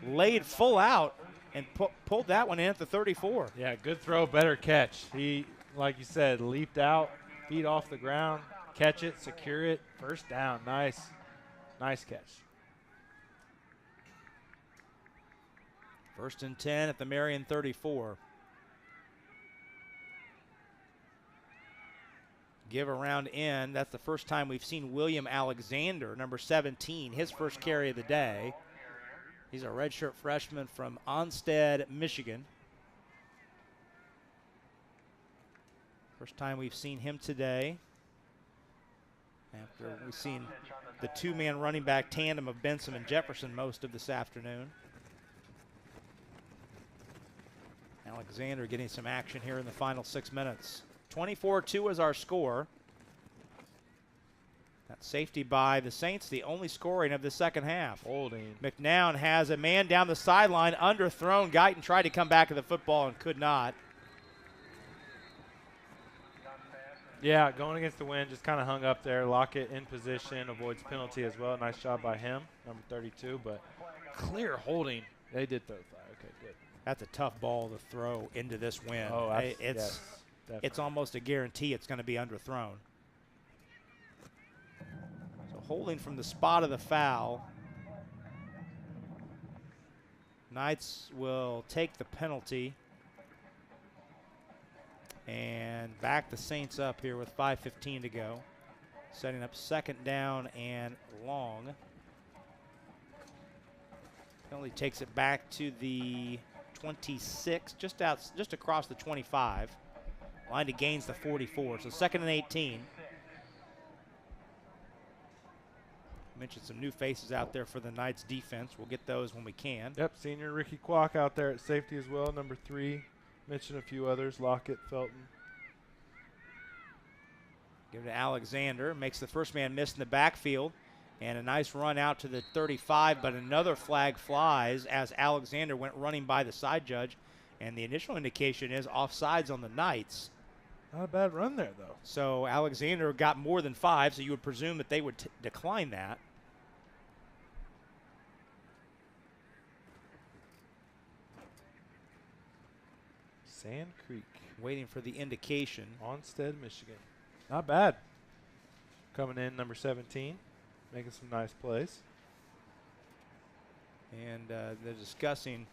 laid full out and pulled that one in at the 34. Yeah, good throw, better catch. He, like you said, leaped out, feet off the ground, catch it, secure it, first down. Nice catch. 1st and 10 at the Marion 34. Give around in. That's the first time we've seen William Alexander, number 17, his first carry of the day. He's a redshirt freshman from Onsted, Michigan. First time we've seen him today. After we've seen the 2-man running back tandem of Benson and Jefferson most of this afternoon. Alexander getting some action here in the final 6 minutes. 24-2 is our score. That safety by the Saints, the only scoring of the second half. Holding. McNown has a man down the sideline, underthrown. Guyton tried to come back to the football and could not. Yeah, going against the wind, just kind of hung up there. Lockett in position, avoids penalty as well. Nice job by him, number 32, but clear holding. They did throw the flag. Okay, good. That's a tough ball to throw into this wind. Oh, it's almost a guarantee it's going to be underthrown. So holding from the spot of the foul. Knights will take the penalty and back the Saints up here with 5:15 to go. Setting up 2nd down and long. Penalty takes it back to the 26, just across the 25. Line to gains the 44, so 2nd and 18. Mentioned some new faces out there for the Knights defense. We'll get those when we can. Yep, senior Ricky Kwok out there at safety as well, number 3. Mentioned a few others, Lockett, Felton. Give it to Alexander, makes the first man miss in the backfield. And a nice run out to the 35, but another flag flies as Alexander went running by the side judge. And the initial indication is offsides on the Knights. Not a bad run there, though. So Alexander got more than 5, so you would presume that they would decline that. Sand Creek. Waiting for the indication. Onsted, Michigan. Not bad. Coming in, number 17. Making some nice plays. And they're discussing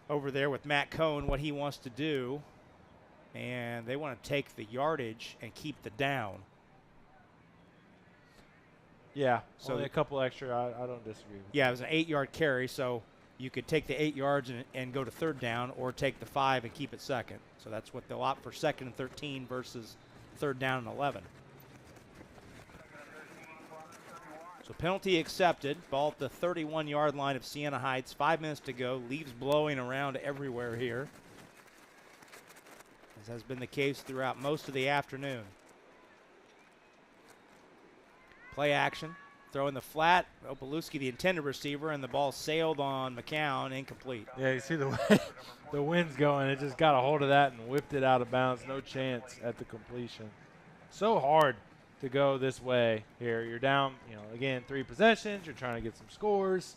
over there with Matt Cohn what he wants to do. And they want to take the yardage and keep the down. Yeah, so only a couple extra. I don't disagree with Yeah, it was an 8-yard carry, so you could take the 8 yards and go to 3rd down, or take the 5 and keep it 2nd. So that's what they'll opt for, 2nd and 13 versus 3rd down and 11. So penalty accepted. Ball at the 31-yard line of Siena Heights. 5 minutes to go. Leaves blowing around everywhere here, as has been the case throughout most of the afternoon. Play action. Throwing the flat. Opalewski, the intended receiver, and the ball sailed on McCown, incomplete. Yeah, you see the way the wind's going. It just got a hold of that and whipped it out of bounds. No chance at the completion. So hard to go this way here. You're down, again, 3 possessions. You're trying to get some scores,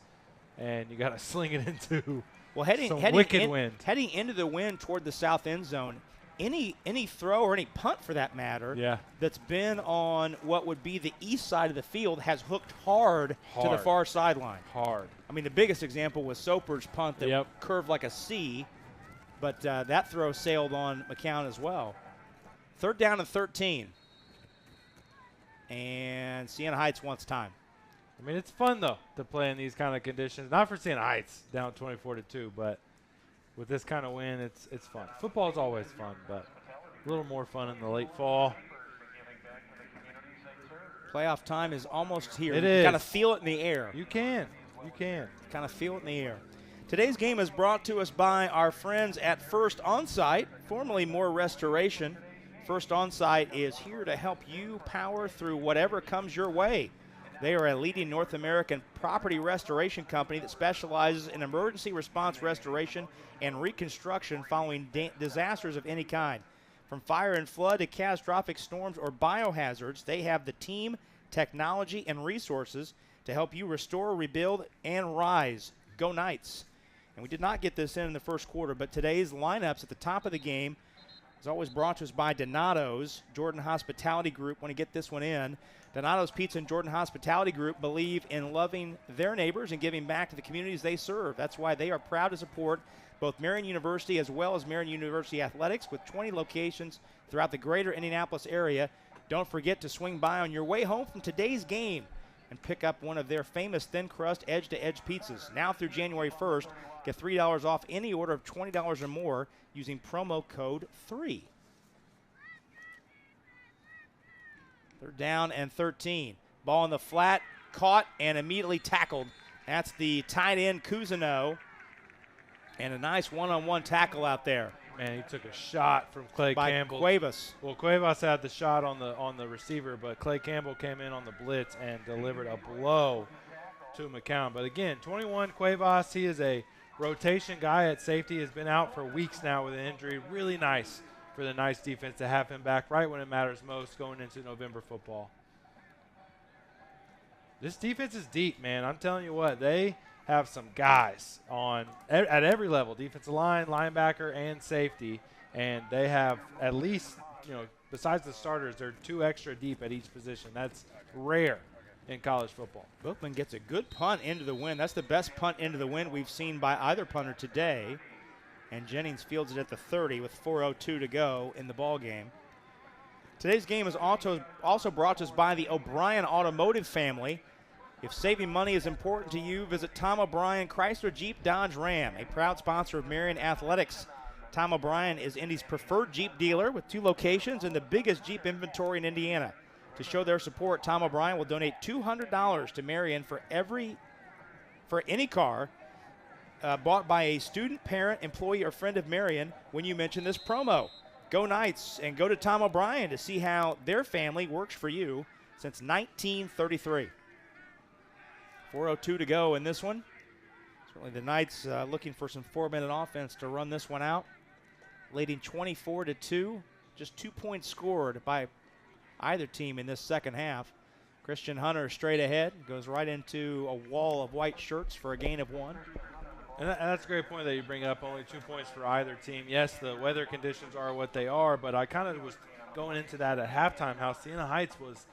and you got to sling it into some wicked wind. Heading into the wind toward the south end zone, any throw or any punt for that matter that's been on what would be the east side of the field has hooked hard to the far sideline. Hard. I mean, the biggest example was Soper's punt that curved like a C, but that throw sailed on McCown as well. 3rd down and 13. And Siena Heights wants time. I mean, it's fun, though, to play in these kind of conditions. Not for Siena Heights, down 24-2, but with this kind of win, it's fun. Football is always fun, but a little more fun in the late fall. Playoff time is almost here. It you is. Kind of feel it in the air. You can. You can. Kind of feel it in the air. Today's game is brought to us by our friends at First Onsite, formerly More Restoration. First Onsite is here to help you power through whatever comes your way. They are a leading North American property restoration company that specializes in emergency response restoration and reconstruction following disasters of any kind. From fire and flood to catastrophic storms or biohazards, they have the team, technology, and resources to help you restore, rebuild, and rise. Go Knights. And we did not get this in the first quarter, but today's lineups at the top of the game is always brought to us by Donato's Jordan Hospitality Group. Want to get this one in. Donato's Pizza and Jordan Hospitality Group believe in loving their neighbors and giving back to the communities they serve. That's why they are proud to support both Marion University as well as Marion University Athletics with 20 locations throughout the greater Indianapolis area. Don't forget to swing by on your way home from today's game and pick up one of their famous thin crust edge-to-edge pizzas. Now through January 1st, get $3 off any order of $20 or more using promo code 3. They're down and 13. Ball in the flat, caught and immediately tackled. That's the tight end Cousineau. And a nice one-on-one tackle out there. Man, he took a shot from Clay Campbell. Cuevas. Well, Cuevas had the shot on the receiver, but Clay Campbell came in on the blitz and delivered a blow to McCown. But again, 21 Cuevas, he is a rotation guy at safety, has been out for weeks now with an injury. Really nice for the Knights defense to have him back right when it matters most going into November football. This defense is deep, man. I'm telling you what, they have some guys at every level, defensive line, linebacker, and safety, and they have at least, besides the starters, they're 2 extra deep at each position. That's rare in college football. Bookman gets a good punt into the wind. That's the best punt into the wind we've seen by either punter today, and Jennings fields it at the 30 with 4:02 to go in the ball game. Today's game is also brought to us by the O'Brien Automotive family. If saving money is important to you, visit Tom O'Brien Chrysler Jeep Dodge Ram, a proud sponsor of Marion Athletics. Tom O'Brien is Indy's preferred Jeep dealer with 2 locations and the biggest Jeep inventory in Indiana. To show their support, Tom O'Brien will donate $200 to Marion for any car bought by a student, parent, employee, or friend of Marion when you mention this promo. Go Knights and go to Tom O'Brien to see how their family works for you since 1933. 4:02 to go in this one. Certainly the Knights looking for some 4-minute offense to run this one out. Leading 24-2. Just 2 points scored by either team in this second half. Christian Hunter straight ahead. Goes right into a wall of white shirts for a gain of 1. And that's a great point that you bring up. Only 2 points for either team. Yes, the weather conditions are what they are, but I kind of was going into that at halftime, how Siena Heights was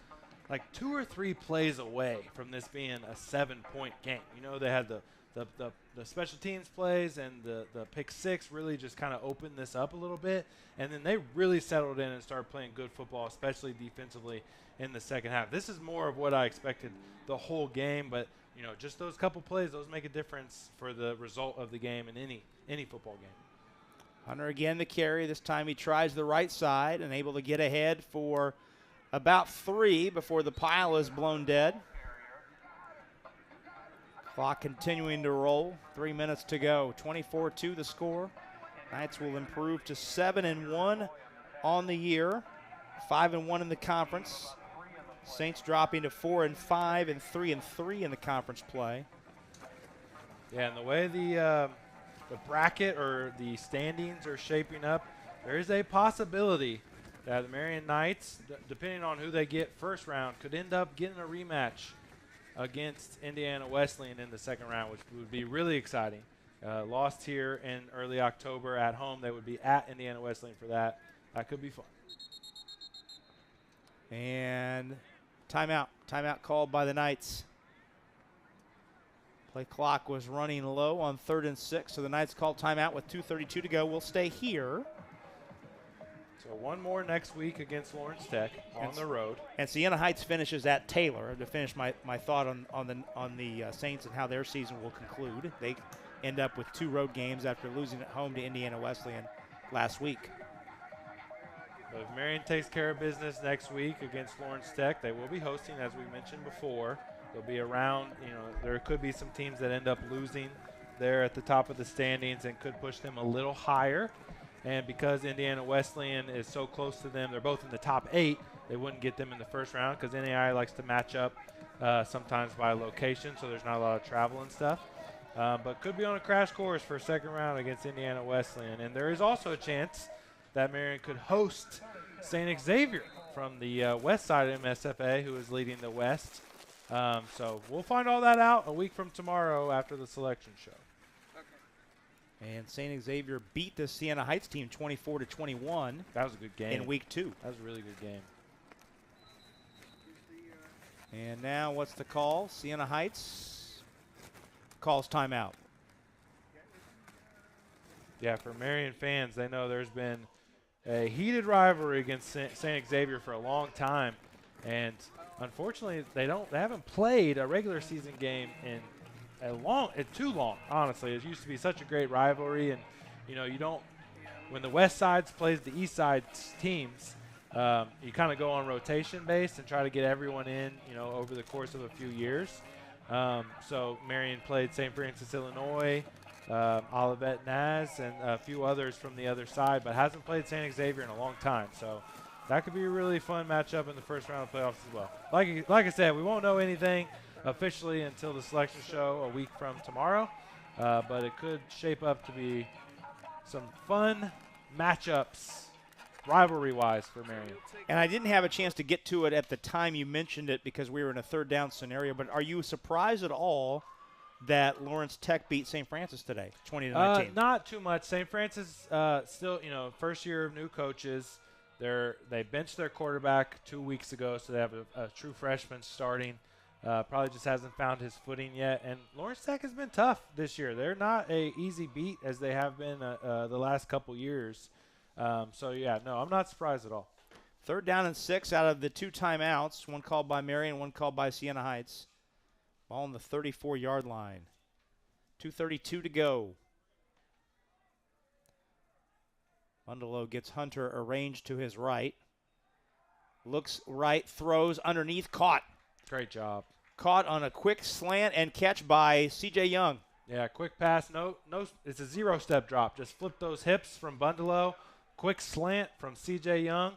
like 2 or 3 plays away from this being a 7-point game. They had the special teams plays and the pick 6 really just kind of opened this up a little bit. And then they really settled in and started playing good football, especially defensively in the second half. This is more of what I expected the whole game, but just those couple plays, those make a difference for the result of the game in any football game. Hunter again the carry. This time he tries the right side and able to get ahead for about 3 before the pile is blown dead. Clock continuing to roll. 3 minutes to go. 24-2 the score. Knights will improve to 7-1 on the year. 5-1 in the conference. Saints dropping to 4-5 and 3-3 in the conference play. Yeah, and the way the bracket or the standings are shaping up, there is a possibility that the Marion Knights, depending on who they get first round, could end up getting a rematch against Indiana Wesleyan in the second round, which would be really exciting. Lost here in early October at home. They would be at Indiana Wesleyan for that. That could be fun. And timeout. Timeout called by the Knights. Play clock was running low on 3rd and 6, so the Knights called timeout with 2:32 to go. We'll stay here. So one more next week against Lawrence Tech on the road. And Siena Heights finishes at Taylor. To finish my thought on the Saints and how their season will conclude, they end up with 2 road games after losing at home to Indiana Wesleyan last week. But if Marion takes care of business next week against Lawrence Tech, they will be hosting, as we mentioned before. They'll be around, there could be some teams that end up losing there at the top of the standings and could push them a little higher. And because Indiana Wesleyan is so close to them, they're both in the top 8, they wouldn't get them in the first round because NAIA likes to match up sometimes by location, so there's not a lot of travel and stuff. But could be on a crash course for a second round against Indiana Wesleyan. And there is also a chance that Marion could host St. Xavier from the west side of MSFA, who is leading the West. So we'll find all that out a week from tomorrow after the selection show. And St. Xavier beat the Siena Heights team 24-21. That was a good game. In week 2. That was a really good game. And now what's the call? Siena Heights calls timeout. Yeah, for Marion fans, they know there's been a heated rivalry against St. Xavier for a long time. And unfortunately, they haven't played a regular season game in too long, honestly. It used to be such a great rivalry, and when the West Sides plays the East Side's teams, you kind of go on rotation based and try to get everyone in, over the course of a few years. So Marion played St. Francis, Illinois, Olivet Naz, and a few others from the other side, but hasn't played St. Xavier in a long time. So that could be a really fun matchup in the first round of playoffs as well. Like I said, we won't know anything officially until the selection show a week from tomorrow, but it could shape up to be some fun matchups rivalry-wise for Marion. And I didn't have a chance to get to it at the time you mentioned it because we were in a third down scenario, but are you surprised at all that Lawrence Tech beat St. Francis today, 20-19? Not too much. St. Francis still, first year of new coaches. They benched their quarterback 2 weeks ago, so they have a true freshman starting. Probably just hasn't found his footing yet. And Lawrence Tech has been tough this year. They're not a easy beat as they have been the last couple years. So, yeah, no, I'm not surprised at all. 3rd down and 6 out of the 2 timeouts, one called by Marion, one called by Siena Heights. Ball on the 34-yard line. 2:32 to go. Bundalo gets Hunter arranged to his right. Looks right, throws underneath, caught. Great job. Caught on a quick slant and catch by C.J. Young. Yeah, quick pass. No, it's a 0-step drop. Just flip those hips from Bundalo. Quick slant from C.J. Young.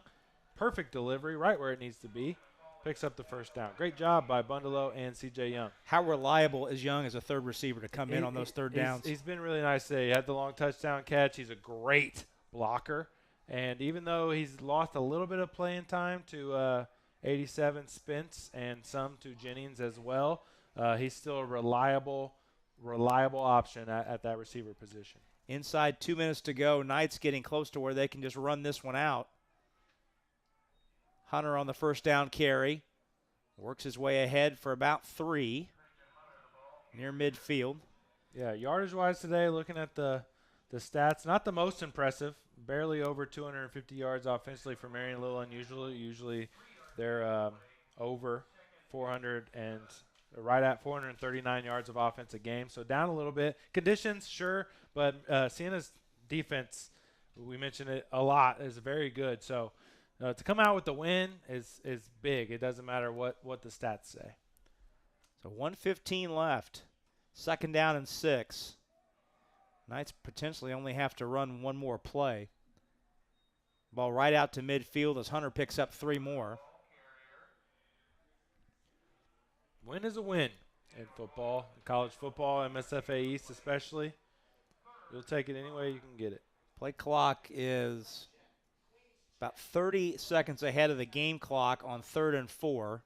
Perfect delivery, right where it needs to be. Picks up the first down. Great job by Bundalo and C.J. Young. How reliable is Young as a third receiver to come in on those third downs? He's been really nice today. He had the long touchdown catch. He's a great blocker. And even though he's lost a little bit of playing time to 87 Spence and some to Jennings as well, he's still a reliable option at that receiver position. Inside 2 minutes to go. Knights getting close to where they can just run this one out. Hunter on the first down carry. Works his way ahead for about 3 near midfield. Yeah, yardage-wise today, looking at the stats, not the most impressive. Barely over 250 yards offensively for Marion, a little unusual. Usually they're over 400 and right at 439 yards of offense a game. So down a little bit. Conditions, sure, but Siena's defense, we mentioned it a lot, is very good. So to come out with the win is big. It doesn't matter what the stats say. So 1:15 left. 2nd down and 6. Knights potentially only have to run one more play. Ball right out to midfield as Hunter picks up 3 more. Win is a win in football, in college football, MSFA East especially. You'll take it any way you can get it. Play clock is about 30 seconds ahead of the game clock on 3rd and 4.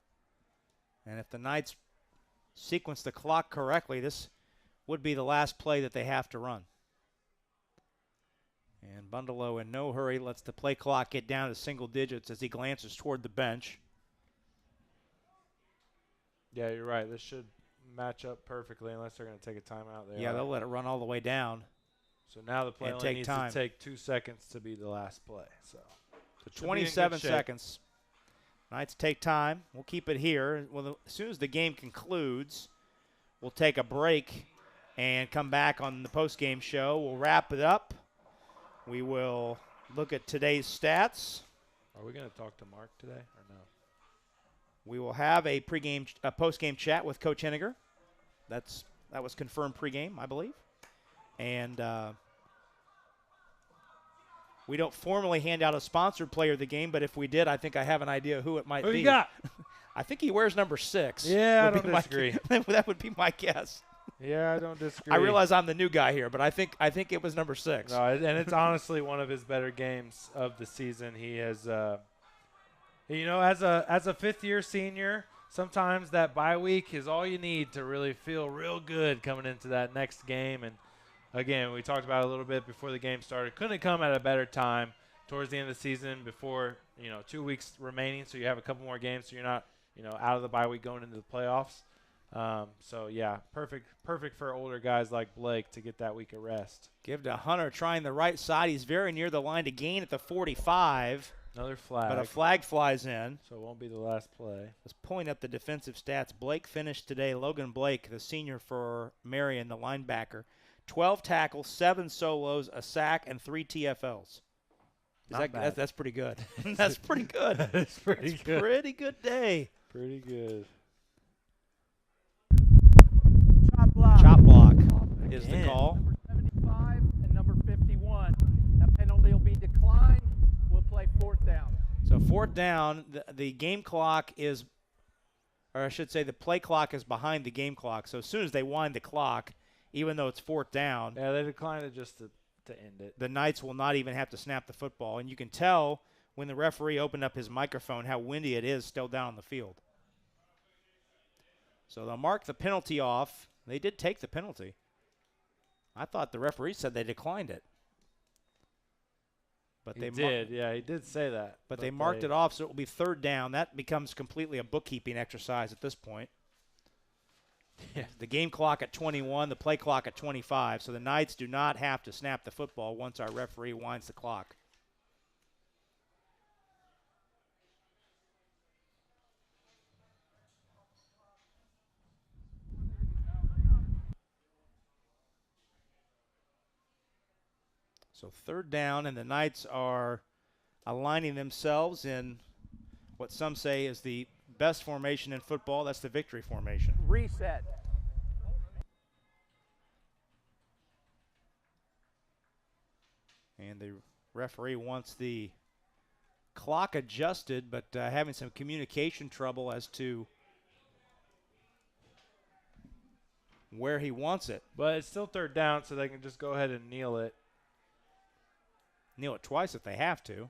And if the Knights sequence the clock correctly, this would be the last play that they have to run. And Bundalo in no hurry lets the play clock get down to single digits as he glances toward the bench. Yeah, you're right. This should match up perfectly unless they're going to take a timeout there. Yeah, they'll let it run all the way down. So now the play only needs to take 2 seconds to be the last play. So So 27 seconds. Knights take time. We'll keep it here. Well, as soon as the game concludes, we'll take a break and come back on the post-game show. We'll wrap it up. We will look at today's stats. Are we going to talk to Mark today or no? We will have a post-game chat with Coach Henniger. That was confirmed pregame, I believe. And we don't formally hand out a sponsored player of the game, but if we did, I think I have an idea who it might be. Who you got? I think he wears number 6. Yeah, I don't disagree. That would be my guess. Yeah, I don't disagree. I realize I'm the new guy here, but I think it was number 6. No, and it's honestly one of his better games of the season. He has, as a fifth-year senior, sometimes that bye week is all you need to really feel real good coming into that next game. And again, we talked about it a little bit before the game started. Couldn't come at a better time towards the end of the season before 2 weeks remaining, so you have a couple more games, so you're not out of the bye week going into the playoffs. So yeah, perfect for older guys like Blake to get that week of rest. Give to Hunter trying the right side. He's very near the line to gain at the 45. Another flag. But a flag flies in. So it won't be the last play. Let's point up the defensive stats. Blake finished today. Logan Blake, the senior for Marion, the linebacker. 12 tackles, 7 solos, a sack, and 3 TFLs. That's pretty good. That's pretty good. That's pretty good. Pretty good day. Pretty good. Chop block is the call. Number 75 and number 51. That penalty will be declined. We'll play 4th down. So 4th down, the game clock is, or I should say the play clock is behind the game clock. So as soon as they wind the clock, even though it's 4th down. Yeah, they declined it just to end it. The Knights will not even have to snap the football. And you can tell when the referee opened up his microphone how windy it is still down on the field. So they'll mark the penalty off. They did take the penalty. I thought the referee said they declined it. But he did. Yeah, he did say that. But they marked it off, so it will be 3rd down. That becomes completely a bookkeeping exercise at this point. Yeah. The game clock at 21, the play clock at 25. So the Knights do not have to snap the football once our referee winds the clock. So 3rd down, and the Knights are aligning themselves in what some say is the best formation in football. That's the victory formation. Reset. And the referee wants the clock adjusted, but having some communication trouble as to where he wants it. But it's still 3rd down, so they can just go ahead and kneel it. Kneel it twice if they have to.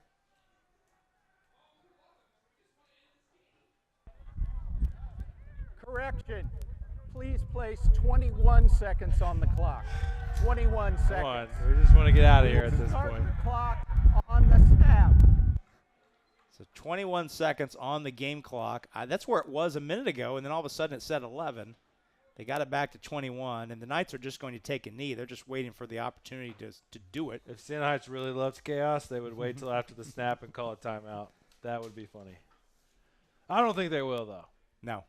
Correction. Please place 21 seconds on the clock. 21 seconds. Come on. We just want to get out of here at this point. The clock on the snap. So 21 seconds on the game clock. That's where it was a minute ago, and then all of a sudden it said 11. They got it back to 21, and the Knights are just going to take a knee. They're just waiting for the opportunity to do it. If Siena Heights really loves chaos, they would wait till after the snap and call a timeout. That would be funny. I don't think they will, though. No.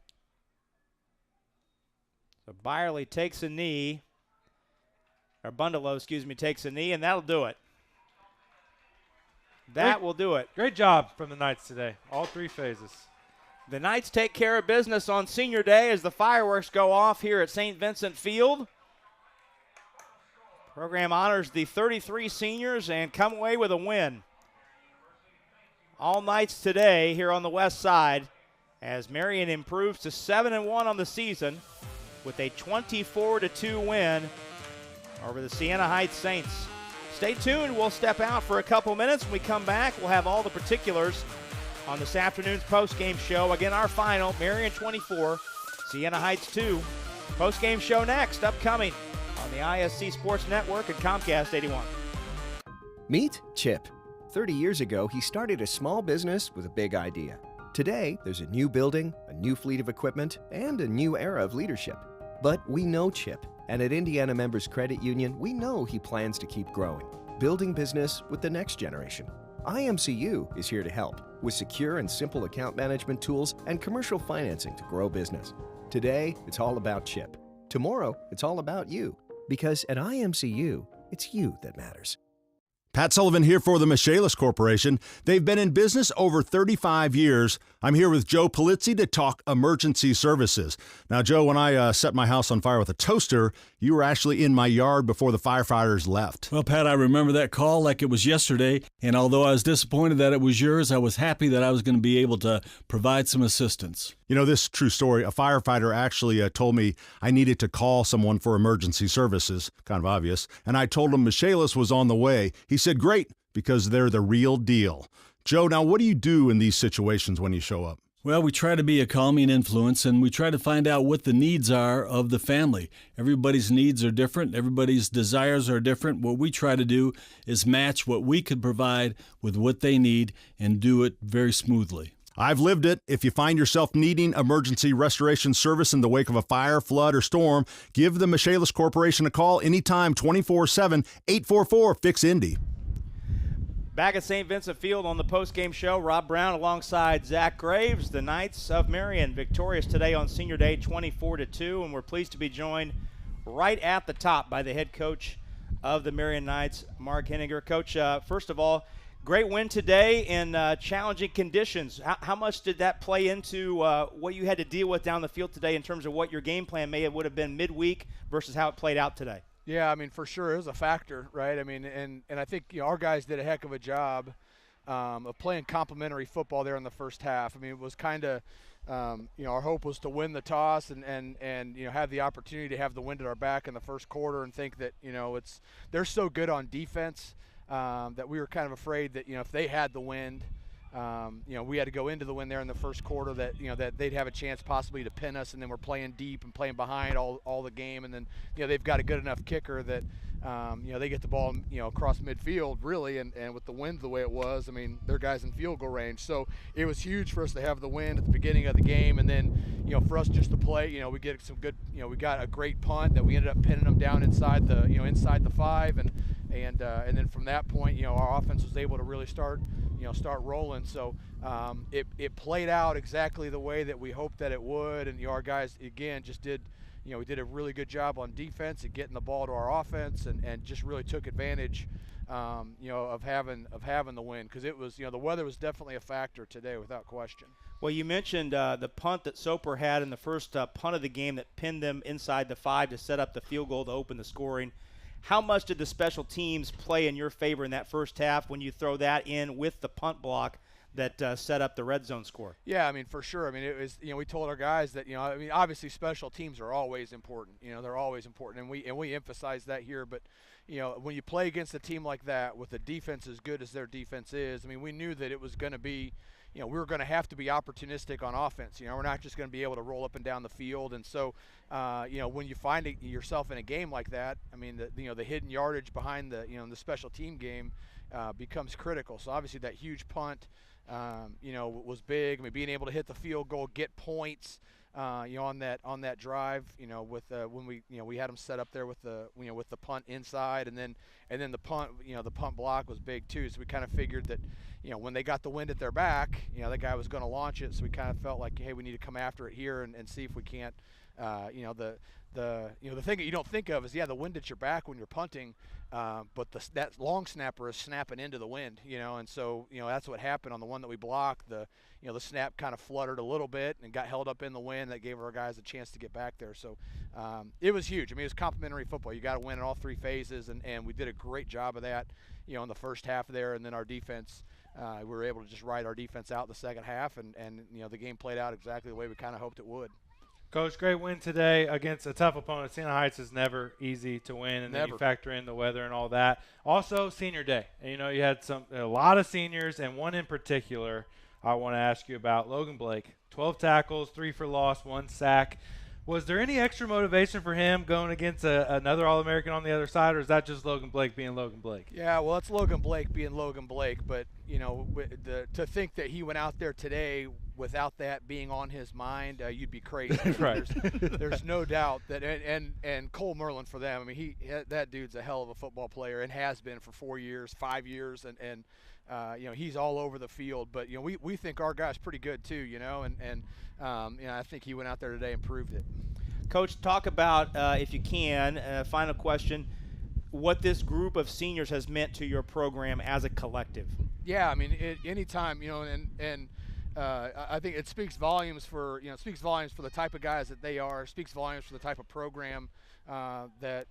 So Byerly takes a knee, or Bundelow, takes a knee, and that'll do it. That will do it. Great job from the Knights today, all 3 phases. The Knights take care of business on Senior Day as the fireworks go off here at St. Vincent Field. Program honors the 33 seniors and come away with a win. All Knights today here on the west side as Marion improves to 7-1 on the season with a 24-2 win over the Siena Heights Saints. Stay tuned. We'll step out for a couple minutes. When we come back, we'll have all the particulars on this afternoon's postgame show. Again, our final, Marion 24, Siena Heights 2. Postgame show next, upcoming on the ISC Sports Network and Comcast 81. Meet Chip. 30 years ago, he started a small business with a big idea. Today, there's a new building, a new fleet of equipment, and a new era of leadership. But we know Chip, and at Indiana Members Credit Union, we know he plans to keep growing, building business with the next generation. IMCU is here to help with secure and simple account management tools and commercial financing to grow business. Today, it's all about Chip. Tomorrow, it's all about you. Because at IMCU, it's you that matters. Pat Sullivan here for the Michaelis Corporation. They've been in business over 35 years. I'm here with Joe Polizzi to talk emergency services. Now, Joe, when I set my house on fire with a toaster, you were actually in my yard before the firefighters left. Well, Pat, I remember that call like it was yesterday, and although I was disappointed that it was yours, I was happy that I was going to be able to provide some assistance. You know, this true story, a firefighter actually told me I needed to call someone for emergency services, kind of obvious, and I told him Michaelis was on the way. He said, great, because they're the real deal. Joe, now what do you do in these situations when you show up? Well, we try to be a calming influence, and we try to find out what the needs are of the family. Everybody's needs are different. Everybody's desires are different. What we try to do is match what we could provide with what they need and do it very smoothly. I've lived it. If you find yourself needing emergency restoration service in the wake of a fire, flood, or storm, give the Michaelis Corporation a call anytime, 24/7, 844-FIX-INDY. Back at St. Vincent Field on the postgame show, Rob Brown alongside Zach Graves. The Knights of Marion victorious today on Senior Day, 24-2, and we're pleased to be joined right at the top by the head coach of the Marion Knights, Mark Henninger. Coach, first of all, great win today in challenging conditions. How much did that play into what you had to deal with down the field today in terms of what your game plan would have been midweek versus how it played out today? Yeah, I mean, for sure, it was a factor, right? I mean, and I think our guys did a heck of a job of playing complementary football there in the first half. I mean, it was kind of, our hope was to win the toss and have the opportunity to have the wind at our back in the first quarter and think that, they're so good on defense that we were kind of afraid that, if they had the wind, we had to go into the win there in the first quarter that, that they'd have a chance possibly to pin us, and then we're playing deep and playing behind all the game. And then, they've got a good enough kicker that, they get the ball, across midfield really. And with the wind the way it was, I mean, their guys in field goal range. So it was huge for us to have the wind at the beginning of the game. And then, for us just to play, we get some good, we got a great punt that we ended up pinning them down inside the, inside the 5. And then from that point, our offense was able to really start rolling. So it played out exactly the way that we hoped that it would. And our guys, again, just did, we did a really good job on defense and getting the ball to our offense and just really took advantage, of having the win, because it was, the weather was definitely a factor today without question. Well, you mentioned the punt that Soper had in the first punt of the game that pinned them inside the 5 to set up the field goal to open the scoring. How much did the special teams play in your favor in that first half when you throw that in with the punt block that set up the red zone score? Yeah, I mean, for sure. I mean, it was, we told our guys that, obviously special teams are always important. They're always important, and we emphasize that here. But, when you play against a team like that with a defense as good as their defense is, I mean, we knew that it was going to be, we were going to have to be opportunistic on offense. We're not just going to be able to roll up and down the field. And so, when you find yourself in a game like that, I mean, the hidden yardage behind the, the special team game becomes critical. So obviously that huge punt, was big. I mean, being able to hit the field goal, get points, on that drive, with when we had them set up there with the with the punt inside, and then the punt, the punt block was big too. So we kind of figured that, when they got the wind at their back, that guy was going to launch it. So we kind of felt like, hey, we need to come after it here and see if we can't, the thing that you don't think of is, the wind at your back when you're punting, but that long snapper is snapping into the wind, and so, that's what happened on the one that we blocked. The snap kind of fluttered a little bit and got held up in the wind. That gave our guys a chance to get back there. So it was huge. I mean, it was complimentary football. You got to win in all 3 phases, and we did a great job of that, in the first half there. And then our defense, we were able to just ride our defense out in the second half, and the game played out exactly the way we kind of hoped it would. Coach, great win today against a tough opponent. Siena Heights is never easy to win, and then you factor in the weather and all that. Also, Senior Day. And, you had a lot of seniors, and one in particular I want to ask you about, Logan Blake. 12 tackles, 3 for loss, 1 sack. Was there any extra motivation for him going against another All-American on the other side, or is that just Logan Blake being Logan Blake? Yeah, well, it's Logan Blake being Logan Blake, but, to think that he went out there today, without that being on his mind, you'd be crazy. Right. There's no doubt that, and Cole Merlin for them. I mean, that dude's a hell of a football player and has been for 4 years, 5 years, and he's all over the field. But we think our guy's pretty good too, and I think he went out there today and proved it. Coach, talk about, if you can, final question, what this group of seniors has meant to your program as a collective. Yeah, I mean, anytime, and I think it speaks volumes for the type of guys that they are. Speaks volumes for the type of program that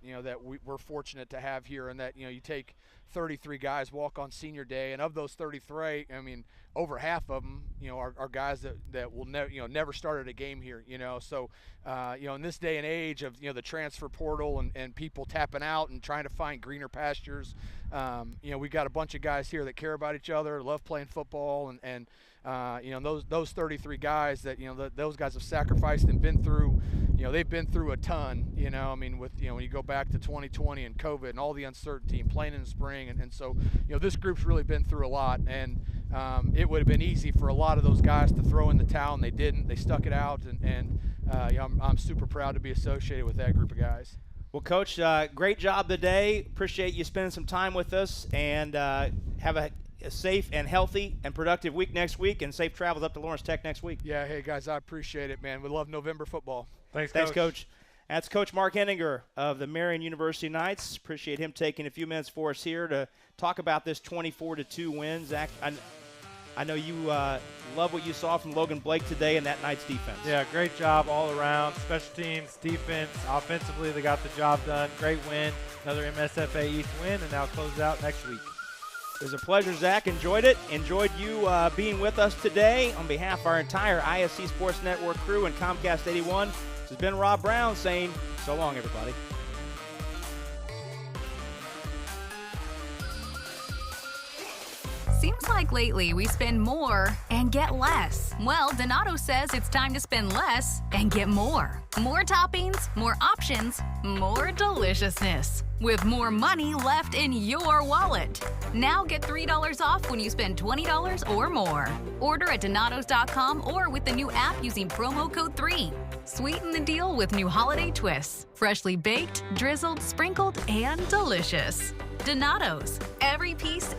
we're fortunate to have here, and that you take 33 guys walk on senior day, and of those 33, I mean, over half of them, are guys that will never started a game here, So, in this day and age of the transfer portal and people tapping out and trying to find greener pastures, we got a bunch of guys here that care about each other, love playing football, and those 33 guys that those guys have sacrificed and been through. They've been through a ton. I mean, with when you go back to 2020 and COVID and all the uncertainty and playing in the spring, and so this group's really been through a lot, and it would have been easy for a lot of those guys to throw in the towel, and they didn't. They stuck it out, and I'm super proud to be associated with that group of guys. Well, Coach, great job today. Appreciate you spending some time with us, and have a safe and healthy and productive week next week, and safe travels up to Lawrence Tech next week. Yeah, hey guys, I appreciate it, man. We love November football. Thanks, Coach. That's Coach Mark Henninger of the Marion University Knights. Appreciate him taking a few minutes for us here to talk about this 24-2 win. Zach, I know you love what you saw from Logan Blake today and that Knights defense. Yeah, great job all around. Special teams, defense, offensively, they got the job done. Great win, another MSFA East win, and now close out next week. It was a pleasure, Zach. Enjoyed it. Enjoyed you being with us today. On behalf of our entire ISC Sports Network crew and Comcast 81, this has been Rob Brown saying so long, everybody. Seems like lately we spend more and get less. Well, Donato says it's time to spend less and get more. More toppings, more options, more deliciousness. With more money left in your wallet. Now get $3 off when you spend $20 or more. Order at Donatos.com or with the new app using promo code 3. Sweeten the deal with new holiday twists. Freshly baked, drizzled, sprinkled, and delicious. Donatos. Every piece